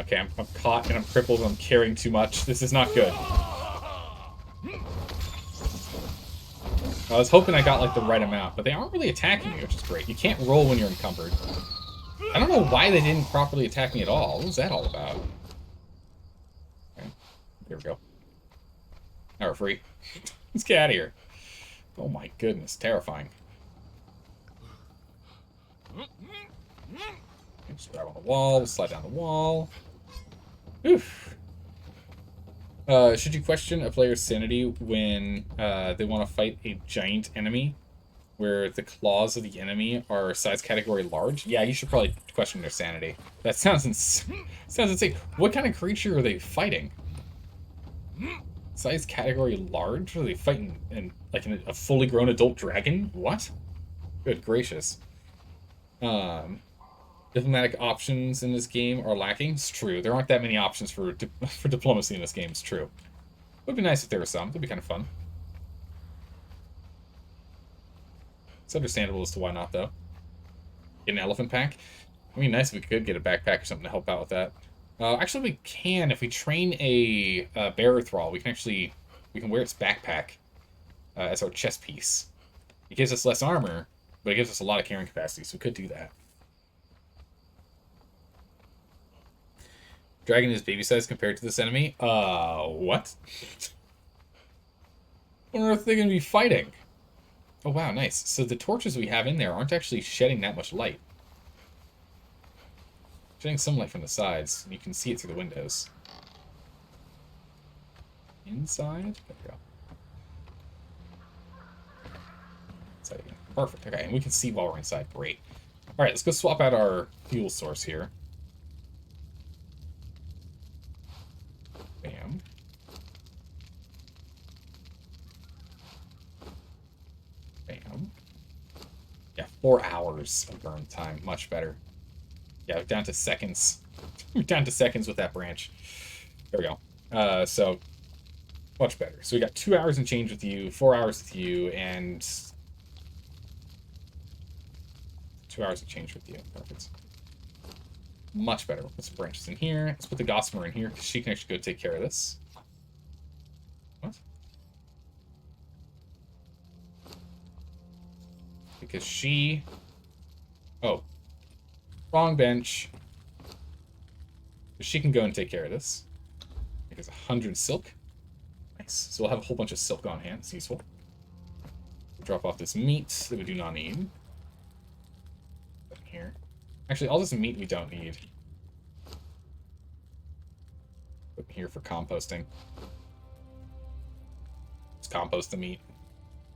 Okay, I'm caught and I'm crippled and I'm carrying too much. This is not good. I was hoping I got, like, the right amount, but they aren't really attacking me, which is great. You can't roll when you're encumbered. I don't know why they didn't properly attack me at all. What was that all about? Okay, here we go. Now we're free. Let's get out of here. Oh my goodness, terrifying. Just grab on the wall, we'll slide down the wall. Oof. Should you question a player's sanity when they want to fight a giant enemy where the claws of the enemy are size category large? Yeah, you should probably question their sanity. That sounds insane. What kind of creature are they fighting? Size category large? Are they fighting a fully grown adult dragon? What? Good gracious. Diplomatic options in this game are lacking. It's true. There aren't that many options for diplomacy in this game. It's true. It would be nice if there were some. It'd be kind of fun. It's understandable as to why not, though. Get an elephant pack? I mean, nice if we could get a backpack or something to help out with that. Actually, we can. If we train a bearer thrall, we can wear its backpack as our chest piece. It gives us less armor, but it gives us a lot of carrying capacity, so we could do that. Dragon is baby size compared to this enemy? What? What on earth are they going to be fighting? Oh, wow, nice. So the torches we have in there aren't actually shedding that much light. Shedding some light from the sides. You can see it through the windows. Inside? There we go. Inside again. Perfect. Okay, and we can see while we're inside. Great. All right, let's go swap out our fuel source here. Bam. Bam. Yeah, 4 hours of burn time. Much better. Yeah, we're down to seconds. We're down to seconds with that branch. There we go. So, much better. So we got 2 hours and change with you, 4 hours with you, and 2 hours of change with you. Perfect. Much better. We'll put some branches in here. Let's put the gossamer in here, because she can actually go take care of this. What? Because she... Oh. Wrong bench. She can go and take care of this. I think it's 100 silk. Nice. So we'll have a whole bunch of silk on hand. It's useful. We'll drop off this meat that we do not need. Actually, all this meat we don't need. Put here for composting. Let's compost the meat.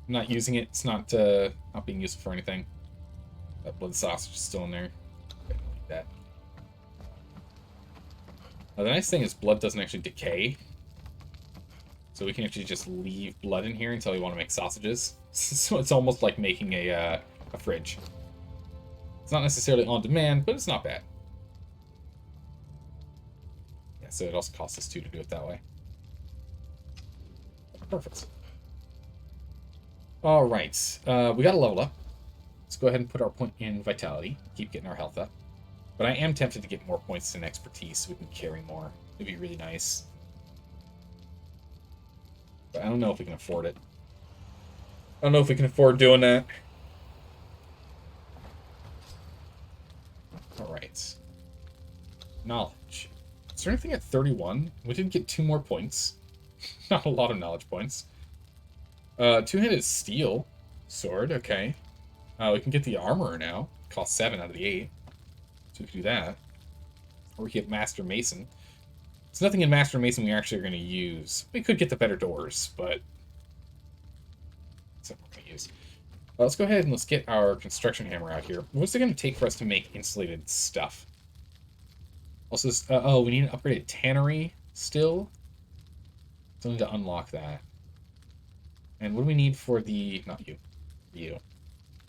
I'm not using it. It's not being useful for anything. That blood sausage is still in there. Okay, don't need that. Now, the nice thing is blood doesn't actually decay. So we can actually just leave blood in here until we want to make sausages. So it's almost like making a fridge. It's not necessarily on demand, but it's not bad. Yeah, so it also costs us 2 to do it that way. Perfect. Alright, we got to level up. Let's go ahead and put our point in vitality. Keep getting our health up. But I am tempted to get more points in expertise so we can carry more. It'd be really nice. But I don't know if we can afford it. I don't know if we can afford doing that. Alright. Knowledge. Is there anything at 31? We did get 2 more points. Not a lot of knowledge points. Two-handed steel. Sword, okay. We can get the armorer now. Costs 7 out of the 8. So we can do that. Or we can get Master Mason. There's nothing in Master Mason we actually are going to use. We could get the better doors, but that's not what we're going to use. Let's go ahead and let's get our construction hammer out here. What's it going to take for us to make insulated stuff? Also, oh, we need an upgraded tannery still. So we need to unlock that. And what do we need for the... not you. You.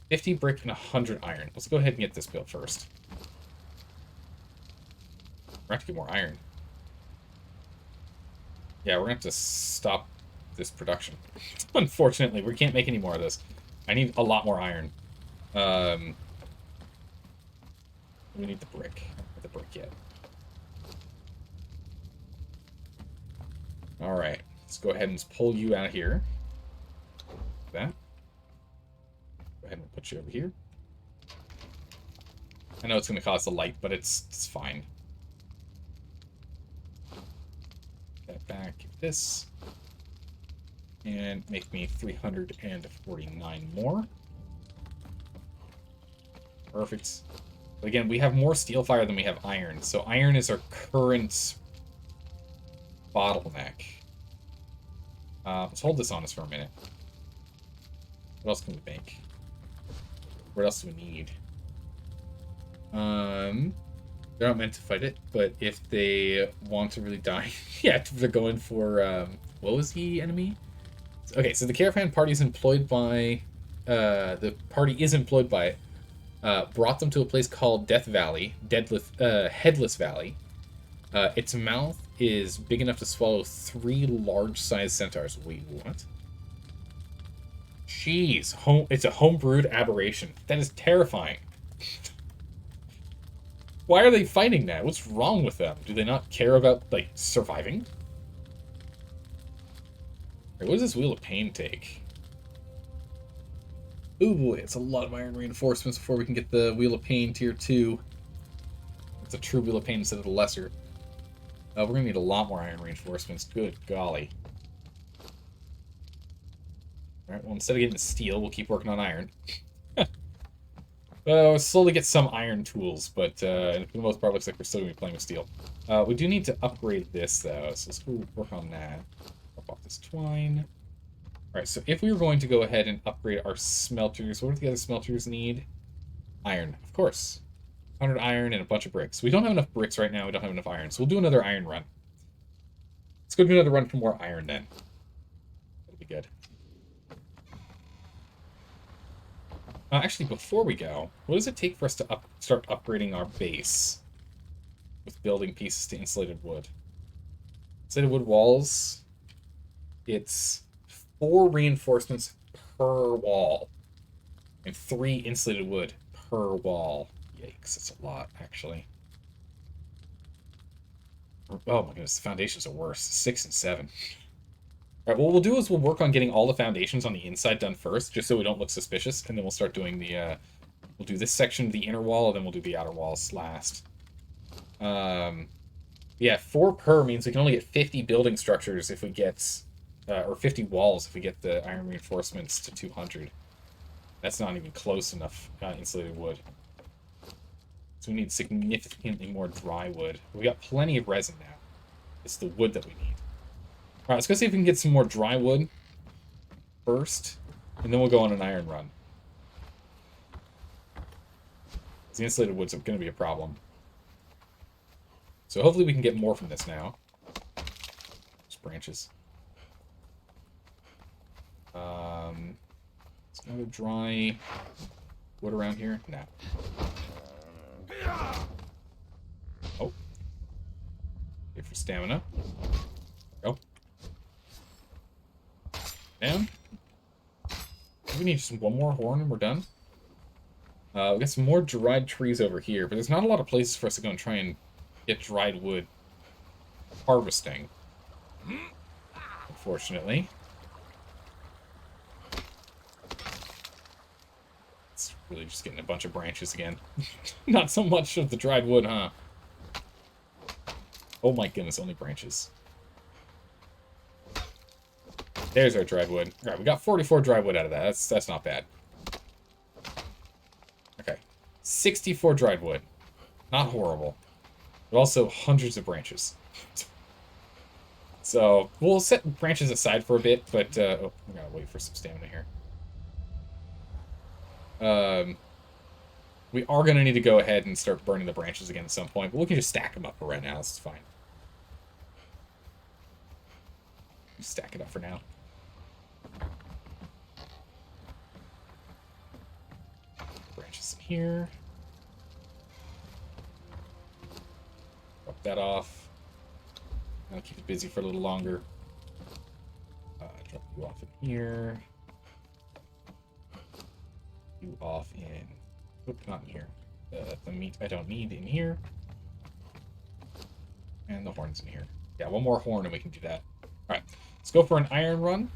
50 brick and 100 iron. Let's go ahead and get this built first. We're going to have to get more iron. Yeah, we're going to have to stop this production. Unfortunately, we can't make any more of this. I need a lot more iron. We need the brick. Not the brick yet. Alright, let's go ahead and just pull you out of here. That. Go ahead and put you over here. I know it's going to cause the light, but it's fine. That back, this. And make me 349 more. Perfect. But again, we have more steel fire than we have iron, so iron is our current bottleneck. Let's hold this on us for a minute. What else can we make? What else do we need? They're not meant to fight it, but if they want to really die, yeah, if they're going for, what was the enemy? Okay, so the caravan party is employed by, brought them to a place called Death Valley, Headless Valley. Its mouth is big enough to swallow 3 large-sized centaurs. Wait, what? Jeez, it's a homebrewed aberration. That is terrifying. Why are they fighting that? What's wrong with them? Do they not care about, like, surviving? What does this Wheel of Pain take? Ooh, boy, it's a lot of iron reinforcements before we can get the Wheel of Pain tier 2. It's a true Wheel of Pain instead of the lesser. We're going to need a lot more iron reinforcements. Good golly. Alright, well, instead of getting steel, we'll keep working on iron. We'll slowly get some iron tools, but for the most part, it looks like we're still going to be playing with steel. We do need to upgrade this, though, so let's go work on that. Pop off this twine. Alright, so if we were going to go ahead and upgrade our smelters, what do the other smelters need? Iron, of course. 100 iron and a bunch of bricks. We don't have enough bricks right now, we don't have enough iron, so we'll do another iron run. Let's go do another run for more iron, then. That'll be good. Actually, before we go, what does it take for us to start upgrading our base with building pieces to insulated wood? Insulated wood walls, it's 4 reinforcements per wall and 3 insulated wood per wall. Yikes, that's a lot, actually. Oh my goodness, the foundations are worse. 6 and 7. Alright, what we'll do is we'll work on getting all the foundations on the inside done first, just so we don't look suspicious, and then we'll start doing the, we'll do this section of the inner wall, and then we'll do the outer walls last. Yeah, 4 per means we can only get 50 building structures if we get, or 50 walls if we get the iron reinforcements to 200. That's not even close enough insulated wood. So we need significantly more dry wood. We got plenty of resin now. It's the wood that we need. Alright, let's go see if we can get some more dry wood first, and then we'll go on an iron run. The insulated wood's going to be a problem. So hopefully we can get more from this now. Just branches. Is there no dry wood around here? No. Oh. Here for stamina. Go. Down. We need just one more horn and we're done. We got some more dried trees over here, but there's not a lot of places for us to go and try and get dried wood harvesting. Unfortunately. It's really just getting a bunch of branches again. Not so much of the dried wood, huh? Oh my goodness, only branches. There's our dried wood. Alright, we got 44 dry wood out of that. That's not bad. Okay. 64 dried wood. Not horrible. But also hundreds of branches. So, we'll set branches aside for a bit, but, oh, we gotta wait for some stamina here. We are gonna need to go ahead and start burning the branches again at some point, but we can just stack them up for right now. This is fine. Just stack it up for now. Branches in here. Drop that off. I'll keep it busy for a little longer. Drop you off in here. You off in... Oop, not in here. The meat I don't need in here. And the horns in here. Yeah, one more horn and we can do that. Alright, let's go for an iron run.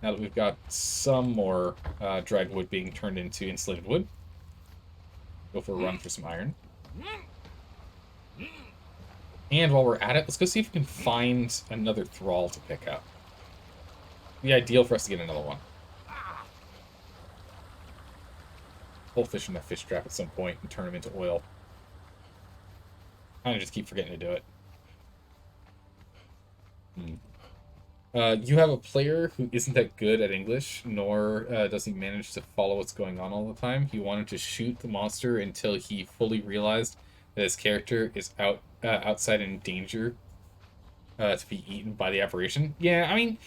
Now that we've got some more dried wood being turned into insulated wood. Go for a run for some iron. And while we're at it, let's go see if we can find another Thrall to pick up. It'd be ideal for us to get another one. Pull fish in that fish trap at some point and turn them into oil. I just keep forgetting to do it. You have a player who isn't that good at English, nor does he manage to follow what's going on all the time. He wanted to shoot the monster until he fully realized that his character is outside in danger to be eaten by the apparition. Yeah, I mean,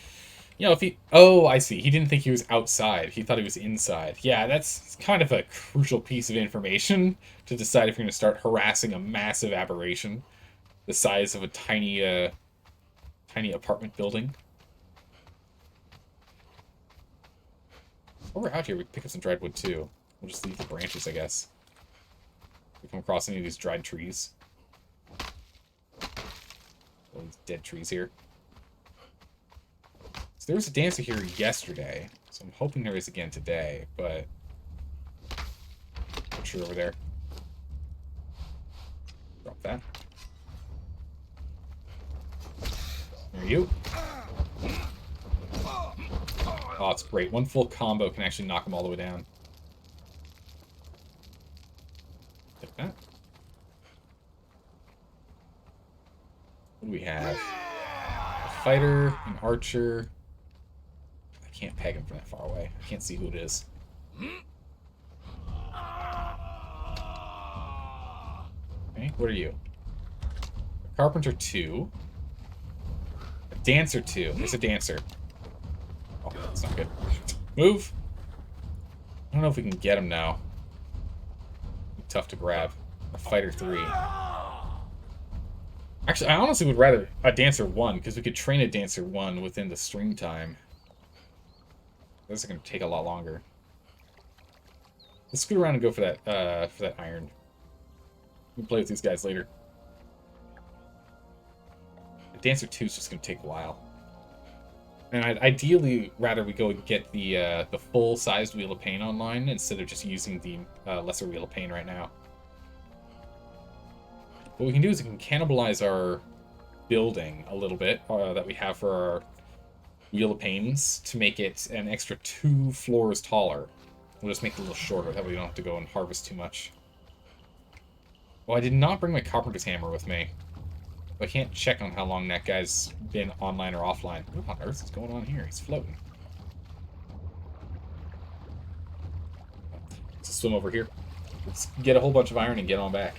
you know, if he... Oh, I see. He didn't think he was outside. He thought he was inside. Yeah, that's kind of a crucial piece of information to decide if you're going to start harassing a massive aberration the size of a tiny, tiny apartment building. While we're out here, we can pick up some dried wood, too. We'll just leave the branches, I guess. If we come across any of these dried trees. All these dead trees here. So there was a dancer here yesterday, so I'm hoping there is again today, but... Not sure over there. Drop that. There you. Oh, it's great. One full combo can actually knock them all the way down. Like that. What do we have? A fighter, an archer. I can't peg him from that far away. I can't see who it is. Okay, what are you? A carpenter 2. A dancer 2. There's a dancer. Oh, that's not good. Move! I don't know if we can get him now. Tough to grab. A fighter 3. Actually, I honestly would rather a dancer 1, because we could train a dancer 1 within the stream time. This is going to take a lot longer. Let's scoot around and go for that iron. We can play with these guys later. The dancer 2 is just going to take a while. And I'd ideally rather we go and get the full-sized Wheel of Pain online instead of just using the lesser Wheel of Pain right now. What we can do is we can cannibalize our building a little bit that we have for our Wheel of Pains to make it an extra 2 floors taller. We'll just make it a little shorter, that way we don't have to go and harvest too much. Well, I did not bring my carpenter's hammer with me. I can't check on how long that guy's been online or offline. What on earth is going on here? He's floating. Let's swim over here. Let's get a whole bunch of iron and get on back.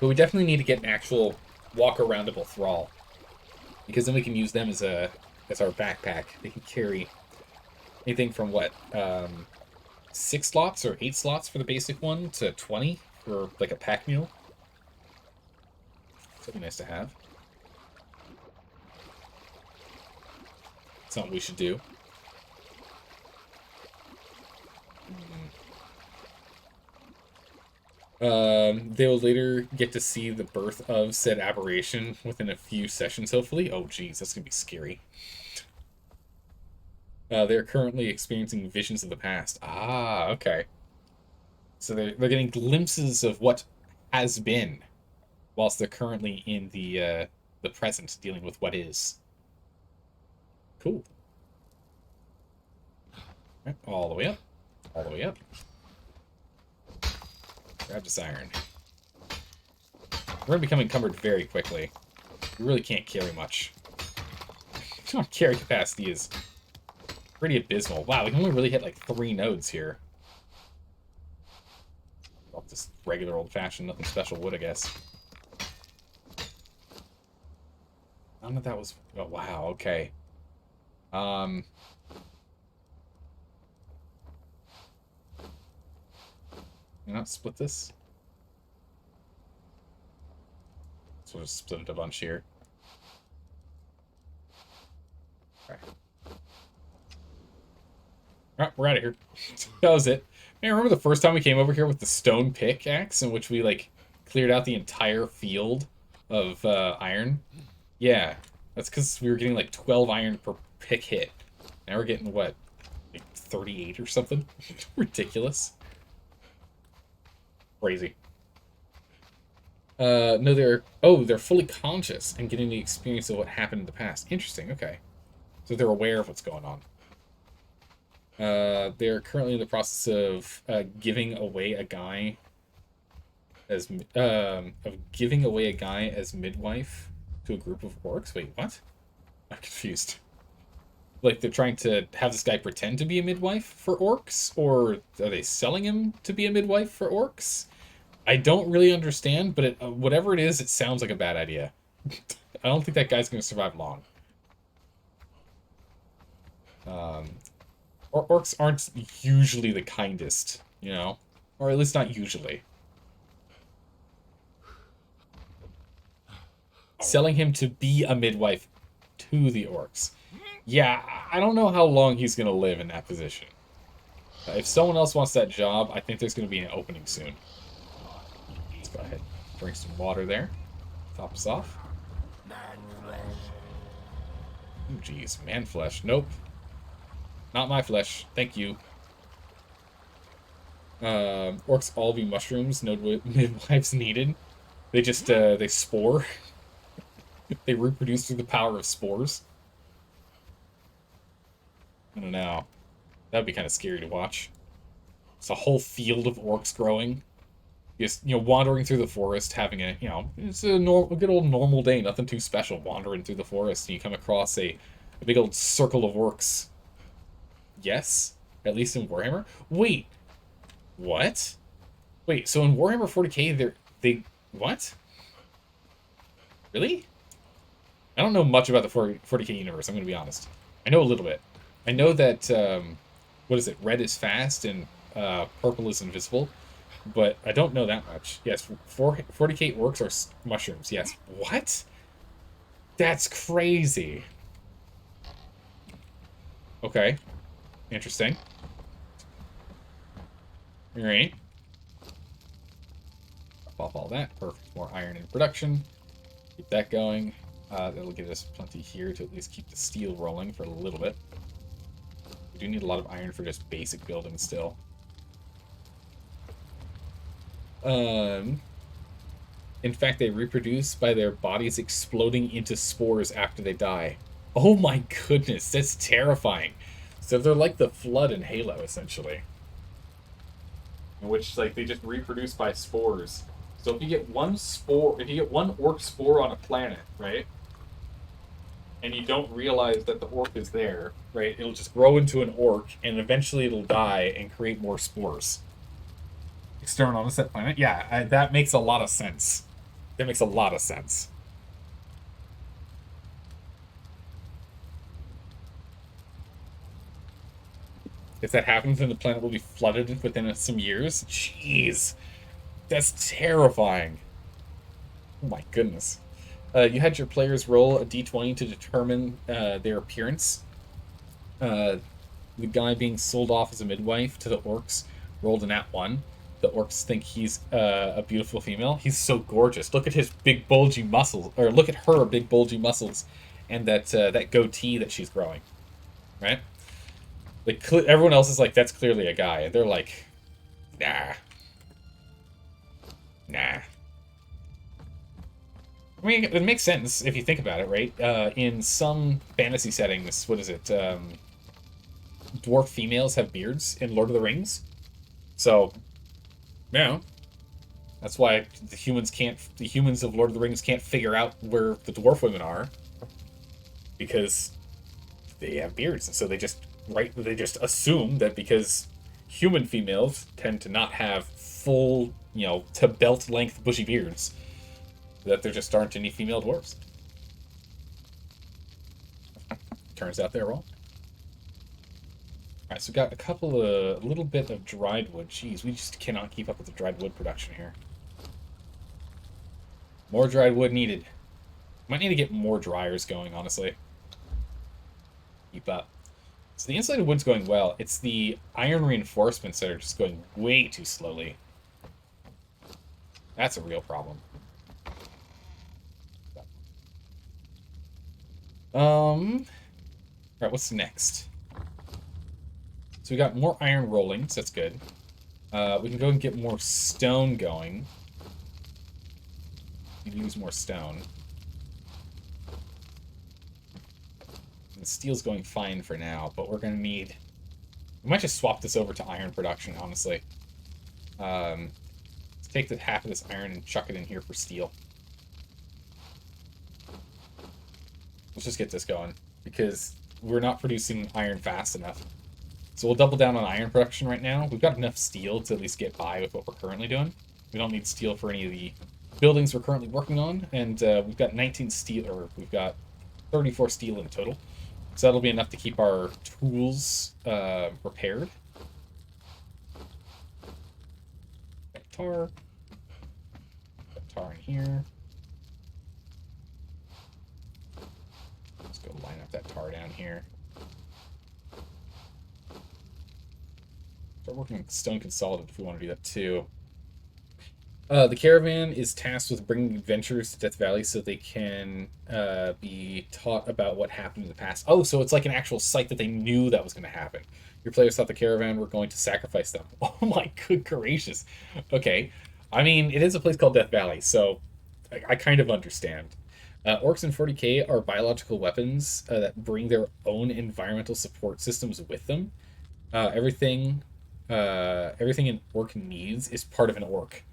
But we definitely need to get an actual walk-aroundable Thrall. Because then we can use them as our backpack. They can carry anything from, what, 6 slots or 8 slots for the basic one to 20 for, like, a pack mule. That'd be nice to have. Something we should do. They will later get to see the birth of said aberration within a few sessions, hopefully. Oh, geez, that's gonna be scary. They're currently experiencing visions of the past. Ah, okay. So they're getting glimpses of what has been, whilst they're currently in the present, dealing with what is. Cool. Right, all the way up. All the way up. Grab this iron. We're going to become encumbered very quickly. We really can't carry much. Our carry capacity is pretty abysmal. Wow, we can only really hit like 3 nodes here. Well, just regular old-fashioned, nothing special wood, I guess. I don't know if that was... Oh, wow, okay. You know, split this. So we'll just split it a bunch here. Okay. Alright, we're out of here. That was it. Man, remember the first time we came over here with the stone pickaxe, in which we, like, cleared out the entire field of iron? Yeah, that's because we were getting, like, 12 iron per pick hit. Now we're getting, what, like 38 or something? Ridiculous. Crazy. No, they're fully conscious and getting the experience of what happened in the past. Interesting, okay. So they're aware of what's going on. They're currently in the process of giving away a guy as midwife to a group of orcs. Wait, what? I'm confused. Like, they're trying to have this guy pretend to be a midwife for orcs? Or are they selling him to be a midwife for orcs? I don't really understand, but whatever it is, it sounds like a bad idea. I don't think that guy's going to survive long. Orcs aren't usually the kindest, you know? Or at least not usually. Selling him to be a midwife to the orcs. Yeah, I don't know how long he's going to live in that position. If someone else wants that job, I think there's going to be an opening soon. Let's go ahead and drink some water there. Top us off. Oh, geez. Man flesh. Nope. Not my flesh. Thank you. Orcs all be mushrooms. No midwives needed. They just, they spore. They reproduce through the power of spores. I don't know. That'd be kind of scary to watch. It's a whole field of orcs growing. Just, you know, wandering through the forest, having a, you know, it's a good old normal day, nothing too special, wandering through the forest, and you come across a big old circle of orcs. Yes? At least in Warhammer? Wait! What? Wait, so in Warhammer 40k, what? Really? I don't know much about the 40k universe, I'm gonna be honest. I know a little bit. I know that, what is it, red is fast and purple is invisible, but I don't know that much. Yes, 40k orcs are mushrooms, yes. What? That's crazy. Okay. Interesting. Alright. Pop all that. Perfect. More iron in production. Keep that going. That'll give us plenty here to at least keep the steel rolling for a little bit. We do need a lot of iron for just basic building still. In fact, they reproduce by their bodies exploding into spores after they die. Oh my goodness, that's terrifying. So they're like the Flood in Halo, essentially. in which like they just reproduce by spores. So if you get one spore, if you get one orc spore on a planet, right, and you don't realize that the orc is there, right, it'll just grow into an orc, and eventually it'll die and create more spores. External on a set planet, yeah, that makes a lot of sense. That makes a lot of sense. If that happens, then the planet will be flooded within some years. Jeez, that's terrifying. Oh my goodness. You had your players roll a d20 to determine their appearance. The guy being sold off as a midwife to the orcs rolled a nat 1. The orcs think he's a beautiful female. He's so gorgeous. Look at his big bulgy muscles, or look at her big bulgy muscles, and that goatee that she's growing. Right? Like everyone else is like, that's clearly a guy, and they're like, nah. I mean, it makes sense if you think about it, right? In some fantasy settings, what is it? Dwarf females have beards in Lord of the Rings. So, yeah. That's why the humans of Lord of the Rings can't figure out where the dwarf women are. Because they have beards. And so they just assume that because human females tend to not have full, to belt length bushy beards, that there just aren't any female dwarves. Turns out they're wrong. Alright, so we got a little bit of dried wood. Jeez, we just cannot keep up with the dried wood production here. More dried wood needed. Might need to get more dryers going, honestly. Keep up. So the insulated wood's going well. It's the iron reinforcements that are just going way too slowly. That's a real problem. Alright, what's next? So we got more iron rolling, so that's good. We can go and get more stone going. We can use more stone. The steel's going fine for now, but we're going to need... We might just swap this over to iron production, honestly. Let's take half of this iron and chuck it in here for steel. Let's just get this going, because we're not producing iron fast enough. So we'll double down on iron production right now. We've got enough steel to at least get by with what we're currently doing. We don't need steel for any of the buildings we're currently working on, and we've got 19 steel, or we've got 34 steel in total. So that'll be enough to keep our tools repaired. Tar. Tar in here. Let's go line up that tar down here. Start working with stone consolidated if we want to do that too. The caravan is tasked with bringing adventurers to Death Valley so they can be taught about what happened in the past. Oh, so it's like an actual site that they knew that was going to happen. Your players thought the caravan were going to sacrifice them. Oh my good gracious. Okay. I mean, it is a place called Death Valley, so I kind of understand. Orcs in 40k are biological weapons that bring their own environmental support systems with them. Everything an orc needs is part of an orc.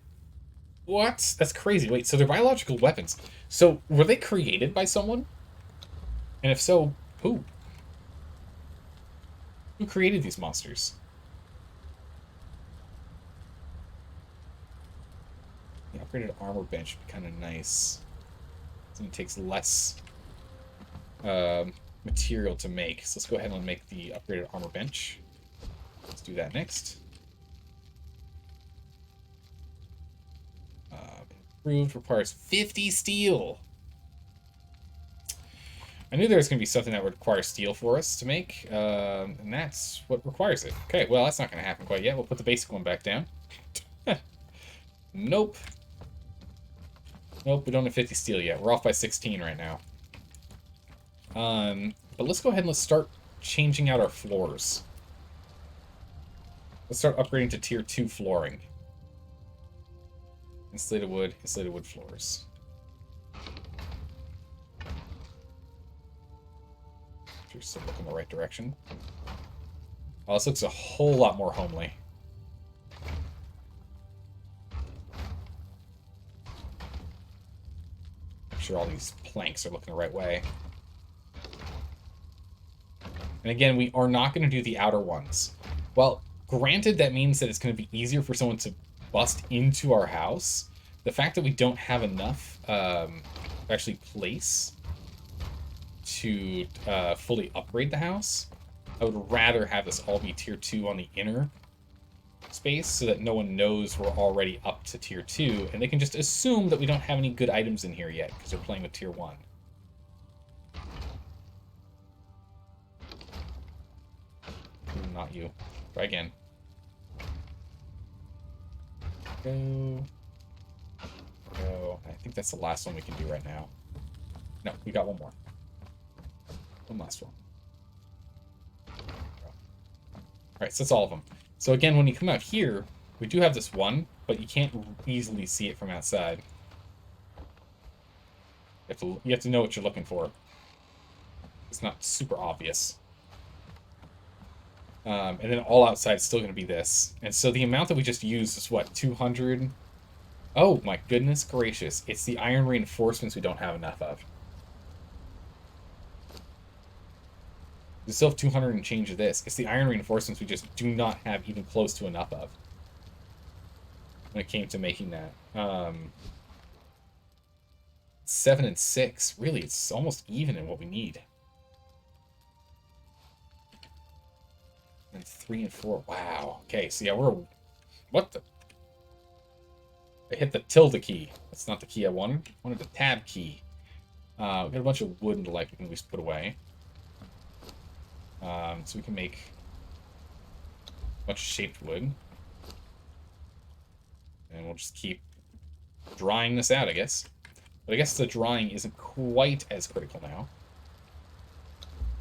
What? That's crazy. Wait, so they're biological weapons. So, were they created by someone? And if so, who? Who created these monsters? The upgraded armor bench would be kind of nice. It takes less material to make. So let's go ahead and make the upgraded armor bench. Let's do that next. Improved requires 50 steel. I knew there was going to be something that would require steel for us to make, and that's what requires it. Okay, well, that's not going to happen quite yet. We'll put the basic one back down. Nope. Nope, we don't have 50 steel yet. We're off by 16 right now. But let's go ahead and let's start changing out our floors. Let's start upgrading to tier 2 flooring. Insulated wood floors. You're still looking the right direction. Oh, this looks a whole lot more homely. sure all these planks are looking the right way. And again, we are not going to do the outer ones. Well, granted, that means that it's going to be easier for someone to bust into our house. The fact that we don't have enough actually place to fully upgrade the house, I would rather have this all be tier 2 on the inner space so that no one knows we're already up to tier 2, and they can just assume that we don't have any good items in here yet because they're playing with tier 1. Not you. Try again. Go. Go. I think that's the last one we can do right now. No, we got one more. One last one. Alright, so that's all of them. So again, when you come out here, we do have this one, but you can't easily see it from outside. You have to know what you're looking for. It's not super obvious. And then all outside is still going to be this. And so the amount that we just used is what, 200? Oh my goodness gracious. It's the iron reinforcements we don't have enough of. We still have 200 and change of this. It's the iron reinforcements we just do not have even close to enough of when it came to making that. 7 and 6. Really, it's almost even in what we need. And 3 and 4. Wow. Okay, so yeah, we're... What the... I hit the tilde key. That's not the key I wanted. I wanted the tab key. We got a bunch of wood and the like we can at least put away. So we can make a bunch of shaped wood. And we'll just keep drying this out, I guess. But I guess the drying isn't quite as critical now.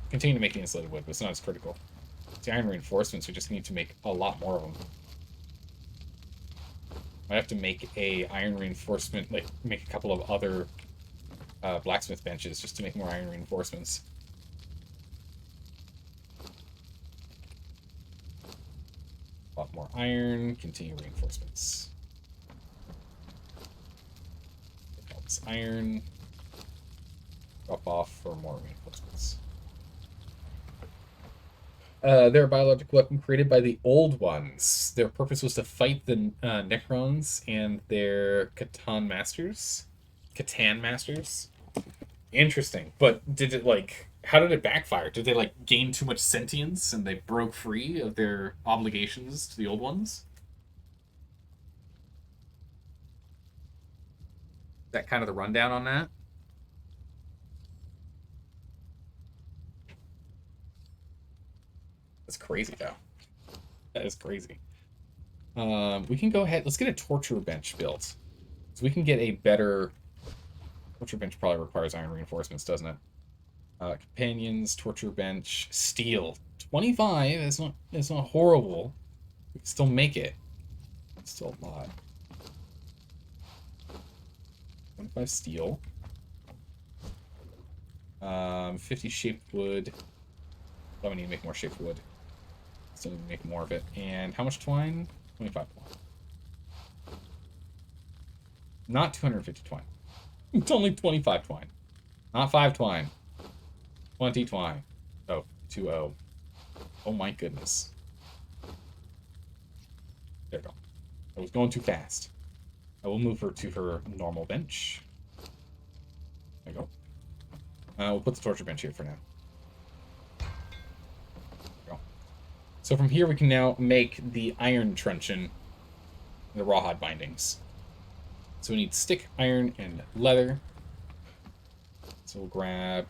Continue to make the insulated wood, but it's not as critical. It's the iron reinforcements, we just need to make a lot more of them. Might have to make a iron reinforcement, like make a couple of other blacksmith benches just to make more iron reinforcements. A lot more iron, continue reinforcements. Take all this iron, drop off for more reinforcements. They're a biological weapon created by the old ones. Their purpose was to fight the Necrons and their Catan masters. Interesting. But did it, like... How did it backfire? Did they, like, gain too much sentience and they broke free of their obligations to the old ones? Is that kind of the rundown on that? That's crazy, though. That is crazy. We can go ahead. Let's get a torture bench built. So we can get a better... Torture bench probably requires iron reinforcements, doesn't it? Companions, torture bench, steel. 25 is not horrible. We can still make it. It's still a lot. 25 steel. 50 shaped wood. Oh, we need to make more shaped wood. Still need to make more of it. And how much twine? 25 twine. Not 250 twine. It's only 25 twine. Not 5 twine. 20 twine. Oh, 2-0. Oh my goodness. There we go. I was going too fast. I will move her to her normal bench. There we go. We'll put the torture bench here for now. So from here we can now make the iron truncheon, the rawhide bindings. So we need stick, iron, and leather. So we'll grab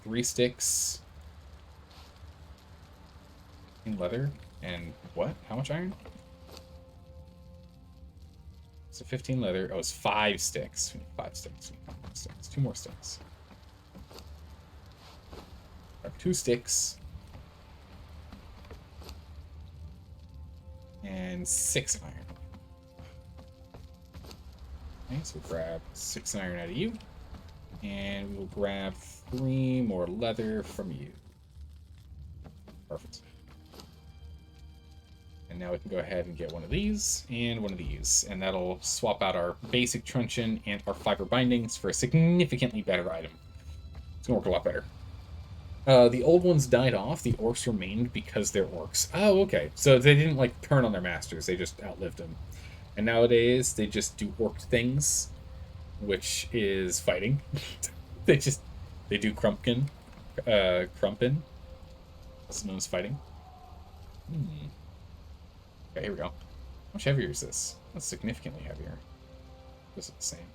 3 sticks in leather and what? How much iron? So 15 leather. Oh, it's 5 sticks. We need 5 sticks. 2 more sticks. Grab 2 sticks. And 6 iron. Okay, so we'll grab 6 iron out of you. And we'll grab 3 more leather from you. Perfect. And now we can go ahead and get one of these and one of these. And that'll swap out our basic truncheon and our fiber bindings for a significantly better item. It's going to work a lot better. The old ones died off. The orcs remained because they're orcs. Oh, okay. So they didn't, like, turn on their masters. They just outlived them. And nowadays, they just do orc things, which is fighting. They do Crumpkin. Crumpin. Also known as fighting. Okay, here we go. How much heavier is this? That's significantly heavier. This is the same.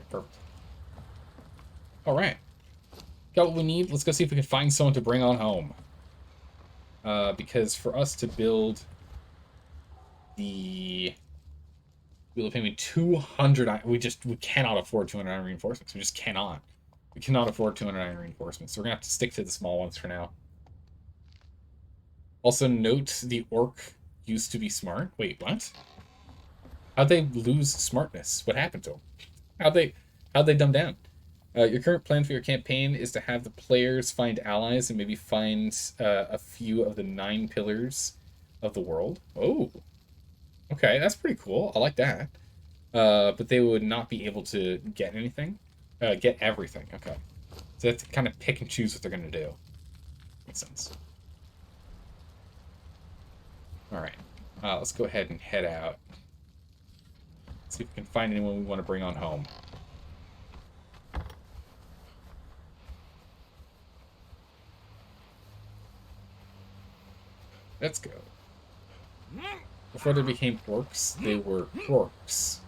Perfect. Alright. Got what we need. Let's go see if we can find someone to bring on home. Because for us to build the... We'll pay me 200... We cannot afford 200 iron reinforcements. We just cannot. We cannot afford 200 iron reinforcements. So we're going to have to stick to the small ones for now. Also note, the orc used to be smart. Wait, what? How'd they lose smartness? What happened to them? How'd they dumb down? Your current plan for your campaign is to have the players find allies and maybe find a few of the 9 pillars of the world. Oh, okay, that's pretty cool. I like that. But they would not be able to get anything. Get everything. Okay, so they have to kind of pick and choose what they're going to do. Makes sense. All right, let's go ahead and head out. See if we can find anyone we want to bring on home. Let's go. Before they became orcs, they were orcs,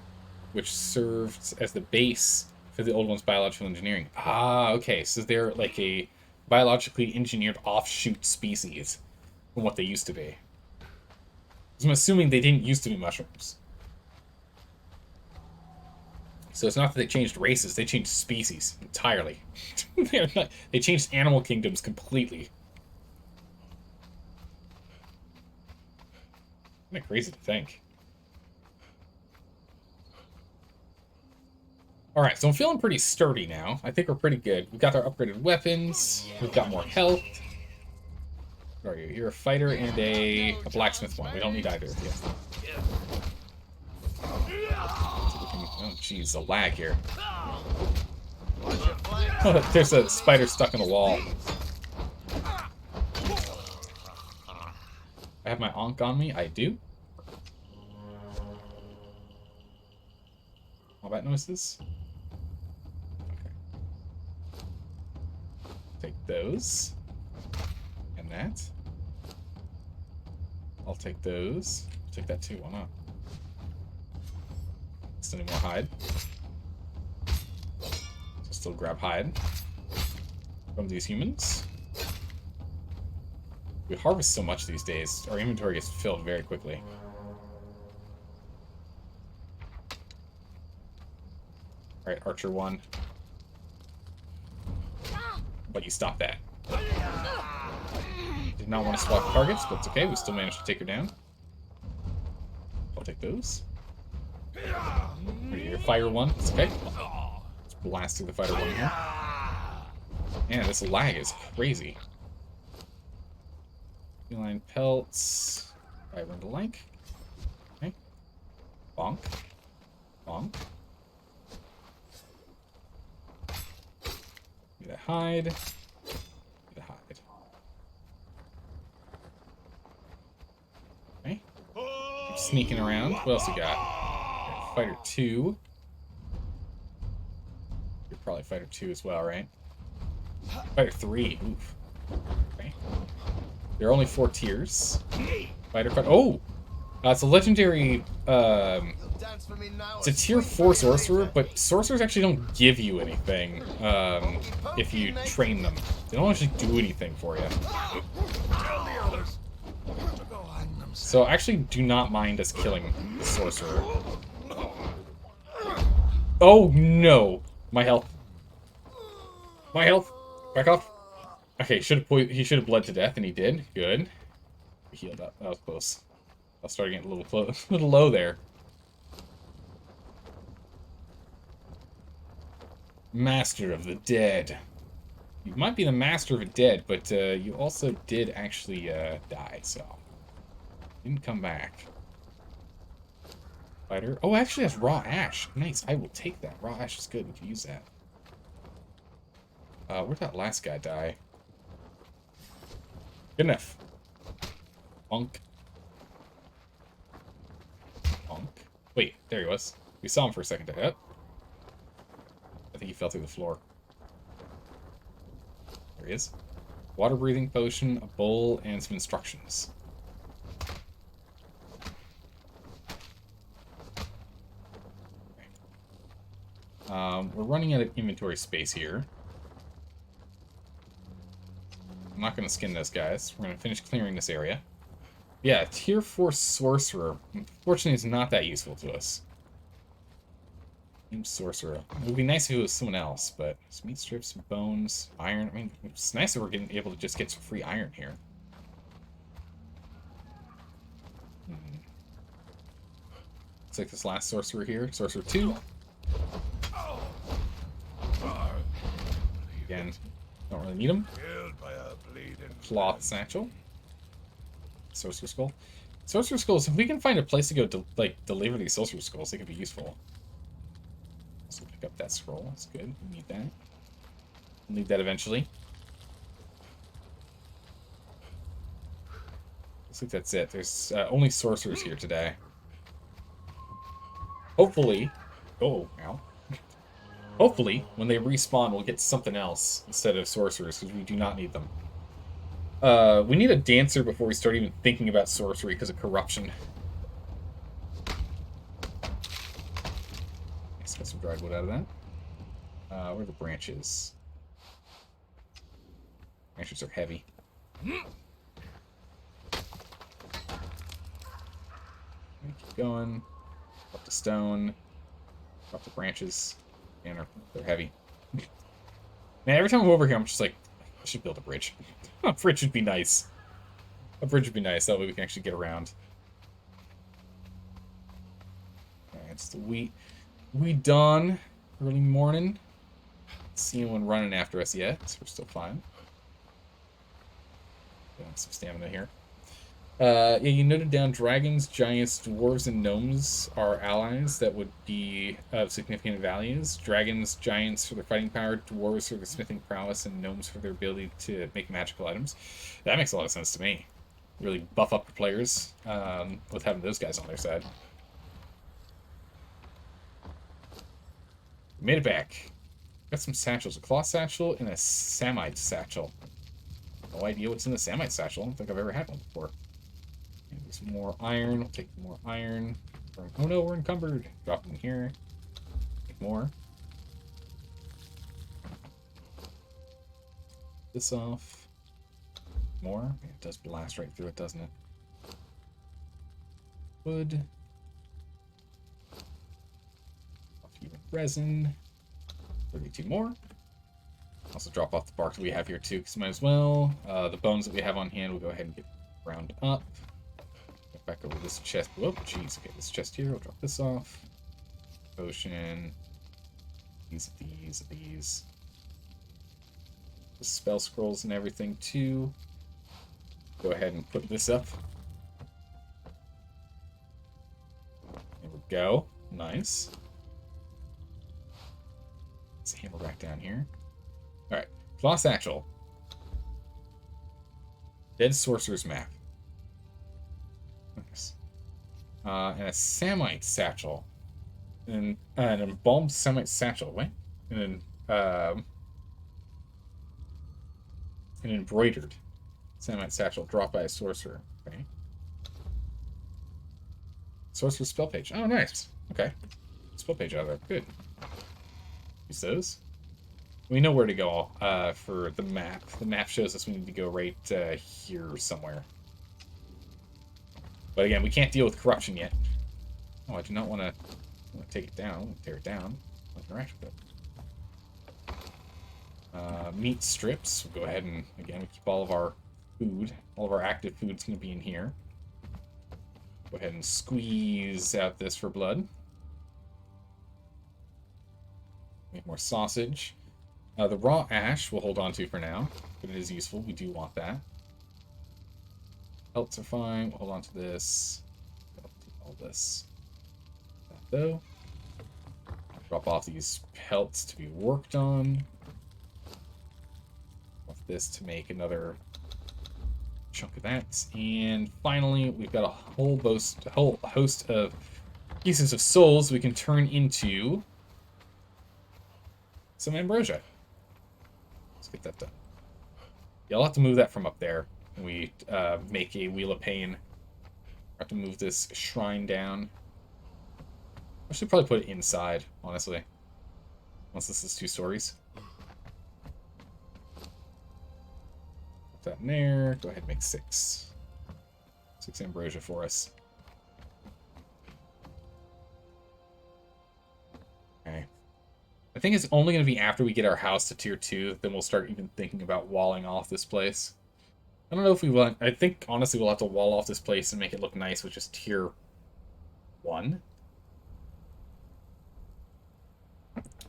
which served as the base for the old one's biological engineering. Ah, okay, so they're like a biologically engineered offshoot species from what they used to be. I'm assuming they didn't used to be mushrooms. So it's not that they changed races, they changed species entirely. They changed animal kingdoms completely. Kind of crazy to think. Alright, so I'm feeling pretty sturdy now. I think we're pretty good. We've got our upgraded weapons. We've got more health. What are you? You're a fighter and a blacksmith one. We don't need either of you. Oh, jeez, the lag here. Oh, there's a spider stuck in the wall. I have my Ankh on me. I do. Combat noises. Okay. Take those. And that. I'll take those. I'll take that too. Why not? Still need more hide. So still grab hide from these humans. We harvest so much these days, our inventory gets filled very quickly. Alright, Archer 1. But you stop that. Did not want to swap targets, but it's okay, we still managed to take her down. I'll take those. Your Fire 1, it's okay. Let's blast through the Fighter 1 here. Man, this lag is crazy. Feline pelts. Fiber and the like. Okay. Bonk. Bonk. Get a hide. Get a hide. Okay. Keep sneaking around. What else you got? Fighter 2. You're probably Fighter 2 as well, right? Fighter 3. Oof. Okay. There are only 4 tiers. Fighter. Oh! It's a legendary. It's a tier 4 sorcerer, but sorcerers actually don't give you anything if you train them. They don't actually do anything for you. So I actually do not mind us killing the sorcerer. Oh no! My health. My health. Back off. Okay, he should have bled to death, and he did. Good. He healed up. That was close. I was starting to get a little close, a little low there. Master of the Dead. You might be the master of it dead, but you also did actually die, so didn't come back. Fighter. Oh, actually has raw ash. Nice. I will take that. Raw ash is good. We can use that. Where'd that last guy die? Good enough. Bonk. Bonk. Wait, there he was. We saw him for a second there. Oh. I think he fell through the floor. There he is. Water breathing potion, a bowl, and some instructions. We're running out of inventory space here. I'm not going to skin those guys. We're going to finish clearing this area. Yeah, tier 4 sorcerer. Unfortunately, it's not that useful to us. Sorcerer. It would be nice if it was someone else, but some meat strips, some bones, iron. I mean, it's nice that we're getting able to just get some free iron here. Looks like this last sorcerer here, sorcerer 2. Again, don't really need them. Cloth satchel. Sorcerer skull. Sorcerer skulls. If we can find a place to go to deliver these sorcerer skulls, they could be useful. So pick up that scroll. That's good. We need that. We'll need that eventually. Looks like that's it. There's only sorcerers here today. Hopefully. Oh, ow. Hopefully, when they respawn, we'll get something else instead of sorcerers, because we do not need them. We need a dancer before we start even thinking about sorcery because of corruption. Let's get some dried wood out of that. Where are the branches? Branches are heavy. Keep going. Up the stone. Up the branches. And they're heavy. Man, every time I'm over here, I'm just like, I should build a bridge. A bridge would be nice. A bridge would be nice. That way we can actually get around. Alright, it's the wheat dawn. Early morning. Don't see anyone running after us yet, so we're still fine. Got some stamina here. Yeah, you noted down dragons, giants, dwarves, and gnomes are allies that would be of significant values. Dragons, giants for their fighting power, dwarves for their smithing prowess, and gnomes for their ability to make magical items. That makes a lot of sense to me. Really buff up your players with having those guys on their side. We made it back. Got some satchels. A cloth satchel and a samite satchel. No idea what's in the samite satchel. I don't think I've ever had one before. Some more iron. We'll take more iron. Oh no, we're encumbered. Drop it in here. Take more. This off. More. It does blast right through it, doesn't it? Wood. Even resin. 32 more. Also drop off the bark that we have here too, because might as well. The bones that we have on hand, we'll go ahead and get ground up. Back over this chest. Whoop, jeez. Okay, this chest here. We'll drop this off. Potion. These. The spell scrolls and everything too. Go ahead and put this up. There we go. Nice. Let's hammer back down here. Alright. Claw satchel. Dead Sorcerer's Map. Nice. And a samite satchel. And an embalmed samite satchel. What? And an embroidered samite satchel dropped by a sorcerer. Okay. Sorcerer's spell page. Oh, nice. Okay. Spell page out of there. Good. Use those. We know where to go for the map. The map shows us we need to go right here somewhere. But again, we can't deal with corruption yet. Oh, I do not want to take it down. Tear it down. Interact with it. Meat strips. We'll go ahead and, again, we keep all of our food. All of our active food's going to be in here. Go ahead and squeeze out this for blood. Make more sausage. The raw ash we'll hold on to for now, but it is useful. We do want that. Pelts are fine. We'll hold on to this. All this. That though. Drop off these pelts to be worked on. Off this to make another chunk of that. And finally, we've got a whole host of pieces of souls we can turn into some ambrosia. Let's get that done. Yeah, I'll have to move that from up there when we make a Wheel of Pain. I have to move this shrine down. I should probably put it inside, honestly. Once this is 2 stories. Put that in there. Go ahead and make 6. 6 ambrosia for us. Okay. I think it's only going to be after we get our house to tier 2, then we'll start even thinking about walling off this place. I don't know if we want... I think, honestly, we'll have to wall off this place and make it look nice with just tier 1.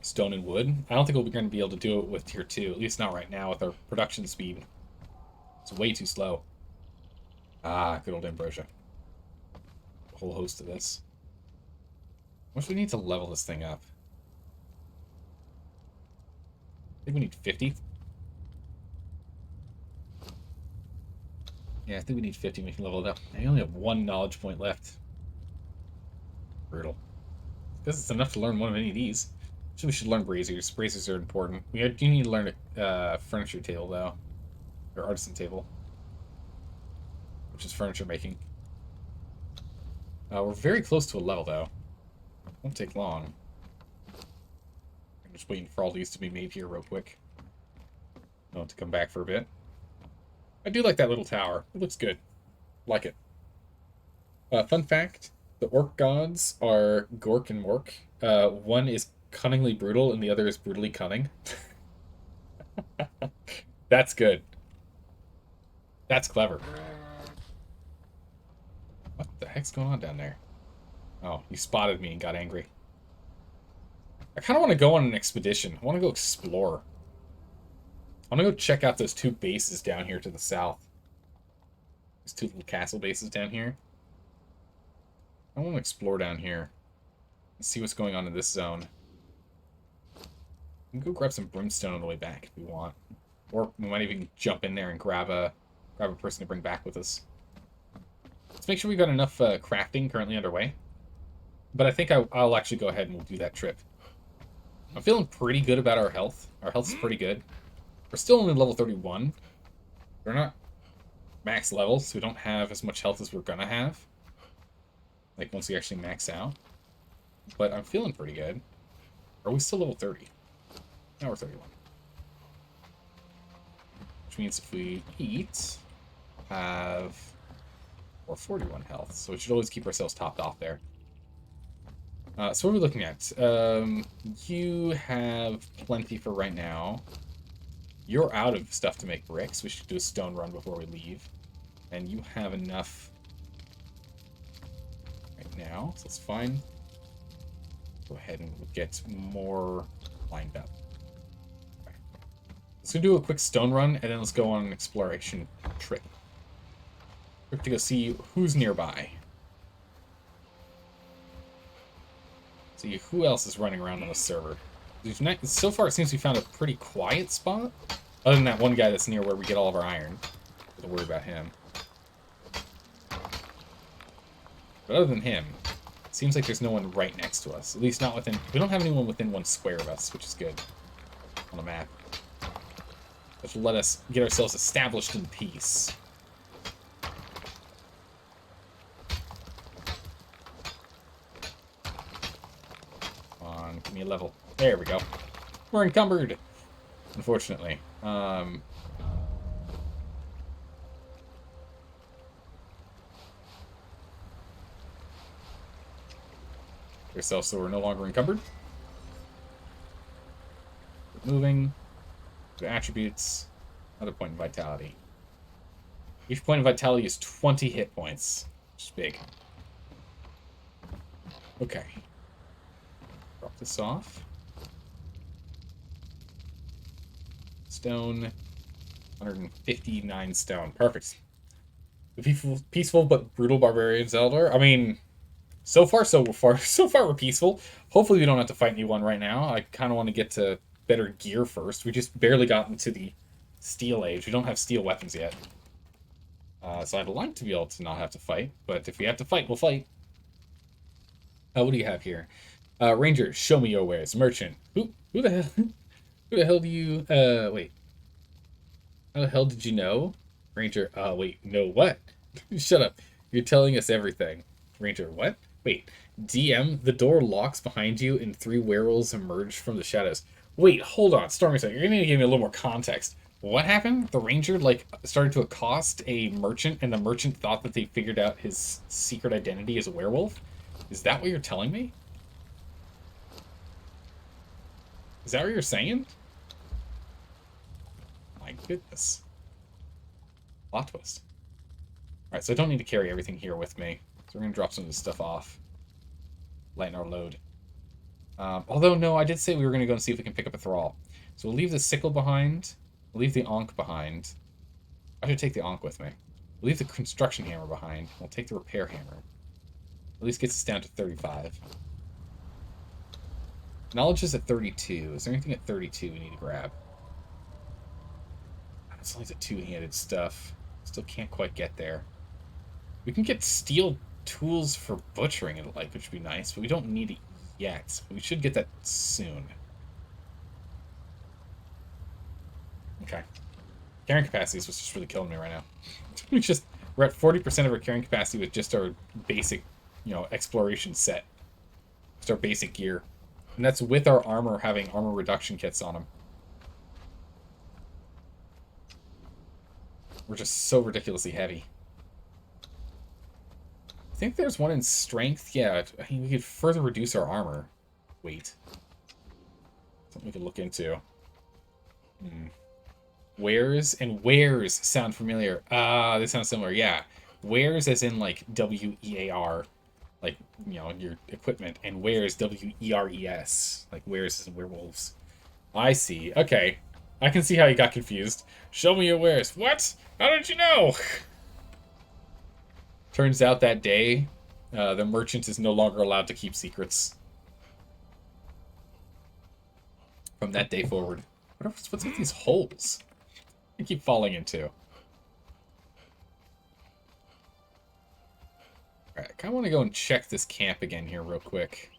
Stone and wood. I don't think we're going to be able to do it with tier 2, at least not right now with our production speed. It's way too slow. Ah, good old ambrosia. A whole host of this. How much do we need to level this thing up? I think we need 50. Yeah, I think we need 50 and we can level it up. I only have 1 knowledge point left. Brutal. Because it's enough to learn one of any of these. So we should learn braziers. Braziers are important. We do need to learn a furniture table, though. Or artisan table. Which is furniture making. We're very close to a level, though. Won't take long. I'm just waiting for all these to be made here real quick. I want to come back for a bit. I do like that little tower. It looks good. Like it. Fun fact. The orc gods are Gork and Mork. One is cunningly brutal and the other is brutally cunning. That's good. That's clever. What the heck's going on down there? Oh, you spotted me and got angry. I kind of want to go on an expedition. I want to go explore. I want to go check out those 2 bases down here to the south. These 2 little castle bases down here. I want to explore down here and see what's going on in this zone. We can go grab some brimstone on the way back if we want. Or we might even jump in there and grab a person to bring back with us. Let's make sure we've got enough crafting currently underway. But I think I'll actually go ahead and we'll do that trip. I'm feeling pretty good about our health. Our health's pretty good. We're still only level 31. We're not max levels, so we don't have as much health as we're gonna have. Like, once we actually max out. But I'm feeling pretty good. Are we still level 30? Now we're 31. Which means if we eat, have... or 41 health. So we should always keep ourselves topped off there. So what are we looking at? You have plenty for right now. You're out of stuff to make bricks. We should do a stone run before we leave. And you have enough right now, so that's fine. Go ahead and get more lined up. Okay. Let's go do a quick stone run, and then let's go on an exploration trip. We have to go see who's nearby. See who else is running around on the server. So far, it seems we found a pretty quiet spot. Other than that one guy that's near where we get all of our iron. Don't worry about him. But other than him, it seems like there's no one right next to us. At least not within... We don't have anyone within 1 square of us, which is good. On the map. Which will let us get ourselves established in peace. Come on, give me a level. There we go. We're encumbered, unfortunately. Yourself so we're no longer encumbered. Moving. To attributes. Another point of vitality. Each point of vitality is 20 hit points. Which is big. Okay. Drop this off. stone. 159 stone. Perfect. The peaceful but brutal barbarian Zeldar. I mean, so far we're peaceful. Hopefully we don't have to fight anyone right now. I kind of want to get to better gear first. We just barely got into the steel age. We don't have steel weapons yet. So I'd like to be able to not have to fight, but if we have to fight, we'll fight. What do you have here? Ranger, show me your wares. Merchant. Who the hell? Who the hell do you? Wait. How the hell did you know? Ranger. Wait. No. What? Shut up. You're telling us everything. Ranger. What? Wait. DM. The door locks behind you, and 3 werewolves emerge from the shadows. Wait. Hold on. Stormy, you're gonna need to give me a little more context. What happened? The ranger started to accost a merchant, and the merchant thought that they figured out his secret identity as a werewolf. Is that what you're telling me? Is that what you're saying? My goodness. Plot twist. Alright, so I don't need to carry everything here with me. So we're going to drop some of this stuff off. Lighten our load. Although, no, I did say we were going to go and see if we can pick up a Thrall. So we'll leave the sickle behind. We'll leave the Ankh behind. I should take the Ankh with me. We'll leave the construction hammer behind. We'll take the repair hammer. At least gets us down to 35. Knowledge is at 32. Is there anything at 32 we need to grab? It's only the two-handed stuff. Still can't quite get there. We can get steel tools for butchering and which would be nice, but we don't need it yet. We should get that soon. Okay. Carrying capacity is what's just really killing me right now. We're at 40% of our carrying capacity with just our basic, exploration set. Just our basic gear. And that's with our armor having armor reduction kits on them. We're just so ridiculously heavy. I think there's one in strength. Yeah, I mean, we could further reduce our armor. Wait. Something we could look into. Wares and wares sound familiar. They sound similar. Yeah. Wares as in W-E-A-R. Your equipment. And wares, W-E-R-E-S. Wares as in werewolves. I see. Okay. I can see how you got confused. Show me your wares. What? How did you know? Turns out that day, the merchant is no longer allowed to keep secrets. From that day forward. What's with these holes? I keep falling into. Alright, I kind of want to go and check this camp again here real quick.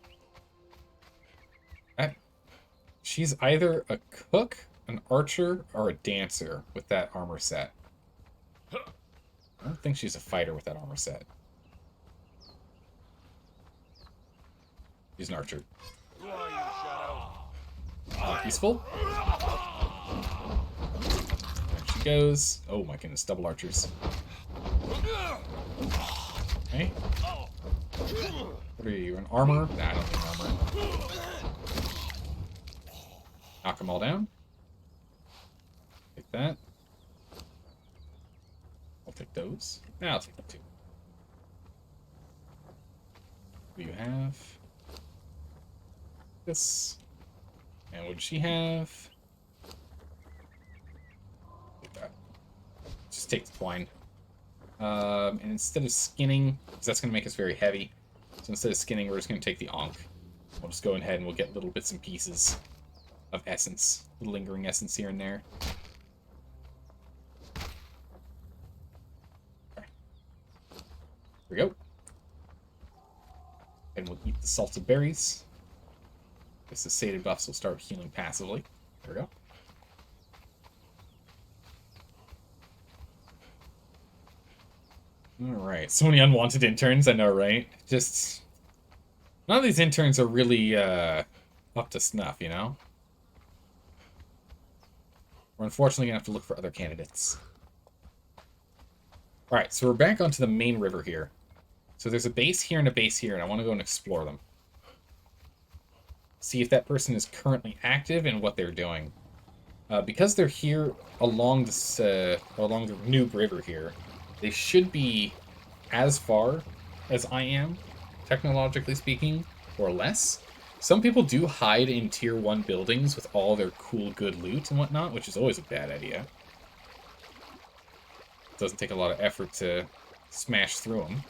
She's either a cook, an archer, or a dancer with that armor set. I don't think she's a fighter with that armor set. She's an archer. Peaceful. There she goes. Oh my goodness, double archers. Okay. What are you, an armor? Nah, I don't need armor. Knock them all down. Take that. I'll take those. I'll take them too. What do you have? This. And what does she have? Take that. Just take the twine. And instead of skinning, because that's going to make us very heavy, so instead of skinning, we're just going to take the Ankh. We'll just go ahead and we'll get little bits and pieces of essence. Lingering essence here and there. Okay. Here we go. And we'll eat the salted berries. Guess the sated buffs will start healing passively. There we go. Alright, so many unwanted interns, I know, right? Just... none of these interns are really, up to snuff, you know? We're unfortunately gonna have to look for other candidates. Alright, so we're back onto the main river here. So there's a base here and a base here, and I want to go and explore them. See if that person is currently active and what they're doing. Because they're here along this, along the Noob River here, they should be as far as I am, technologically speaking, or less. Some people do hide in tier 1 buildings with all their cool, good loot and whatnot, which is always a bad idea. It doesn't take a lot of effort to smash through them,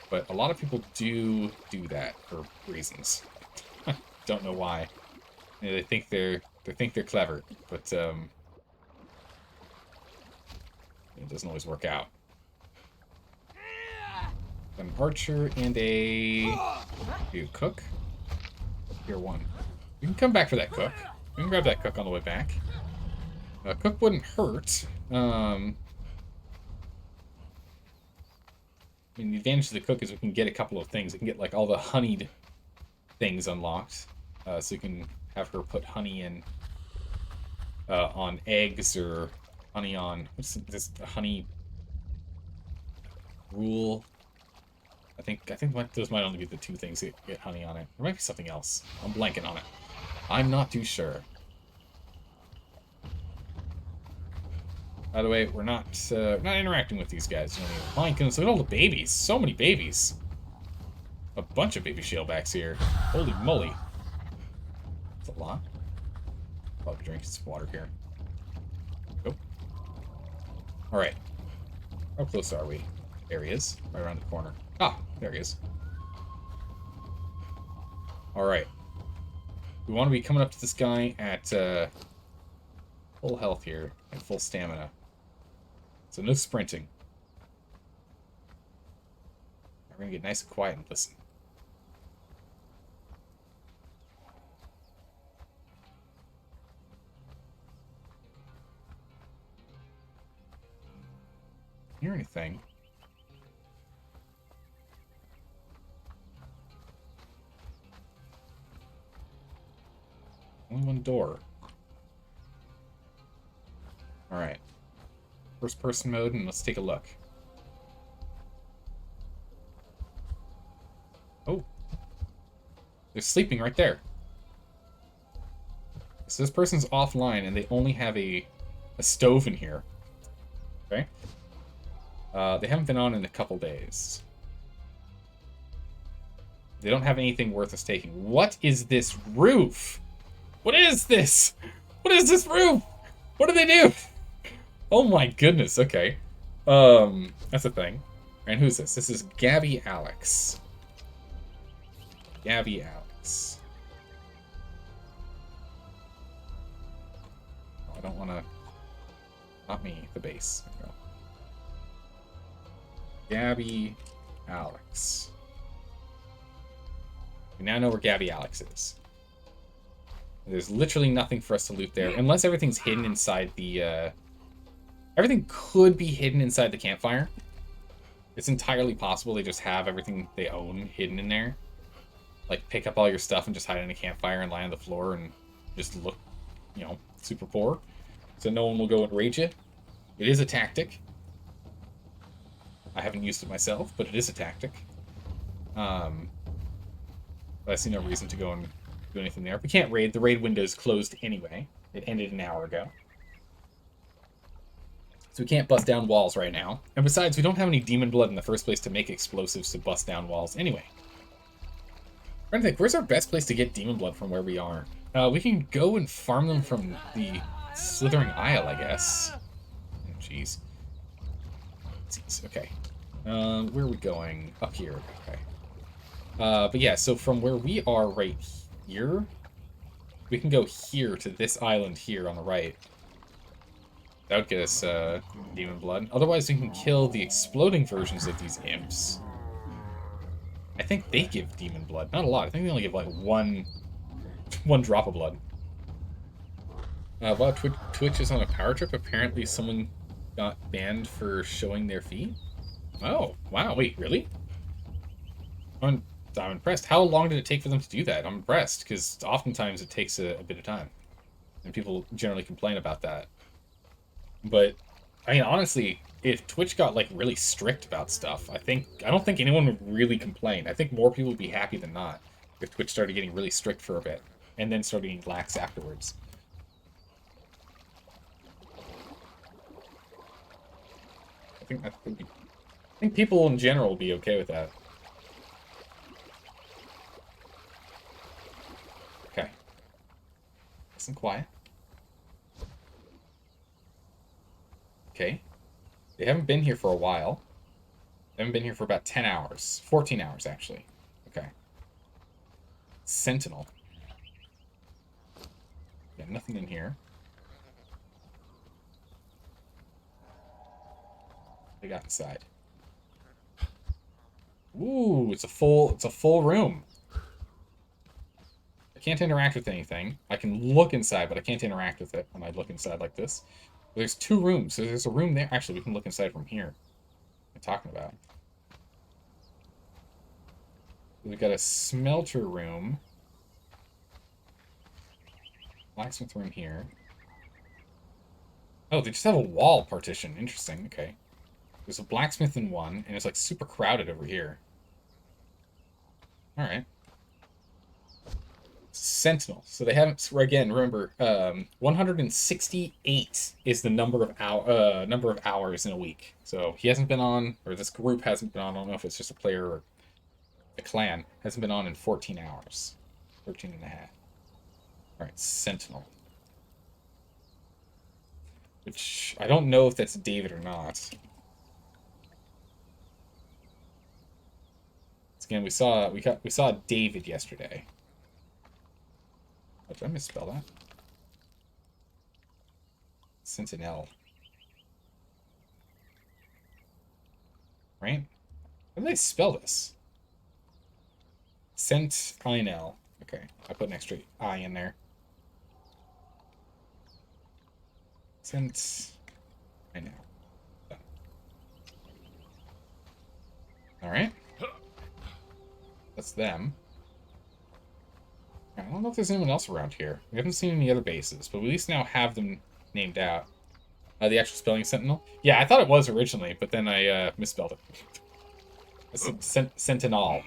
but a lot of people do that for reasons. Don't know why. You know, they think they're clever, but it doesn't always work out. An archer and a cook. Tier 1. We can come back for that cook. We can grab that cook on the way back. Cook wouldn't hurt. I mean, the advantage of the cook is we can get a couple of things. We can get like all the honeyed things unlocked, so you can have her put honey in on eggs or honey on what's this honey rule. I think those might only be the 2 things that get honey on it. There might be something else. I'm blanking on it. I'm not too sure. By the way, we're not interacting with these guys. You know, my goodness, look at all the babies. So many babies. A bunch of baby shellbacks here. Holy moly. That's a lot. Probably drink some water here. Go. Alright. How close are we? There he is. Right around the corner. Ah, there he is. Alright. We want to be coming up to this guy at full health here and full stamina. So no sprinting. We're going to get nice and quiet and listen. Hear anything? Only one door. Alright. First person mode, and let's take a look. Oh. They're sleeping right there. So this person's offline, and they only have a stove in here. Okay? They haven't been on in a couple days. They don't have anything worth us taking. What is this roof? What is this? What is this roof? What do they do? Oh my goodness, okay. That's a thing. And who's this? This is Gabby Alex. Gabby Alex. Oh, I don't want to... Not me, the base. There we go. Gabby Alex. We now know where Gabby Alex is. There's literally nothing for us to loot there, unless everything's hidden inside the, Everything could be hidden inside the campfire. It's entirely possible they just have everything they own hidden in there. Like, pick up all your stuff and just hide in a campfire and lie on the floor and just look, you know, super poor. So no one will go and raid you. It is a tactic. I haven't used it myself, but it is a tactic. But I see no reason to go and do anything there. We can't raid. The raid window is closed anyway. It ended an hour ago. So we can't bust down walls right now. And besides, we don't have any demon blood in the first place to make explosives to bust down walls anyway. I'm trying to think, where's our best place to get demon blood from where we are? We can go and farm them from the Slithering Isle, I guess. Oh, jeez. Okay. Where are we going? Up here. Okay. But yeah, so from where we are right here, we can go here to this island here on the right. That would get us demon blood. Otherwise, we can kill the exploding versions of these imps. I think they give demon blood. Not a lot. I think they only give like one drop of blood. While Twitch is on a power trip, apparently someone got banned for showing their feet. Oh, wow. Wait, really? I'm impressed. How long did it take for them to do that? I'm impressed, because oftentimes it takes a bit of time. And people generally complain about that. But, I mean, honestly, if Twitch got, like, really strict about stuff, I don't think anyone would really complain. I think more people would be happy than not if Twitch started getting really strict for a bit, and then started getting lax afterwards. I think people in general will be okay with that. Nice and quiet. Okay. They haven't been here for a while. They haven't been here for about 10 hours. 14 hours, actually. Okay. Sentinel. Yeah, nothing in here. They got inside. Ooh, it's a full room. I can't interact with anything. I can look inside, but I can't interact with it when I look inside like this. There's 2 rooms. So there's a room there. Actually, we can look inside from here. What am I talking about? We've got a smelter room. Blacksmith room here. Oh, they just have a wall partition. Interesting. Okay. There's a blacksmith in one, and it's like super crowded over here. Alright. Sentinel. So they haven't, again, remember, 168 is the number of hours in a week. So he hasn't been on, or this group hasn't been on, I don't know if it's just a player or a clan, hasn't been on in 14 hours. 13 and a half. Alright, Sentinel. Which, I don't know if that's David or not. Again, we saw David yesterday. Oh, did I misspell that? Sentinel. Right? How did I spell this? Sentinel. Okay, I put an extra I in there. Sentinel. Alright. That's them. I don't know if there's anyone else around here. We haven't seen any other bases, but we at least now have them named out. The actual spelling Sentinel? Yeah, I thought it was originally, but then I misspelled it. Sentinel.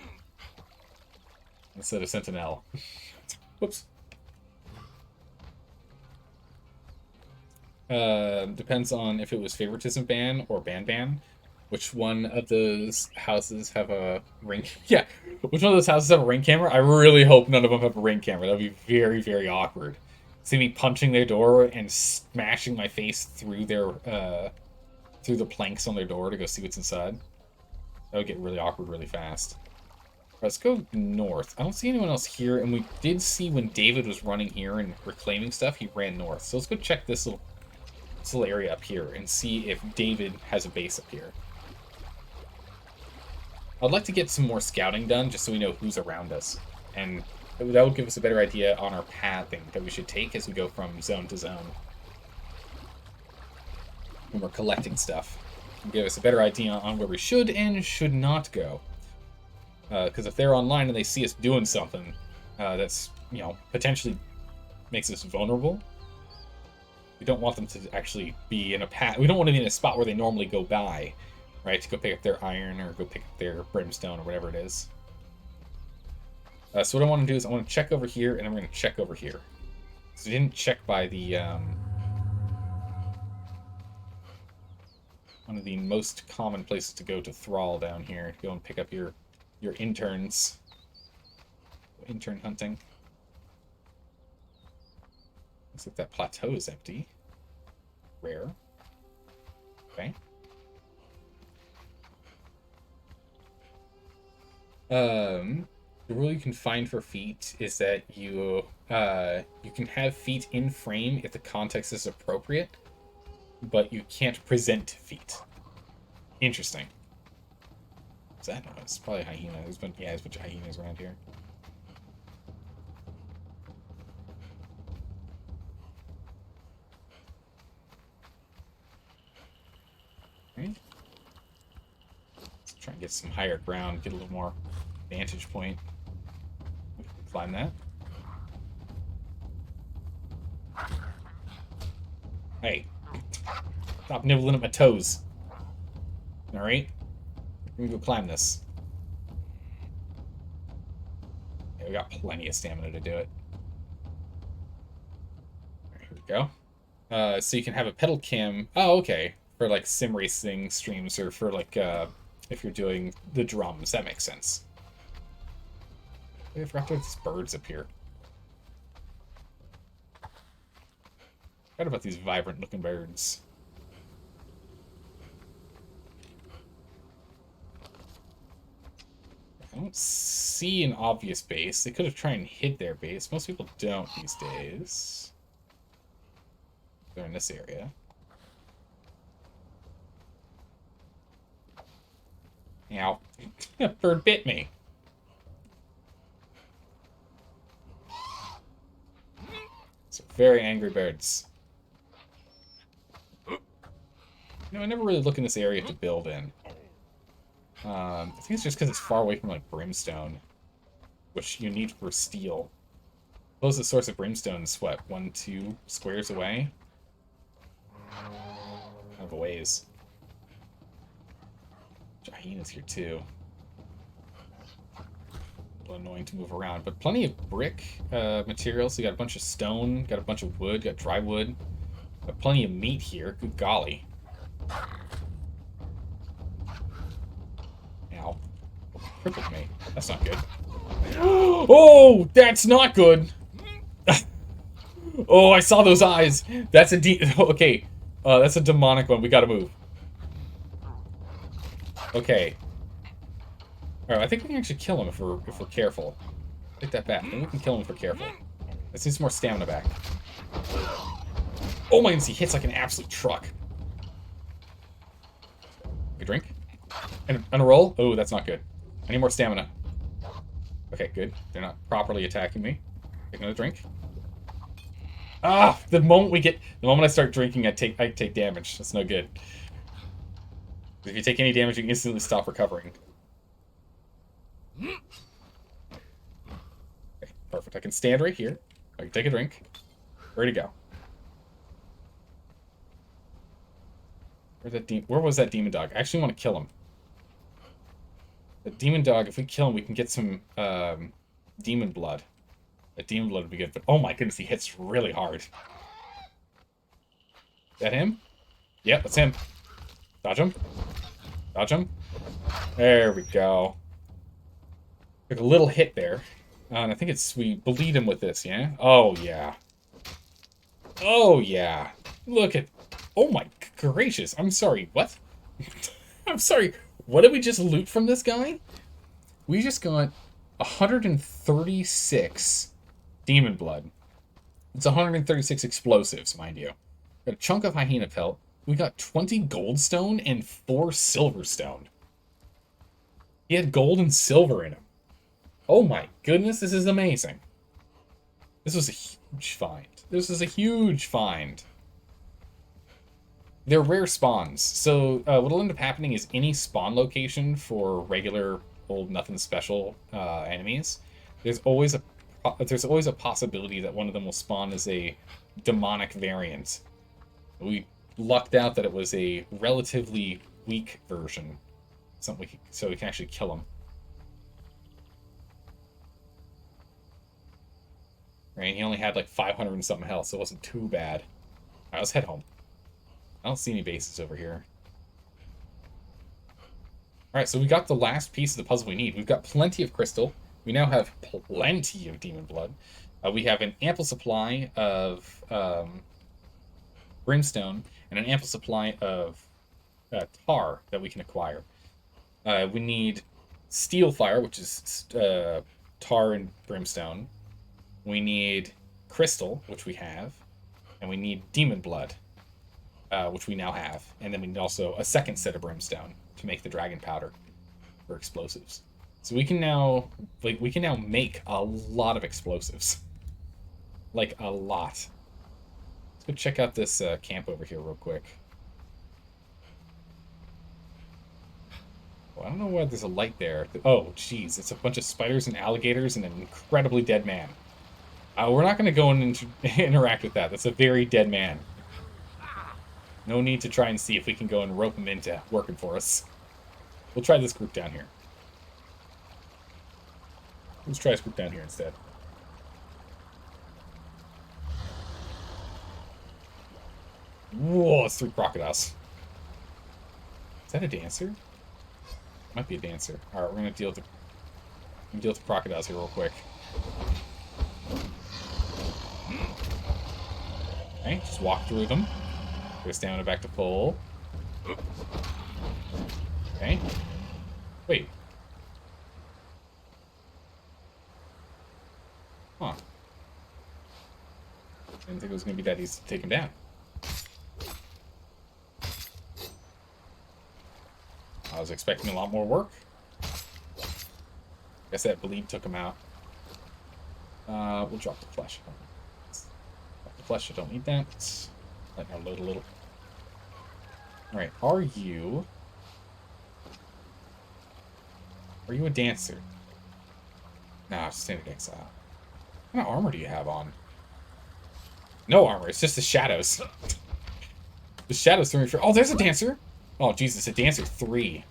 Instead of Sentinel. Whoops. Depends on if it was favoritism ban or ban. Which one of those houses have a ring? Yeah, which one of those houses have a ring camera? I really hope none of them have a ring camera. That would be very, very awkward. See me punching their door and smashing my face through their through the planks on their door to go see what's inside. That would get really awkward really fast. Let's go north. I don't see anyone else here, and we did see when David was running here and reclaiming stuff, he ran north. So let's go check this little area up here and see if David has a base up here. I'd like to get some more scouting done, just so we know who's around us. And that would give us a better idea on our pathing that we should take as we go from zone to zone. When we're collecting stuff. It'll give us a better idea on where we should and should not go. Because if they're online and they see us doing something that's, potentially makes us vulnerable, we don't want them to actually be in a path. We don't want to be in a spot where they normally go by. Right, to go pick up their iron or go pick up their brimstone or whatever it is. So what I want to do is I want to check over here and I'm going to check over here. So we didn't check by the one of the most common places to go to Thrall down here. Go and pick up your interns. Intern hunting. Looks like that plateau is empty. Rare. Okay. The rule you can find for feet is that you can have feet in frame if the context is appropriate, but you can't present feet. Interesting. What's that noise? It's probably a hyena. There's a bunch of hyenas around here. Right. Let's try and get some higher ground, get a little more vantage point. We can climb that. Hey, stop nibbling at my toes. Alright? We're gonna go climb this. Yeah, we got plenty of stamina to do it. Alright, here we go. So you can have a pedal cam. Oh, okay. For like sim racing streams or for like if you're doing the drums. That makes sense. I forgot there's birds up here. Forgot about these vibrant looking birds. I don't see an obvious base. They could have tried and hit their base. Most people don't these days. They're in this area. Ow. Bird bit me. So very angry birds. I never really look in this area to build in. I think it's just because it's far away from, like, Brimstone, which you need for steel. Closest source of Brimstone is, what, 1-2 squares away? Kind of a ways. Hyenas here, too. A little annoying to move around, but plenty of brick materials. So you got a bunch of stone, got a bunch of wood, got dry wood. Got plenty of meat here. Good golly. Ow. Crippled me. That's not good. Oh, that's not good. Oh, I saw those eyes. That's a okay. That's a demonic one. We gotta move. Okay. Alright, I think we can actually kill him if we're careful. Take that back. I think we can kill him if we're careful. Let's need some more stamina back. Oh my goodness, he hits like an absolute truck. A drink? And a roll? Oh, that's not good. I need more stamina. Okay, good. They're not properly attacking me. Take another drink. Ah! The moment I start drinking, I take damage. That's no good. If you take any damage, you can instantly stop recovering. Okay, perfect. I can stand right here. I can take a drink. Ready to go. Where was that demon dog? I actually want to kill him. The demon dog, if we kill him, we can get some demon blood. That demon blood would be good, but oh my goodness, he hits really hard. Is that him? Yep, that's him. Dodge him. Dodge him. There we go. Took a little hit there. And I think we bleed him with this, yeah? Oh, yeah. Oh, yeah. Look at... Oh my gracious. I'm sorry, what? I'm sorry. What did we just loot from this guy? We just got 136 demon blood. It's 136 explosives, mind you. Got a chunk of hyena pelt. We got 20 goldstone and 4 silverstone. He had gold and silver in him. Oh my goodness, this is amazing. This was a huge find. This is a huge find. They're rare spawns, so what'll end up happening is any spawn location for regular old nothing special enemies, there's always a possibility that one of them will spawn as a demonic variant. We lucked out that it was a relatively weak version, so we can actually kill him. Right, he only had like 500 and something health, so it wasn't too bad. Alright, let's head home. I don't see any bases over here. Alright, so we got the last piece of the puzzle we need. We've got plenty of crystal. We now have plenty of demon blood. We have an ample supply of brimstone and an ample supply of tar that we can acquire. We need steel fire, which is tar and brimstone. We need crystal, which we have. And we need demon blood, which we now have. And then we need also a second set of brimstone to make the dragon powder for explosives. So we can now make a lot of explosives. Like a lot. Let's go check out this camp over here real quick. Well, I don't know why there's a light there. Oh, jeez, it's a bunch of spiders and alligators and an incredibly dead man. We're not going to go and interact with that. That's a very dead man. No need to try and see if we can go and rope him into working for us. We'll try this group down here. Let's try this group down here instead. Whoa, it's 3 crocodiles. Is that a dancer? Might be a dancer. Alright, we're gonna deal with the crocodiles here real quick. Okay, just walk through them. Go stamina back to full. Okay. Wait. Huh. Didn't think it was going to be that easy to take him down. I was expecting a lot more work. Guess that bleed took him out. We'll drop the flesh. Drop the flesh, I don't need that. Let her load a little. Alright, are you a dancer? Nah, standard exile. What kind of armor do you have on? No armor, it's just the shadows. The shadows threw me for. Oh, there's a dancer! Oh, Jesus, a dancer 3.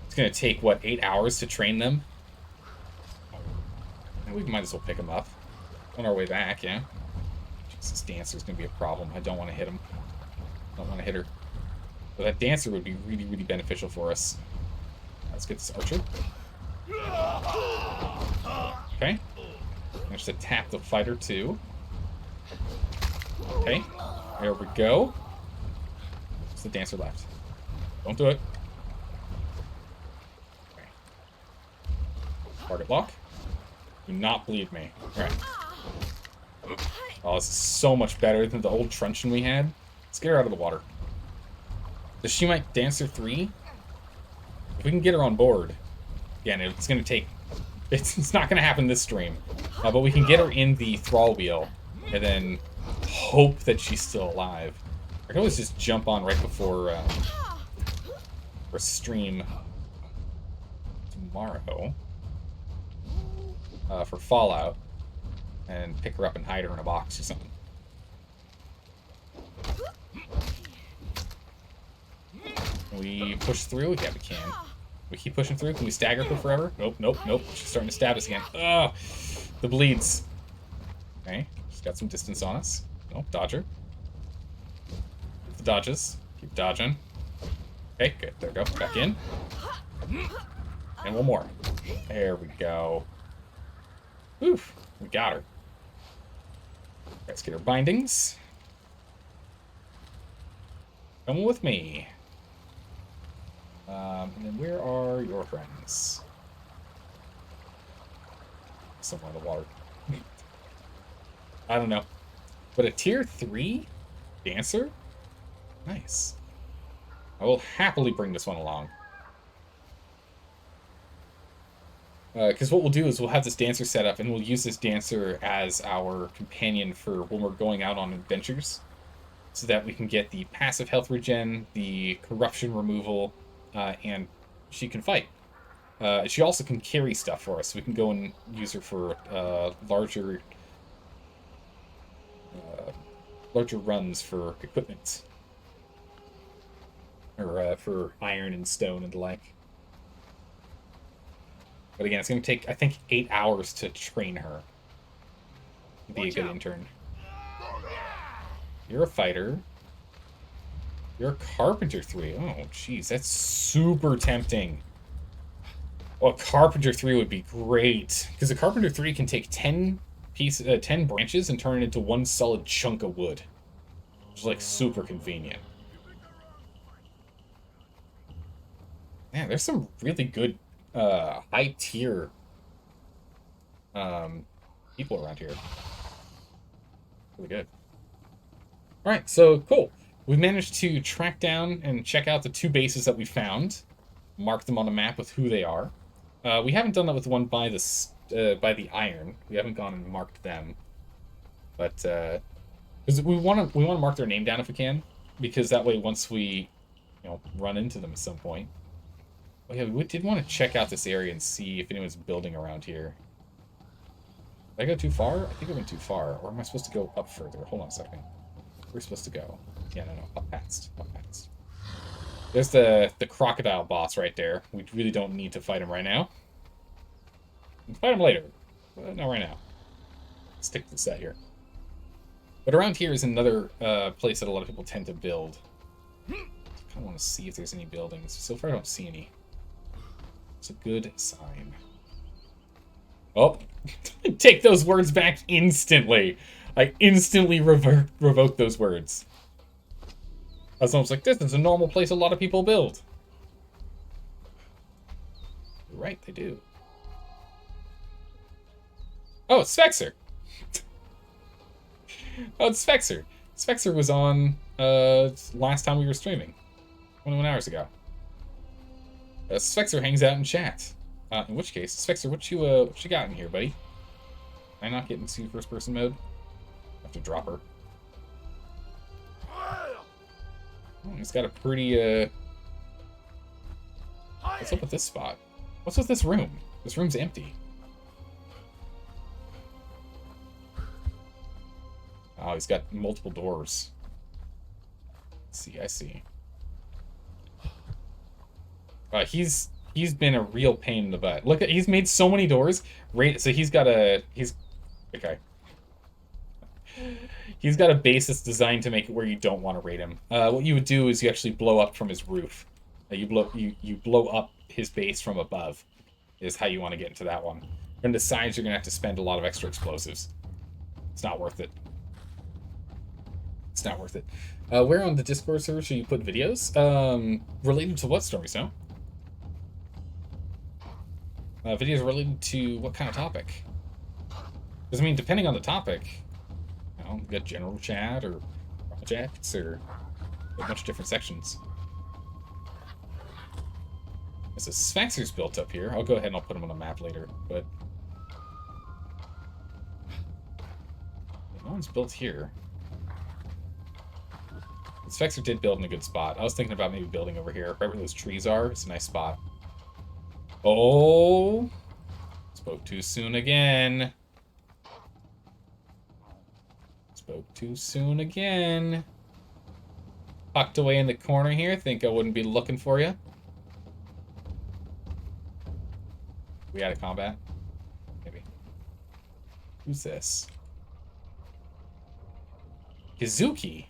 It's gonna take, what, 8 hours to train them? We might as well pick him up. On our way back, yeah. Jesus, dancer's gonna be a problem. I don't want to hit him. I don't want to hit her. But that dancer would be really, really beneficial for us. Let's get this archer. Okay. Managed to tap the fighter, too. Okay. There we go. It's the dancer left. Don't do it. Okay. Target lock. Do not bleed me. Alright. Oh, this is so much better than the old truncheon we had. Let's get her out of the water. Does she might Dancer 3? If we can get her on board. Again, it's going to take... It's not going to happen this stream. But we can get her in the Thrall wheel. And then hope that she's still alive. I can always just jump on right before... for stream tomorrow. For Fallout. And pick her up and hide her in a box or something. Can we push through? Yeah, we can. We keep pushing through. Can we stagger her forever? Nope, nope, nope. She's starting to stab us again. Ugh! The bleeds. Okay, she's got some distance on us. Nope, dodge her. Keep the dodges. Keep dodging. Okay, good. There we go. Back in. And one more. There we go. Oof. We got her. Let's get her bindings. Come with me. And then where are your friends? Somewhere in the water. I don't know. But a tier 3 dancer? Nice. I will happily bring this one along. Because what we'll do is we'll have this dancer set up, and we'll use this dancer as our companion for when we're going out on adventures, so that we can get the passive health regen, the corruption removal, and she can fight. She also can carry stuff for us. We can go and use her for larger runs for equipment, or for iron and stone and the like. But again, it's going to take, I think, 8 hours to train her. Be a good intern. You're a fighter. You're a carpenter 3. Oh, jeez, that's super tempting. Oh, a carpenter 3 would be great. Because a carpenter 3 can take 10 branches and turn it into one solid chunk of wood. Which is, like, super convenient. Man, there's some really good high tier people around here. Really good. Alright, so cool. We managed to track down and check out the 2 bases that we found. Mark them on the map with who they are. We haven't done that with the one by the iron. We haven't gone and marked them. But because we want to mark their name down if we can, because that way once we run into them at some point. Oh yeah, we did want to check out this area and see if anyone's building around here. Did I go too far? I think I went too far. Or am I supposed to go up further? Hold on a second. We're supposed to go. Yeah, no, up past. Up past. There's the crocodile boss right there. We really don't need to fight him right now. We can fight him later. But not right now. Stick to the set here. But around here is another place that a lot of people tend to build. I kind of want to see if there's any buildings. So far I don't see any. It's a good sign. Oh, take those words back instantly. I instantly revoked those words. I was almost like, this is a normal place a lot of people build. You're right, they do. Oh, it's Spexer. Oh, it's Spexer. Spexer was on last time we were streaming. 21 hours ago. Spexer hangs out in chat. In which case, Spexer, what you got in here, buddy? Am I not getting to first person mode? I have to drop her. He's got a pretty what's up with this spot? What's with this room? This room's empty. Oh, he's got multiple doors. I see. He's been a real pain in the butt. Look at, he's made so many doors. Right, so he's okay. He's got a base that's designed to make it where you don't want to raid him. What you would do is you actually blow up from his roof. You blow up his base from above. Is how you want to get into that one. And the sides, you're gonna have to spend a lot of extra explosives. It's not worth it. It's not worth it. Where on the Discord server should you put videos? Related to what, Stormy Snow? Videos related to what kind of topic? Because, I mean, depending on the topic, you know, you got general chat or projects or a bunch of different sections. There's a Sphinxer's built up here. I'll go ahead and I'll put him on the map later, but no one's built here. The Sphinxer did build in a good spot. I was thinking about maybe building over here. Right where those trees are, it's a nice spot. Oh! Spoke too soon again. Spoke too soon again. Tucked away in the corner here. Think I wouldn't be looking for you. We out of combat? Maybe. Who's this? Kazuki.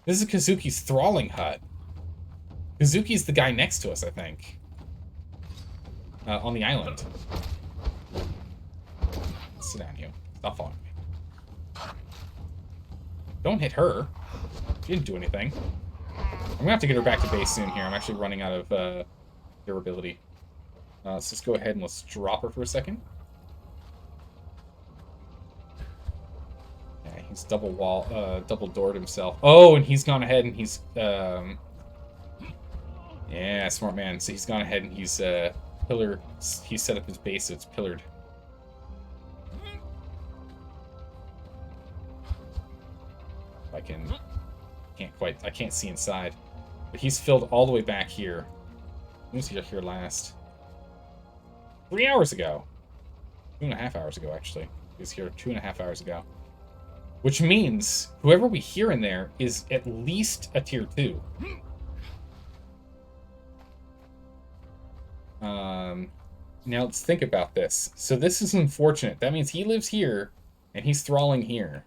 This is Kazuki's thralling hut. Kazuki's the guy next to us, I think. On the island. Sit down, you. Stop following me. Don't hit her. She didn't do anything. I'm gonna have to get her back to base soon here. I'm actually running out of durability. Let's just go ahead and let's drop her for a second. Yeah, he's double doored himself. Oh, and he's gone ahead and he's yeah, smart man. So he's gone ahead and he's he's set up his base so it's pillared. I can't see inside. But he's filled all the way back here. When was he here last? 3 hours ago. 2.5 hours ago, actually. He was here 2.5 hours ago. Which means whoever we hear in there is at least a tier 2. Now let's think about this. So this is unfortunate. That means he lives here, and he's thralling here.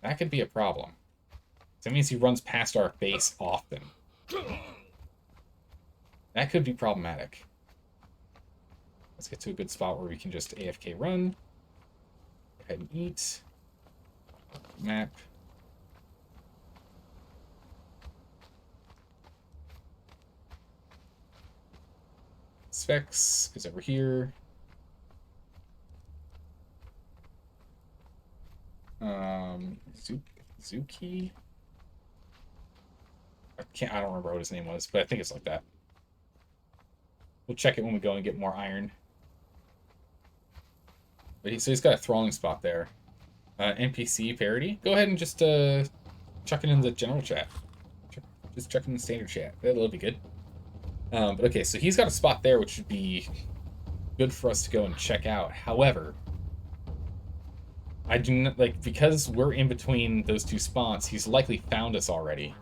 That could be a problem. That means he runs past our base often. That could be problematic. Let's get to a good spot where we can just AFK run. Go ahead and eat. Map. Specs is over here. Zuki. I don't remember what his name was, but I think it's like that. We'll check it when we go and get more iron. But so he's got a thralling spot there. NPC parody. Go ahead and just chuck it in the general chat. Just chuck it in the standard chat. That'll be good. But okay, so he's got a spot there, which would be good for us to go and check out. However, I do not because we're in between those two spots. He's likely found us already,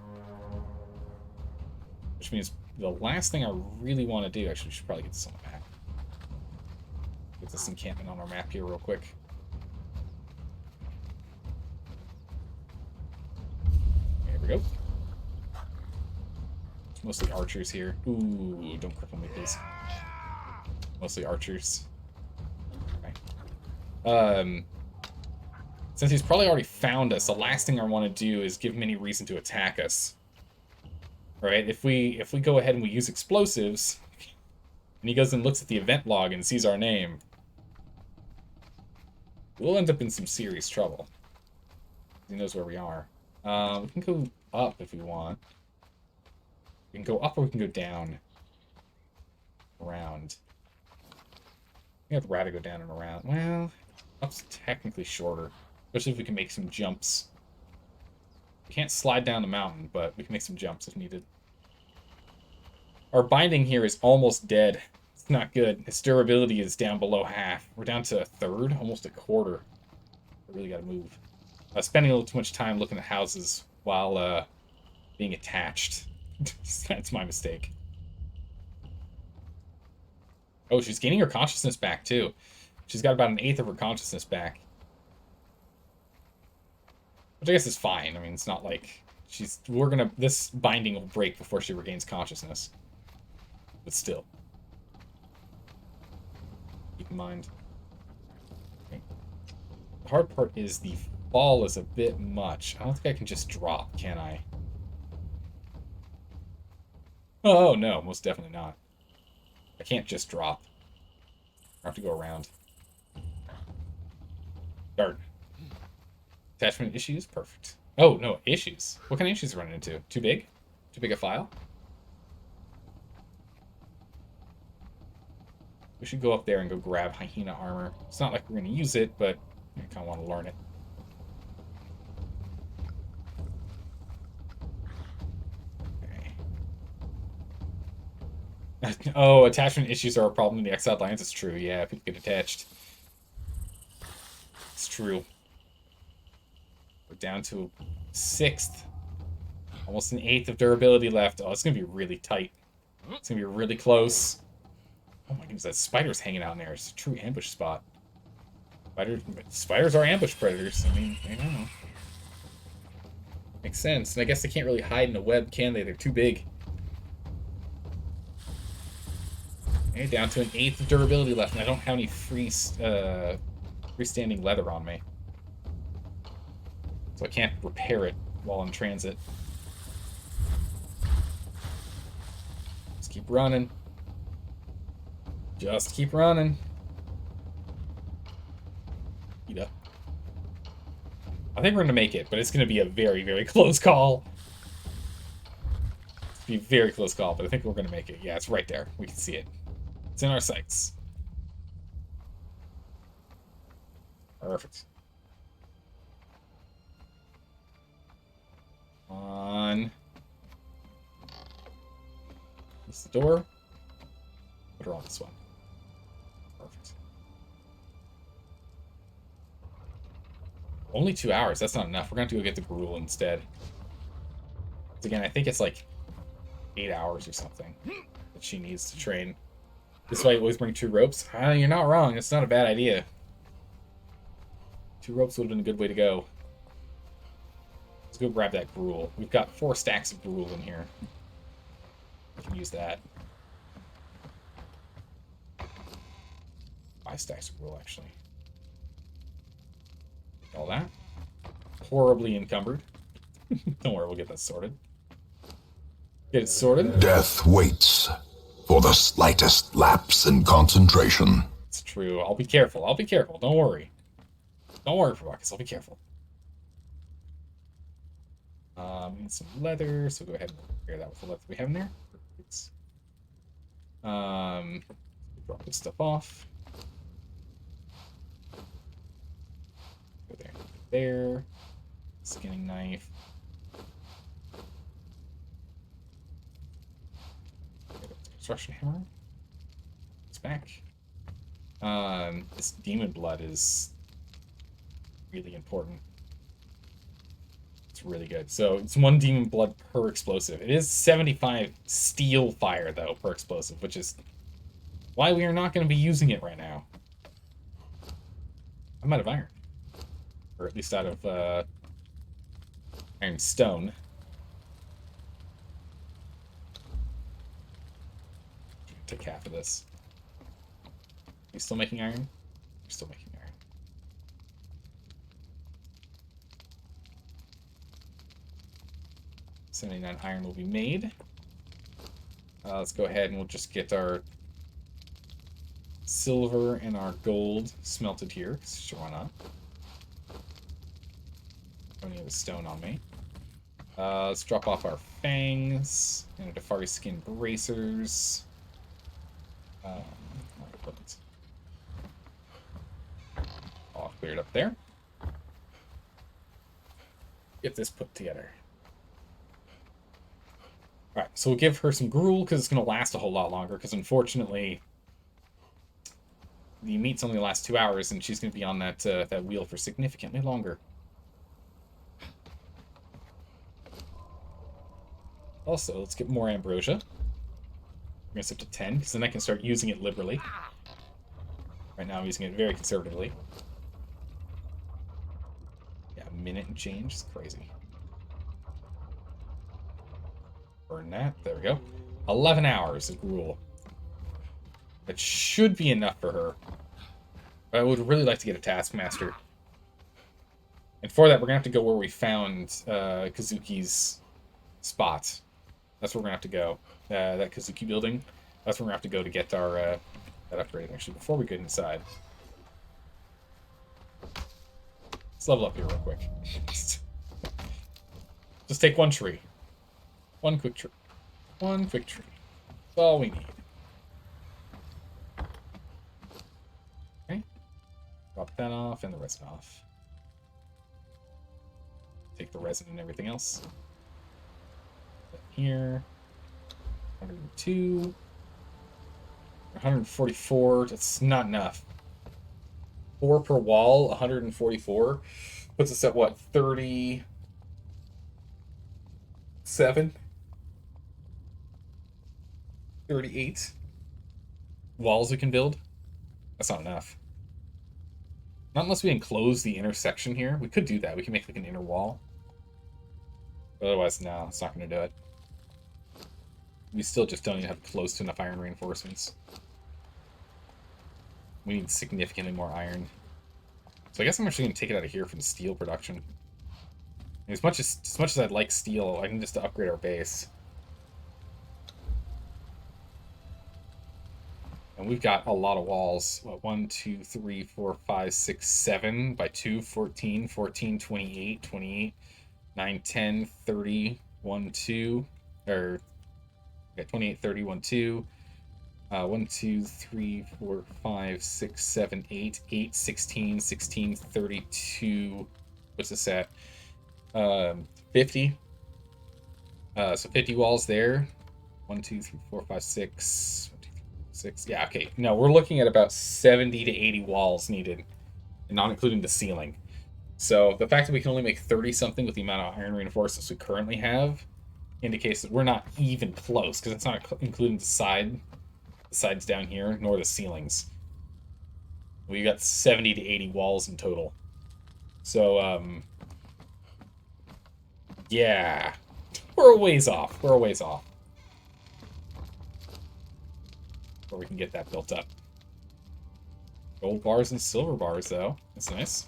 which means the last thing I really want to do. Actually, we should probably get this on the map. Get this encampment on our map here real quick. There we go. It's mostly archers here. Ooh, don't cripple me, please. Mostly archers. Okay. Um, since he's probably already found us, the last thing I want to do is give him any reason to attack us. Right? If we go ahead and we use explosives, and he goes and looks at the event log and sees our name, we'll end up in some serious trouble. He knows where we are. We can go up if we want. We can go up or we can go down. Around. I'd rather go down and around. Well, up's technically shorter. Especially if we can make some jumps. We can't slide down the mountain, but we can make some jumps if needed. Our binding here is almost dead. It's not good. Its durability is down below half. We're down to a third, almost a quarter. We really gotta move. Spending a little too much time looking at houses while being attached. That's my mistake. Oh, she's gaining her consciousness back, too. She's got about 1/8 of her consciousness back. Which I guess is fine. I mean, it's not like this binding will break before she regains consciousness. But still. Keep in mind. Okay. The hard part is the fall is a bit much. I don't think I can just drop, can I? Oh, no, most definitely not. I can't just drop. I have to go around. Dart. Attachment issues? Perfect. Oh, no, issues. What kind of issues running into? Too big? Too big a file? We should go up there and go grab hyena armor. It's not like we're going to use it, but I kind of want to learn it. Oh, attachment issues are a problem in the Exiled Lands. It's true, yeah, people get attached. It's true. We're down to 1/6. Almost 1/8 of durability left. Oh, it's going to be really tight. It's going to be really close. Oh my goodness, that spider's hanging out in there. It's a true ambush spot. Spiders are ambush predators. I mean, I don't know. Makes sense. And I guess they can't really hide in a web, can they? They're too big. Okay, down to 1/8 of durability left, and I don't have any freestanding leather on me. So I can't repair it while in transit. Just keep running. Just keep running. I think we're going to make it, but it's going to be a very, very close call. It's going to be a very close call, but I think we're going to make it. Yeah, it's right there. We can see it. It's in our sights. Perfect. On. This is the door. Put her on this one. Perfect. Only 2 hours. That's not enough. We're going to have to go get the gruel instead. Again, I think it's like 8 hours or something that she needs to train. This is why you always bring 2 ropes. You're not wrong. It's not a bad idea. 2 ropes would have been a good way to go. Let's go grab that gruel. We've got 4 stacks of gruel in here. We can use that. 5 stacks of gruel, actually. All that. Horribly encumbered. Don't worry, we'll get that sorted. Get it sorted. Death waits for the slightest lapse in concentration. It's true. I'll be careful. I'll be careful. Don't worry. Don't worry, Provocatus. I'll be careful. We need some leather, so go ahead and repair that with the leather we have in there. Drop this stuff off. Go there. There. Skinning knife. Construction hammer. It's back. This demon blood is really important. It's really good. So it's 1 demon blood per explosive. It is 75 steel fire, though, per explosive, which is why we are not going to be using it right now. I'm out of iron. Or at least out of iron stone. Take half of this. Are you still making iron? You're still making iron. 79 iron will be made. Let's go ahead and we'll just get our silver and our gold smelted here. Sure, why not? Don't need a stone on me. Let's drop off our fangs and our Defari skin bracers. All cleared up there. Get this put together. Alright, so we'll give her some gruel because it's going to last a whole lot longer because unfortunately the meat's only lasts 2 hours and she's going to be on that that wheel for significantly longer. Also, let's get more ambrosia. We're going to set to 10 because then I can start using it liberally. Right now I'm using it very conservatively. Yeah, a minute and change. It's crazy. Burn that. There we go. 11 hours of gruel. That should be enough for her. But I would really like to get a taskmaster. And for that, we're going to have to go where we found Kazuki's spot. That's where we're going to have to go. That Kazuki building. That's where we're going to have to go to get our that upgrade. Actually, before we get inside. Let's level up here real quick. Just take one tree. One quick tree. One quick tree. That's all we need. Okay. Drop that off and the resin off. Take the resin and everything else. Put that here. 102. 144. That's not enough. 4 per wall, 144. Puts us at what? 37? 38 walls we can build. That's not enough. Not unless we enclose the inner section here. We could do that. We can make like an inner wall. But otherwise, no, it's not going to do it. We still just don't even have close to enough iron reinforcements. We need significantly more iron. So I guess I'm actually going to take it out of here for the steel production. As much as I'd like steel, I can just upgrade our base. And we've got a lot of walls. What, 1, 2, 3, 4, 5, 6, 7 by 2, 14, 14, 28, 28, 9, 10, 30, 1, 2, or okay, 28, 30, 1, 2. 1, 2, 3, 4, 5, 6, 7, 8, 8, 16, 16, 32. What's this at? 50. So 50 walls there. 1, 2, 3, 4, 5, 6. 1, 2, 3, 4, 6. Yeah, okay. No, we're looking at about 70 to 80 walls needed, and not including the ceiling. So the fact that we can only make 30 something with the amount of iron reinforcements we currently have indicates that we're not even close, because it's not including the sides down here, nor the ceilings. We got 70 to 80 walls in total. So, yeah. We're a ways off. We're a ways off. Where we can get that built up. Gold bars and silver bars, though. That's nice.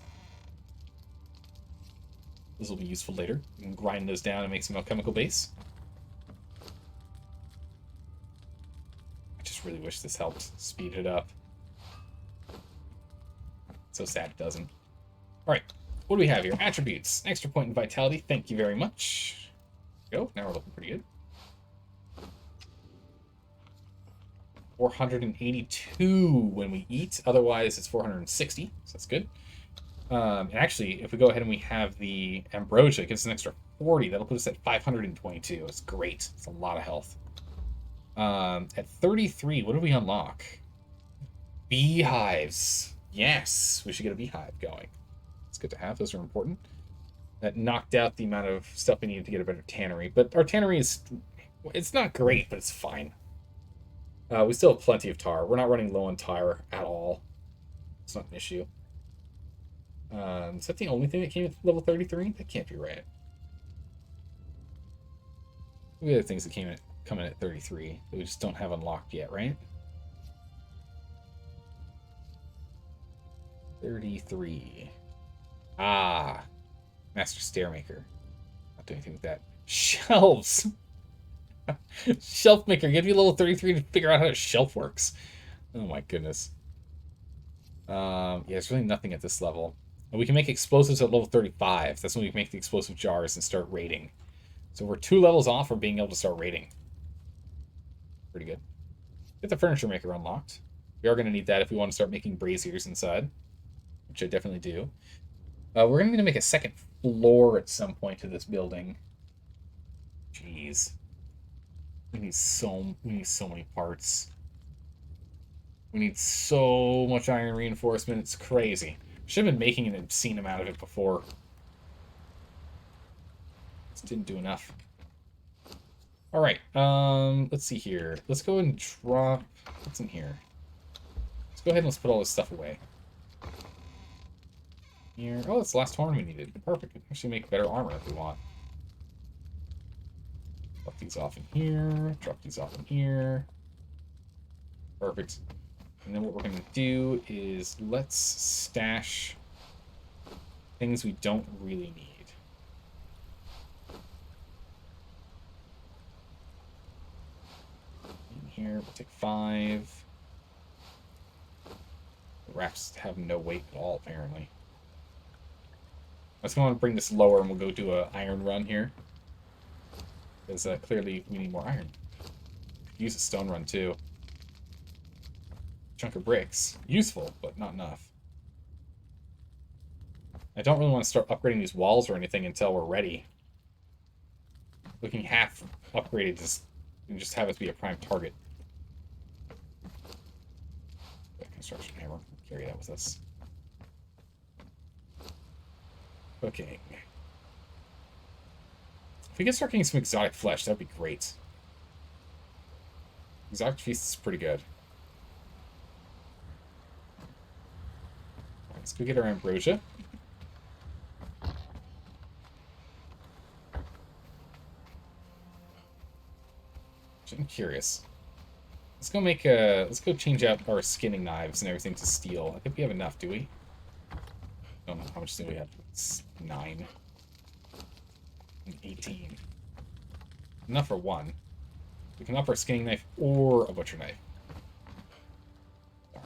Those will be useful later. We can grind those down and make some alchemical base. I just really wish this helped speed it up. So sad it doesn't. Alright, what do we have here? Attributes. Extra point in vitality. Thank you very much. There we go. Now we're looking pretty good. 482 when we eat. Otherwise, it's 460. So that's good. And actually, if we go ahead and we have the ambrosia, it gives us an extra 40. That'll put us at 522. It's great. It's a lot of health. At 33, what do we unlock? Beehives. Yes, we should get a beehive going. It's good to have. Those are important. That knocked out the amount of stuff we needed to get a better tannery. But our tannery is... it's not great, but it's fine. We still have plenty of tar. We're not running low on tar at all. It's not an issue. Is that the only thing that came at level 33? That can't be right. We have things that come in at 33 that we just don't have unlocked yet, right? 33. Ah, Master Stairmaker. Not doing anything with that. Shelves. Shelf maker. You gotta be level 33 to figure out how a shelf works. Oh my goodness. Yeah, there's really nothing at this level. And we can make explosives at level 35. That's when we can make the explosive jars and start raiding. So we're 2 levels off from being able to start raiding. Pretty good. Get the furniture maker unlocked. We are going to need that if we want to start making braziers inside, which I definitely do. We're going to need to make a second floor at some point to this building. Jeez. We need so many parts. We need so much iron reinforcement. It's crazy. Should have been making an obscene amount of it before. Just didn't do enough. All right. Let's see here. Let's go and drop. What's in here? Let's go ahead and let's put all this stuff away. Here. Oh, it's the last horn we needed. Perfect. We can actually make better armor if we want. Drop these off in here. Drop these off in here. Perfect. And then what we're going to do is let's stash things we don't really need. In here, we'll take 5. The wraps have no weight at all, apparently. Let's go on and bring this lower, and we'll go do an iron run here. Because clearly we need more iron. Use a stone run, too. Chunk of bricks. Useful, but not enough. I don't really want to start upgrading these walls or anything until we're ready. Looking half upgraded just have us be a prime target. Construction hammer. Carry that with us. Okay. If we could start getting some exotic flesh, that would be great. Exotic feast is pretty good. Let's go get our ambrosia. I'm curious. Let's go change out our skinning knives and everything to steel. I think we have enough, do we? I don't know how much steel we have. It's 9. And 18. Enough for 1. We can up our skinning knife or a butcher knife. Darn.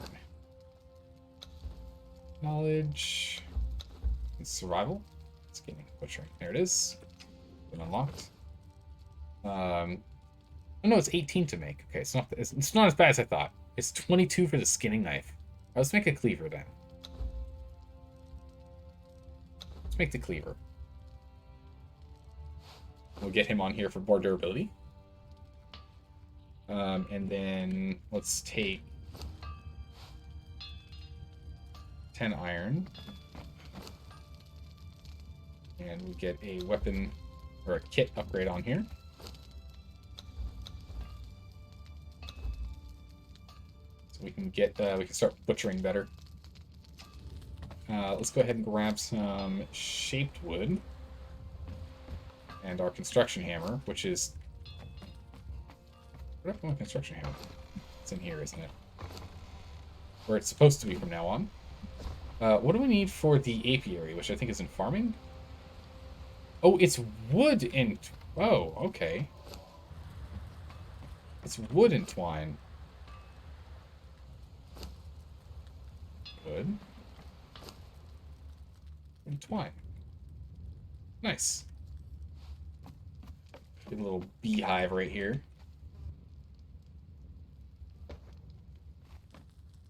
Knowledge. And survival. Skinning, butchering. There it is. Been unlocked. Oh, no, it's 18 to make. Okay, it's not as bad as I thought. It's 22 for the skinning knife. Let's make a cleaver then. Let's make the cleaver. We'll get him on here for more durability. And then let's take 10 iron. And we get a weapon or a kit upgrade on here. So we can get we can start butchering better. Let's go ahead and grab some shaped wood and our construction hammer, which is what happened with construction hammer? It's in here, isn't it? Where it's supposed to be from now on. What do we need for the apiary, which I think is in farming? Oh, it's wood and... Oh, okay. It's wood and twine. Wood. And twine. Nice. Get a little beehive right here.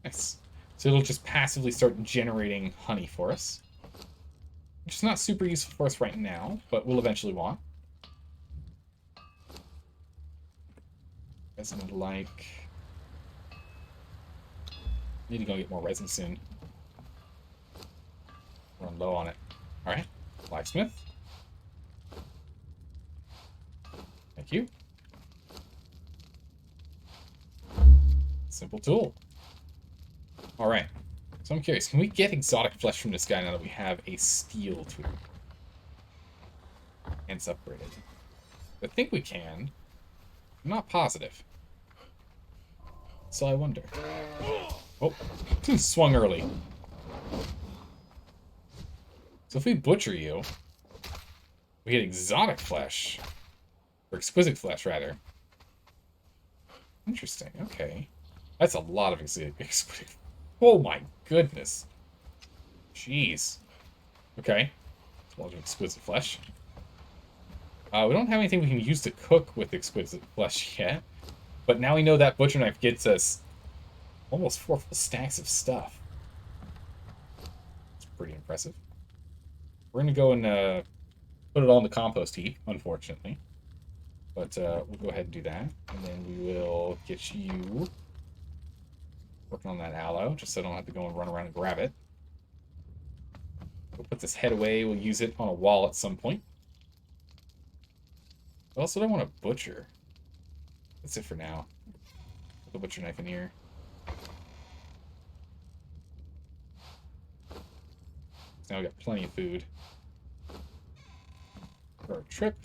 Nice. So it'll just passively start generating honey for us. Which is not super useful for us right now, but we'll eventually want. Resin like. Need to go get more resin soon. Run low on it. Alright. Blacksmith. Thank you. Simple tool. Alright. So I'm curious, can we get exotic flesh from this guy now that we have a steel tool? And it's upgraded. I think we can. I'm not positive. So I wonder. Oh, swung early. So if we butcher you, we get exotic flesh. Or exquisite flesh, rather. Interesting, okay. That's a lot of exquisite. Oh my goodness. Jeez. Okay. It's a lot of exquisite flesh. We don't have anything we can use to cook with exquisite flesh yet. But now we know that butcher knife gets us almost 4 full stacks of stuff. It's pretty impressive. We're going to go and put it all in the compost heap, unfortunately. But we'll go ahead and do that. And then we will get you working on that aloe, just so I don't have to go and run around and grab it. We'll put this head away. We'll use it on a wall at some point. I also don't want a butcher. That's it for now. Put the butcher knife in here. So now we got plenty of food for our trip.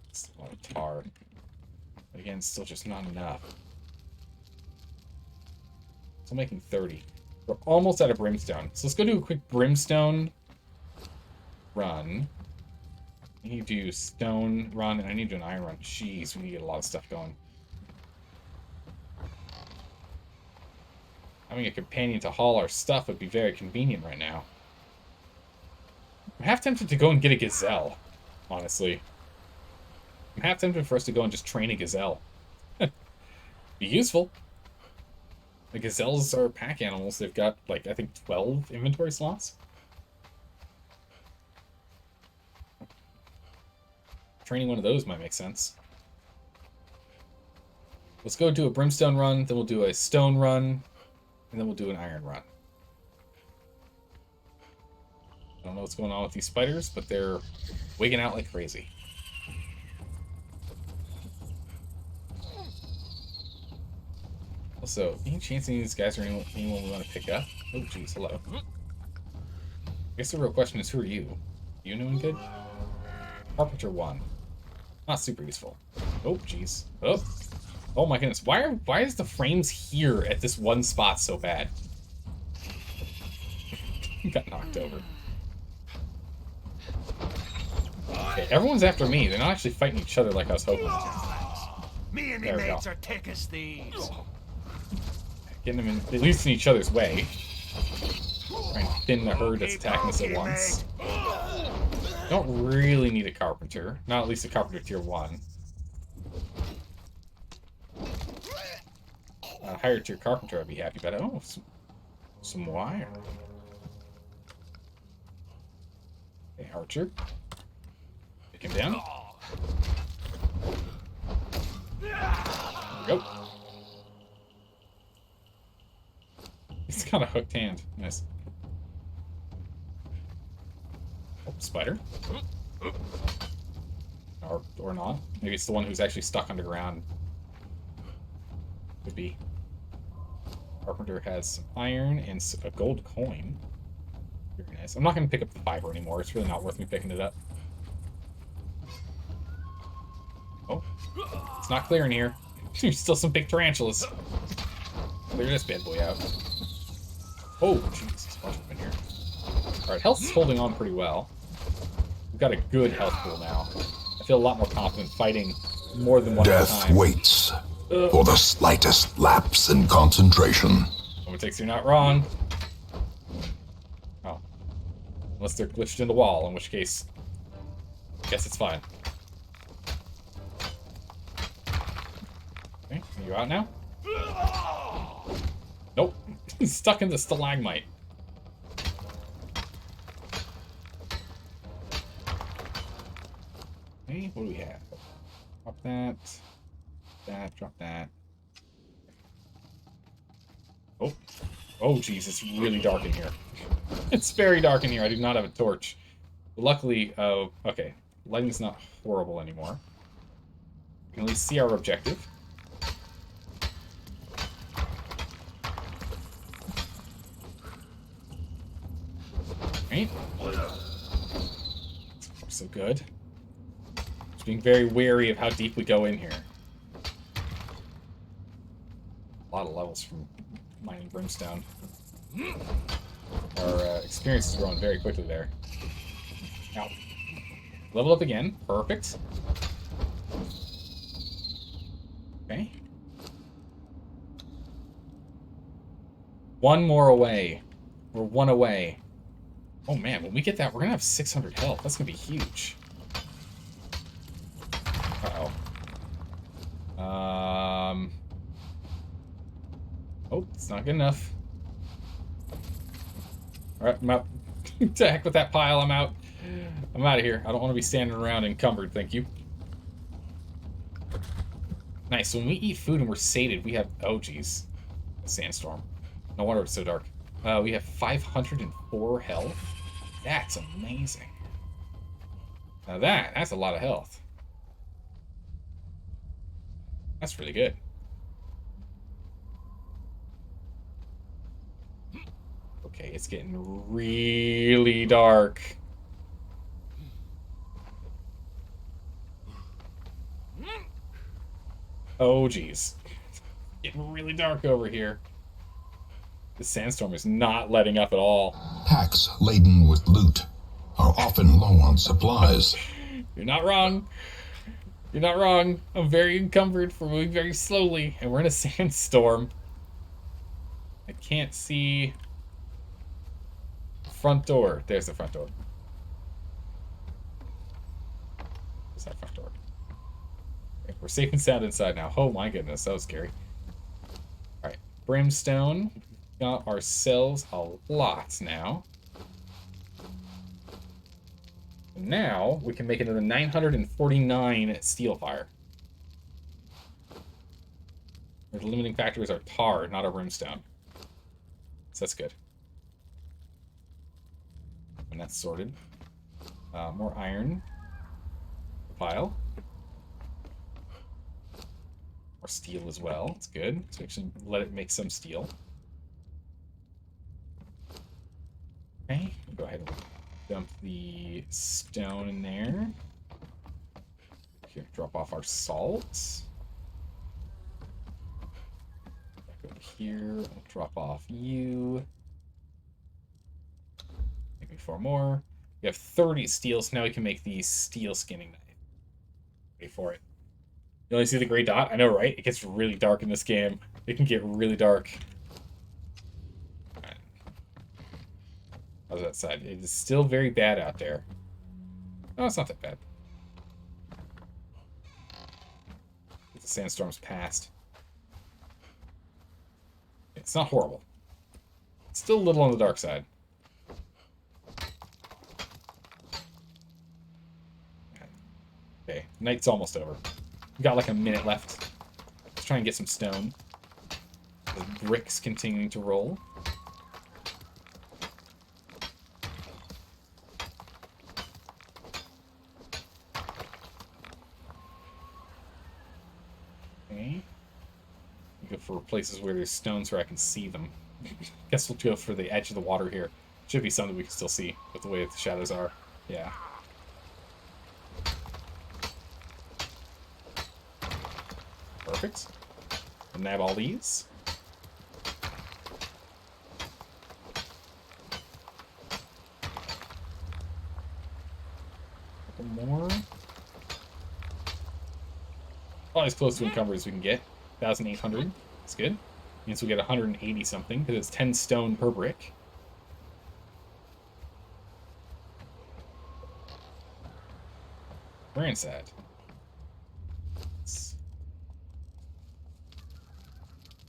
It's a lot of tar. But again, still just not enough. Still making 30. We're almost out of brimstone. So let's go do a quick brimstone run. I need to do stone run, and I need to do an iron run. Jeez, we need to get a lot of stuff going. Having a companion to haul our stuff would be very convenient right now. I'm half tempted to go and get a gazelle, honestly. I'm half tempted for us to go and just train a gazelle. Be useful. The gazelles are pack animals. They've got, like, I think 12 inventory slots. Training one of those might make sense. Let's go do a brimstone run, then we'll do a stone run, and then we'll do an iron run. I don't know what's going on with these spiders, but they're wigging out like crazy. Also, any chance any of these guys are anyone we want to pick up? Oh, jeez, hello. I guess the real question is, who are you? You anyone good? Carpenter 1. Not super useful. Oh, jeez. Oh. Oh my goodness. Why is the frames here at this one spot so bad? Got knocked over. Okay, everyone's after me. They're not actually fighting each other like I was hoping. Me and me mates are thick as thieves. Getting them at least in each other's way. Trying to thin the herd that's attacking us at once. Don't really need a carpenter. Not at least a carpenter tier 1. Higher tier carpenter I'd be happy about. Oh, some wire. Okay, archer. Take him down. There we go. He's got a hooked hand. Nice. Oh, spider. Or not. Maybe it's the one who's actually stuck underground. Could be. Carpenter has some iron and a gold coin. Very nice. I'm not going to pick up the fiber anymore. It's really not worth me picking it up. Oh. It's not clear in here. There's still some big tarantulas. Clear this bad boy out. Oh, jeez. There's a bunch of them in here. Alright, health's holding on pretty well. We've got a good health pool now. I feel a lot more confident fighting more than one at a Death time. waits for the slightest lapse in concentration. What takes you're not wrong. Oh. Unless they're glitched in the wall, in which case, I guess it's fine. Okay, are you out now? Nope. He's stuck in the stalagmite. Okay, what do we have? Drop that. Drop that. Oh. Oh, jeez, it's really dark in here. It's very dark in here. I do not have a torch. Luckily, oh, okay. Lighting's not horrible anymore. We can at least see our objective. Right? So good. Just being very wary of how deep we go in here. A lot of levels from mining brimstone. Our experience is growing very quickly there. Ow. Level up again. Perfect. Okay. One more away. We're one away. Oh man, when we get that, we're gonna have 600 health. That's gonna be huge. Uh-oh. Oh, it's not good enough. Alright, I'm out. To heck with that pile, I'm out. I'm out of here. I don't want to be standing around encumbered, thank you. Nice, so when we eat food and we're sated, we have... Oh, geez. A sandstorm. No wonder it's so dark. We have 504 health. That's amazing. Now that's a lot of health. That's really good. Okay, it's getting really dark. Oh, geez. Getting really dark over here. The sandstorm is not letting up at all. Packs laden with loot are often low on supplies. You're not wrong. You're not wrong. I'm very encumbered. We're moving very slowly, and we're in a sandstorm. I can't see the front door. There's the front door. There's that front door. Okay, we're safe and sound inside now. Oh my goodness, that was scary. Alright, Brimstone. Got ourselves a lot now. Now, we can make it into the 949 steel fire. The limiting factor is our tar, not our brimstone. So that's good. And that's sorted. More iron. Pile. More steel as well. It's good. So we actually let it make some steel. Okay, go ahead and dump the stone in there. Here, drop off our salt. Back over here, we'll drop off you. Maybe 4 more. We have 30 steel, so now we can make the steel skinning knife. Wait for it. You only see the gray dot? I know, right? It gets really dark in this game. It can get really dark. How's that side? It is still very bad out there. No, it's not that bad. The sandstorm's passed. It's not horrible. It's still a little on the dark side. Okay, night's almost over. We got like a minute left. Let's try and get some stone. The bricks continuing to roll. Go for places where there's stones where I can see them. Guess we'll go for the edge of the water here. Should be something we can still see with the way the shadows are. Yeah. Perfect. I'll nab all these. A couple more. Probably as close to encumbered as we can get. 1,800. That's good. Means we get 180 something because it's 10 stone per brick. We're inside.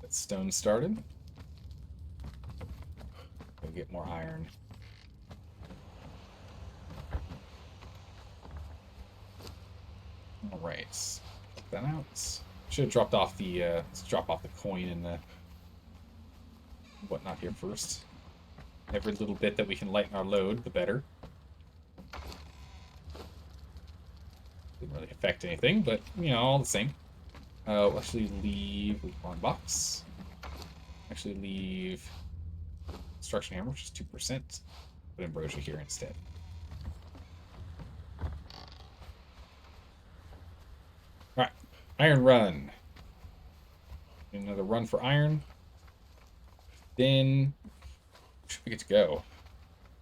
That stone started. We'll get more iron. All right. Check that out. Should have dropped off the, let's drop off the coin and the whatnot here first. Every little bit that we can lighten our load, the better. Didn't really affect anything, but, you know, all the same. We'll actually leave one box. Actually leave construction hammer, which is 2%. Put ambrosia here instead. Alright. Iron run. Another run for iron. Then Should we get to go?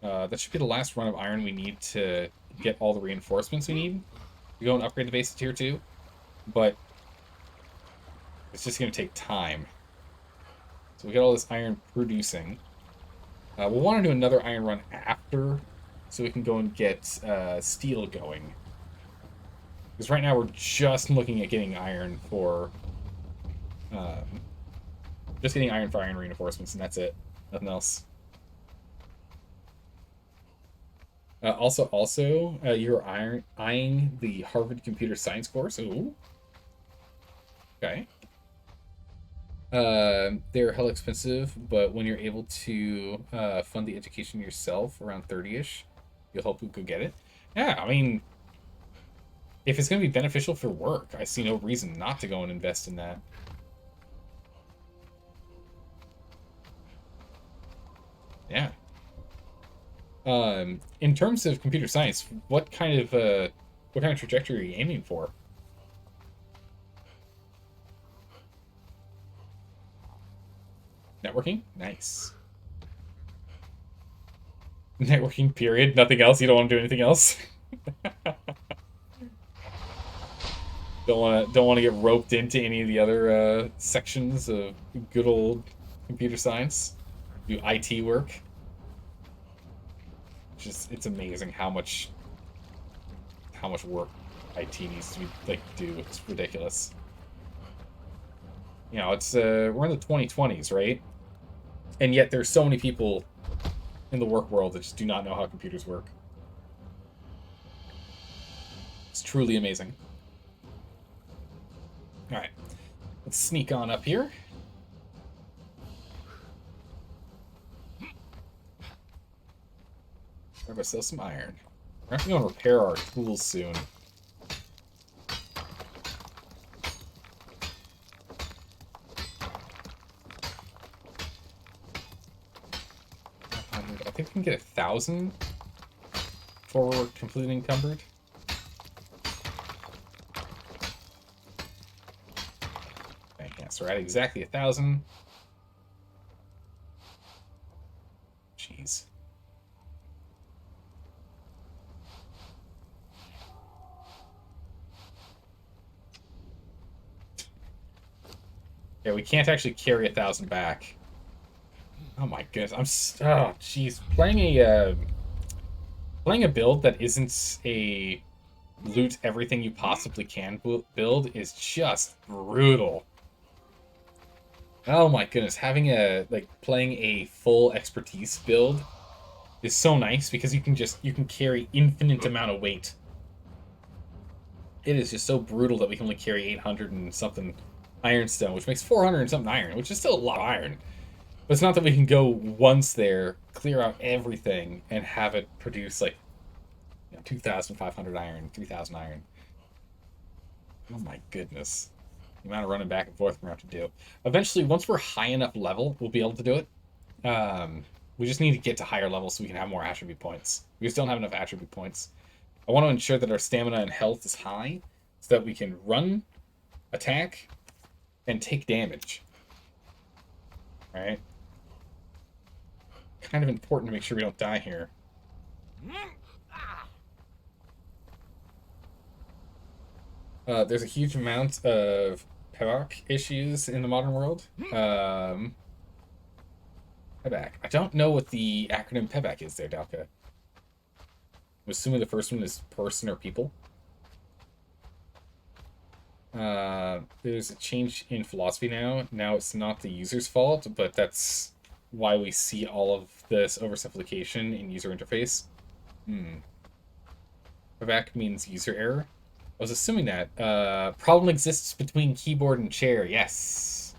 That should be the last run of iron we need to get all the reinforcements we need to go and upgrade the base to tier 2. But it's just going to take time. So we got all this iron producing. We'll want to do another iron run after, so we can go and get steel going. Because right now we're just looking at getting iron for... just getting iron for iron reinforcements, and that's it. Nothing else. Also, you're eyeing the Harvard Computer Science course. Ooh. Okay. They're hell expensive, but when you're able to fund the education yourself, around 30-ish, you'll help go get it. Yeah, I mean, if it's going to be beneficial for work, I see no reason not to go and invest in that. Yeah. In terms of computer science, what kind of trajectory are you aiming for? Networking? Nice. Networking, period. Nothing else? You don't want to do anything else? Don't want to get roped into any of the other sections of good old computer science? Do IT work? It's amazing how much work IT needs to be do. It's ridiculous. You know, it's we're in the 2020s, right? And yet there's so many people in the work world that just do not know how computers work. It's truly amazing. All right, let's sneak on up here. Grab ourselves some iron. We're going to go and repair our tools soon. I think we can get 1,000 before we're completely encumbered. Okay, yeah, so we're at exactly 1,000. Jeez. Yeah, we can't actually carry 1,000 back. Oh my goodness, oh jeez, playing a build that isn't a loot everything you possibly can build is just brutal. Oh my goodness, having playing a full expertise build is so nice because you can carry infinite amount of weight. It is just so brutal that we can only carry 800 and something ironstone, which makes 400 and something iron, which is still a lot of iron. But it's not that we can go once there, clear out everything, and have it produce 2,500 iron, 3,000 iron. Oh my goodness. The amount of running back and forth we're going to have to do. Eventually, once we're high enough level, we'll be able to do it. We just need to get to higher levels so we can have more attribute points. We just don't have enough attribute points. I want to ensure that our stamina and health is high so that we can run, attack, and take damage. Alright? Kind of important to make sure we don't die here. There's a huge amount of PEVOC issues in the modern world. PEVOC. I don't know what the acronym PEVOC is there, Dalka. I'm assuming the first one is person or people. There's a change in philosophy now. Now it's not the user's fault, but that's why we see all of this oversimplification in user interface. PEVOC means user error. I was assuming that. Problem exists between keyboard and chair. Yes.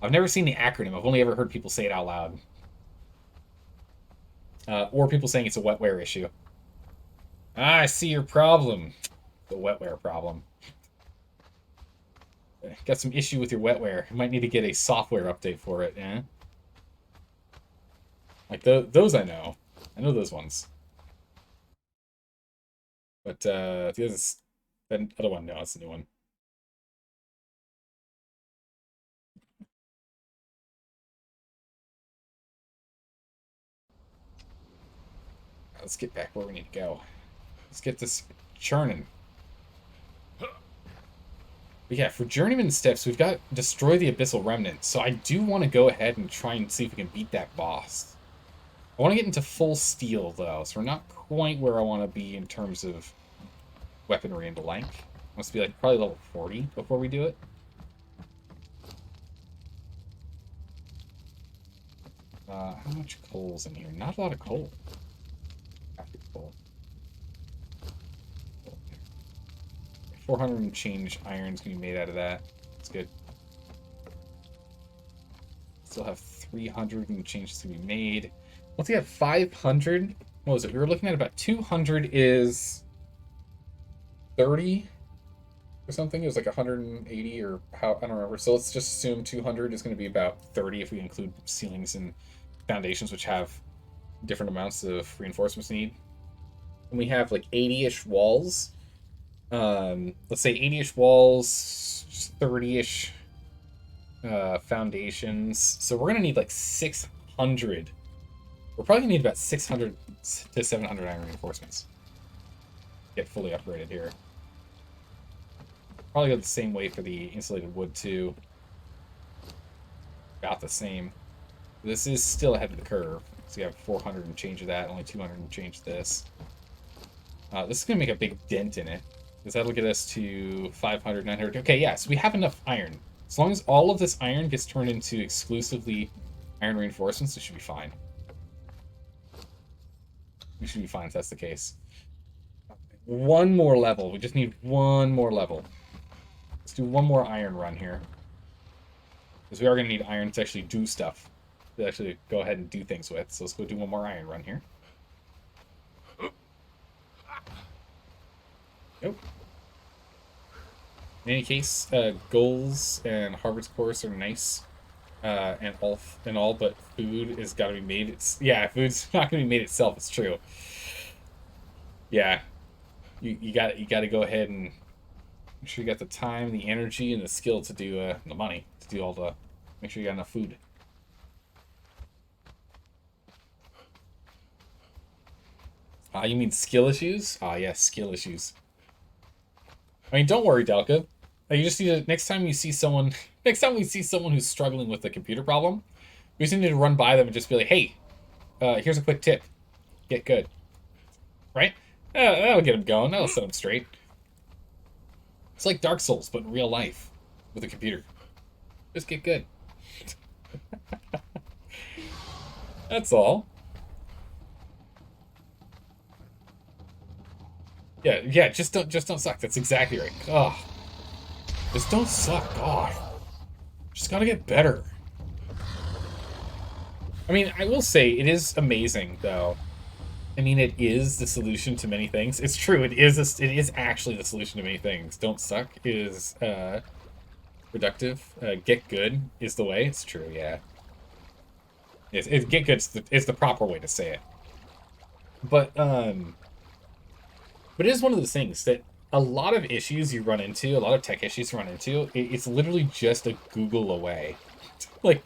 I've never seen the acronym. I've only ever heard people say it out loud. Or people saying it's a wetware issue. I see your problem. The wetware problem. Got some issue with your wetware. You might need to get a software update for it, yeah? Like, those I know. I know those ones. But, the other one, no, it's a new one. Let's get back where we need to go. Let's get this churning. But yeah, for Journeyman Steps, we've got Destroy the Abyssal Remnant. So I do want to go ahead and try and see if we can beat that boss. I want to get into full steel, though, so we're not quite where I want to be in terms of weaponry and the like. Must be like probably level 40 before we do it. How much coal's in here? Not a lot of coal. Coal. 400 and change iron's gonna be made out of that. That's good. Still have 300 and change to be made. Once we have 500, what was it? We were looking at about 200 is 30 or something. It was like 180 or how, I don't remember. So let's just assume 200 is going to be about 30 if we include ceilings and foundations, which have different amounts of reinforcements need. And we have like 80-ish walls. Let's say 80-ish walls, 30-ish foundations. So we're going to need like 600. We're probably going to need about 600 to 700 iron reinforcements. Get fully upgraded here. Probably go the same way for the insulated wood too. About the same. This is still ahead of the curve. So you have 400 and change of that, only 200 and change this. This is going to make a big dent in it. Because that'll get us to 500, 900. Okay, yeah, so we have enough iron. As long as all of this iron gets turned into exclusively iron reinforcements, it should be fine. We should be fine if that's the case. One more level. We just need one more level. Let's do one more iron run here. Because we are going to need iron to actually do stuff. To actually go ahead and do things with. So let's go do one more iron run here. Nope. In any case, goals and Harvard's course are nice. And all, but food has got to be made. Yeah, food's not going to be made itself. It's true. Yeah, you got to go ahead and make sure you got the time, the energy, and the skill to do the money to do all the. Make sure you got enough food. You mean skill issues? Yes, skill issues. I mean, don't worry, Delka. You just need to, next time we see someone who's struggling with a computer problem, we just need to run by them and just be like, hey, here's a quick tip. Get good. Right? That'll get them going. That'll set them straight. It's like Dark Souls, but in real life with a computer. Just get good. That's all. Yeah, just don't suck. That's exactly right. Ugh. Just don't suck. God. Just gotta get better. I mean, I will say, it is amazing, though. I mean, it is the solution to many things. It's true, it is actually the solution to many things. Don't suck is, reductive. Get good is the way. It's true, yeah. Get good is the proper way to say it. But it is one of those things that a lot of issues you run into, a lot of tech issues you run into, it's literally just a Google away. Like,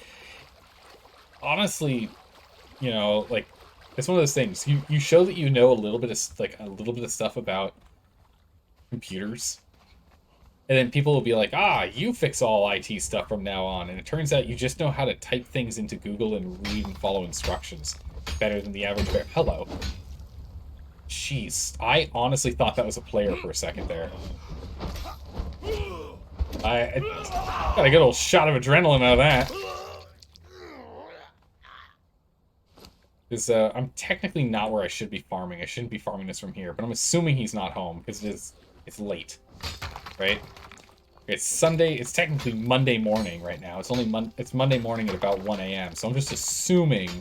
honestly, you know, like, it's one of those things. You show that you know a little bit of stuff about computers, and then people will be like, you fix all IT stuff from now on. And it turns out you just know how to type things into Google and read and follow instructions better than the average bear. Hello. Jeez, I honestly thought that was a player for a second there. I got a good old shot of adrenaline out of that. Because I'm technically not where I should be farming. I shouldn't be farming this from here, but I'm assuming he's not home because it's late, right? It's Sunday. It's technically Monday morning right now. It's Monday morning at about 1 a.m. So I'm just assuming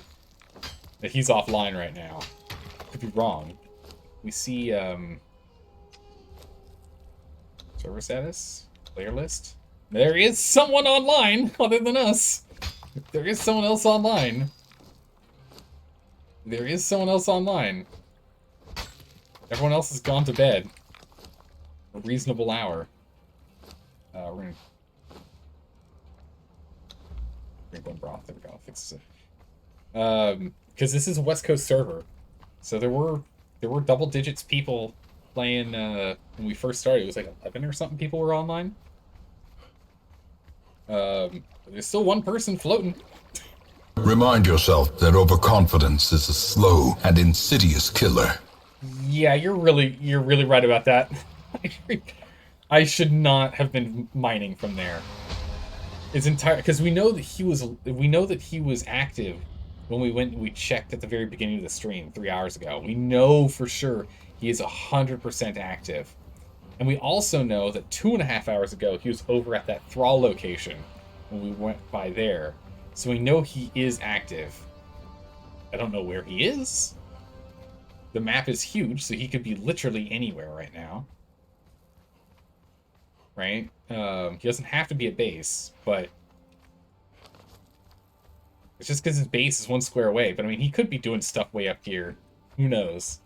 that he's offline right now. Could be wrong. We see server status, player list. There is someone online other than us. There is someone else online. There is someone else online. Everyone else has gone to bed. A reasonable hour. We're gonna drink one broth. There we go. Fixes it. Because this is a West Coast server. So there were double digits people playing when we first started. It was like 11 or something people were online. There's still one person floating. Remind yourself that overconfidence is a slow and insidious killer. Yeah, you're really right about that. I should not have been mining from there. It's entire because we know that he was active when we went and we checked at the very beginning of the stream 3 hours ago. We know for sure he is 100% active. And we also know that 2.5 hours ago he was over at that Thrall location when we went by there. So we know he is active. I don't know where he is. The map is huge, so he could be literally anywhere right now. Right? He doesn't have to be at base, but it's just because his base is 1 square away. But I mean, he could be doing stuff way up here. Who knows?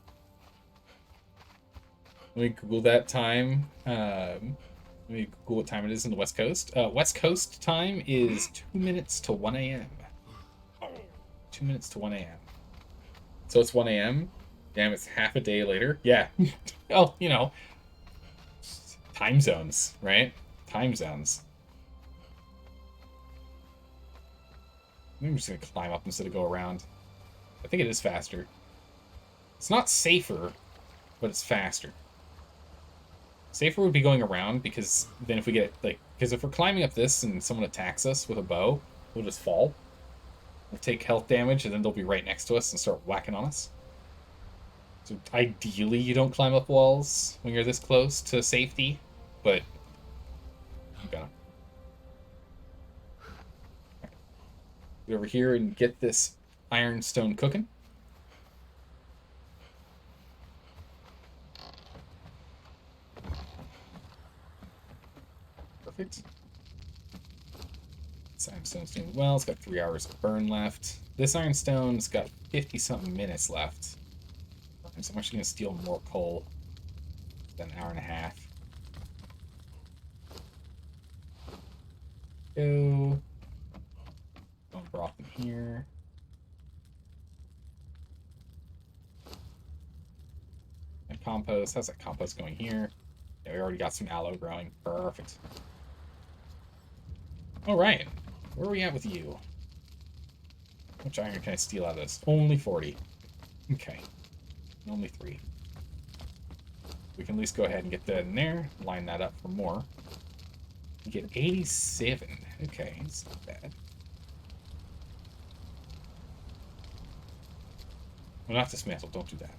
Let me Google that time. Let me Google what time it is in the West Coast. West Coast time is 2 minutes to 1 a.m. 2 minutes to 1 a.m. So it's 1 a.m. Damn, it's half a day later. Yeah. Well, you know, time zones, right? Time zones. I'm just going to climb up instead of go around. I think it is faster. It's not safer, but it's faster. Safer would be going around, because then if we get, like, because if we're climbing up this and someone attacks us with a bow, we'll just fall. We'll take health damage, and then they'll be right next to us and start whacking on us. So ideally, you don't climb up walls when you're this close to safety, but you gotta. Right. Get over here and get this ironstone cooking. Perfect. This ironstone's doing well. It's got 3 hours of burn left. This ironstone's got 50-something minutes left. So I'm actually going to steal more coal than an hour and a half. Go. Bone broth in here. And compost. How's that compost going here? Yeah, we already got some aloe growing. Perfect. Alright. Where are we at with you? How much iron can I steal out of this? Only 40. Okay. Only 3. We can at least go ahead and get that in there. Line that up for more. We get 87. Okay, it's not bad. Well, not dismantle. Don't do that.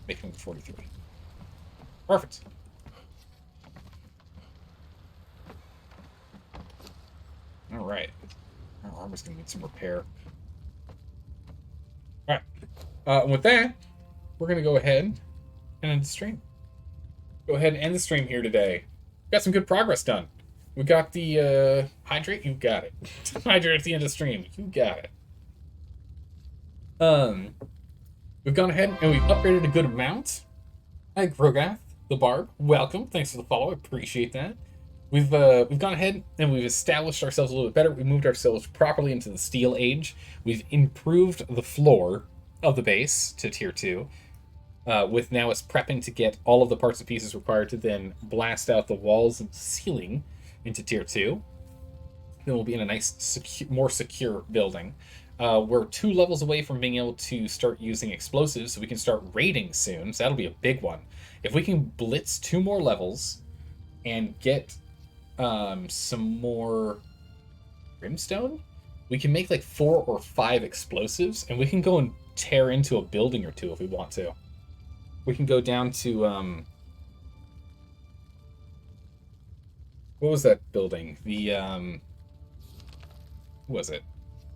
Make him 43. Perfect. Alright. Our armor's going to need some repair. Alright. And with that, we're going to go ahead and end the stream. Go ahead and end the stream here today. Got some good progress done. We got the hydrate. You got it. Hydrate at the end of the stream. You got it. We've gone ahead and we've upgraded a good amount. Hi, Grogath, the Barb. Welcome. Thanks for the follow. I appreciate that. We've gone ahead and we've established ourselves a little bit better. We moved ourselves properly into the Steel Age. We've improved the floor of the base to tier 2. With now us prepping to get all of the parts and pieces required to then blast out the walls and ceiling into tier 2. Then we'll be in a nice, more secure building. We're 2 levels away from being able to start using explosives, so we can start raiding soon. So that'll be a big one. If we can blitz 2 more levels and get some more Brimstone, we can make like 4 or 5 explosives, and we can go and tear into a building or 2 if we want to. We can go down to what was that building? The who was it?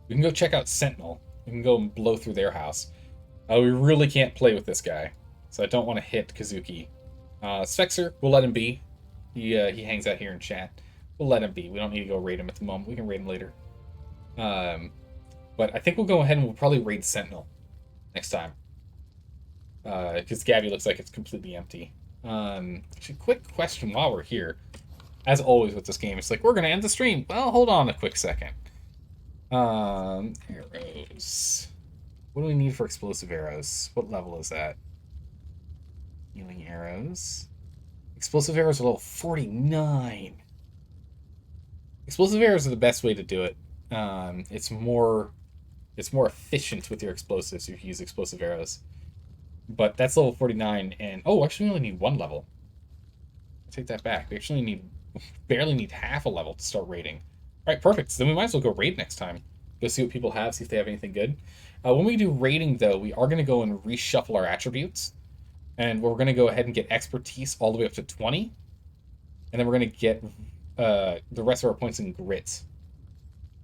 We can go check out Sentinel. We can go and blow through their house. We really can't play with this guy, so I don't want to hit Kazuki. Spexer, we'll let him be. He hangs out here in chat. We'll let him be. We don't need to go raid him at the moment. We can raid him later. But I think we'll go ahead and we'll probably raid Sentinel next time. Because Gabby looks like it's completely empty. Actually, quick question while we're here. As always with this game, it's like, we're going to end the stream. Well, hold on a quick second. Arrows. What do we need for explosive arrows? What level is that? Healing arrows. Explosive arrows are level 49. Explosive arrows are the best way to do it. It's more efficient with your explosives if you use explosive arrows. But that's level 49, and oh, actually we only need one level. I'll take that back. We actually barely need half a level to start raiding. Alright, perfect. So then we might as well go raid next time. Go see what people have, see if they have anything good. When we do raiding, though, we are going to go and reshuffle our attributes. And we're going to go ahead and get expertise all the way up to 20. And then we're going to get the rest of our points in grit.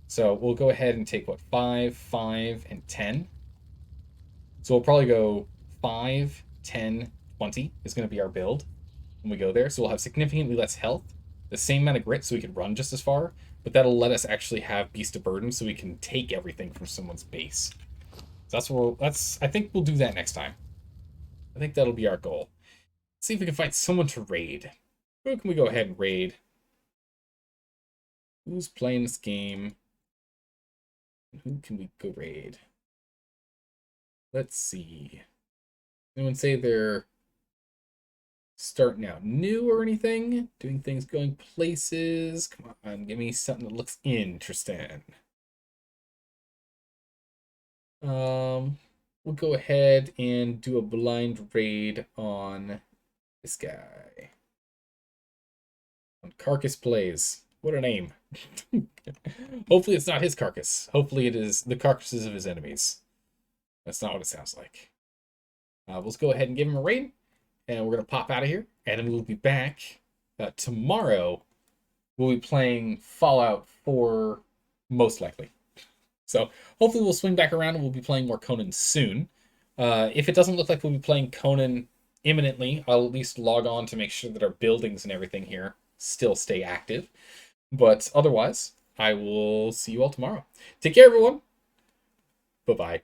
So we'll go ahead and take, what, 5, 5, and 10. So we'll probably go 5, 10, 20 is going to be our build when we go there. So we'll have significantly less health, the same amount of grit so we can run just as far, but that'll let us actually have Beast of Burden so we can take everything from someone's base. So I think we'll do that next time. I think that'll be our goal. Let's see if we can find someone to raid. Who can we go ahead and raid? Who's playing this game? Who can we go raid? Let's see. Anyone say they're starting out new or anything? Doing things, going places? Come on, give me something that looks interesting. We'll go ahead and do a blind raid on this guy. On Carcass Plays. What a name. Hopefully it's not his carcass. Hopefully it is the carcasses of his enemies. That's not what it sounds like. Let's go ahead and give him a raid. And we're going to pop out of here. And then we'll be back tomorrow. We'll be playing Fallout 4, most likely. So hopefully we'll swing back around and we'll be playing more Conan soon. If it doesn't look like we'll be playing Conan imminently, I'll at least log on to make sure that our buildings and everything here still stay active. But otherwise, I will see you all tomorrow. Take care, everyone. Bye-bye.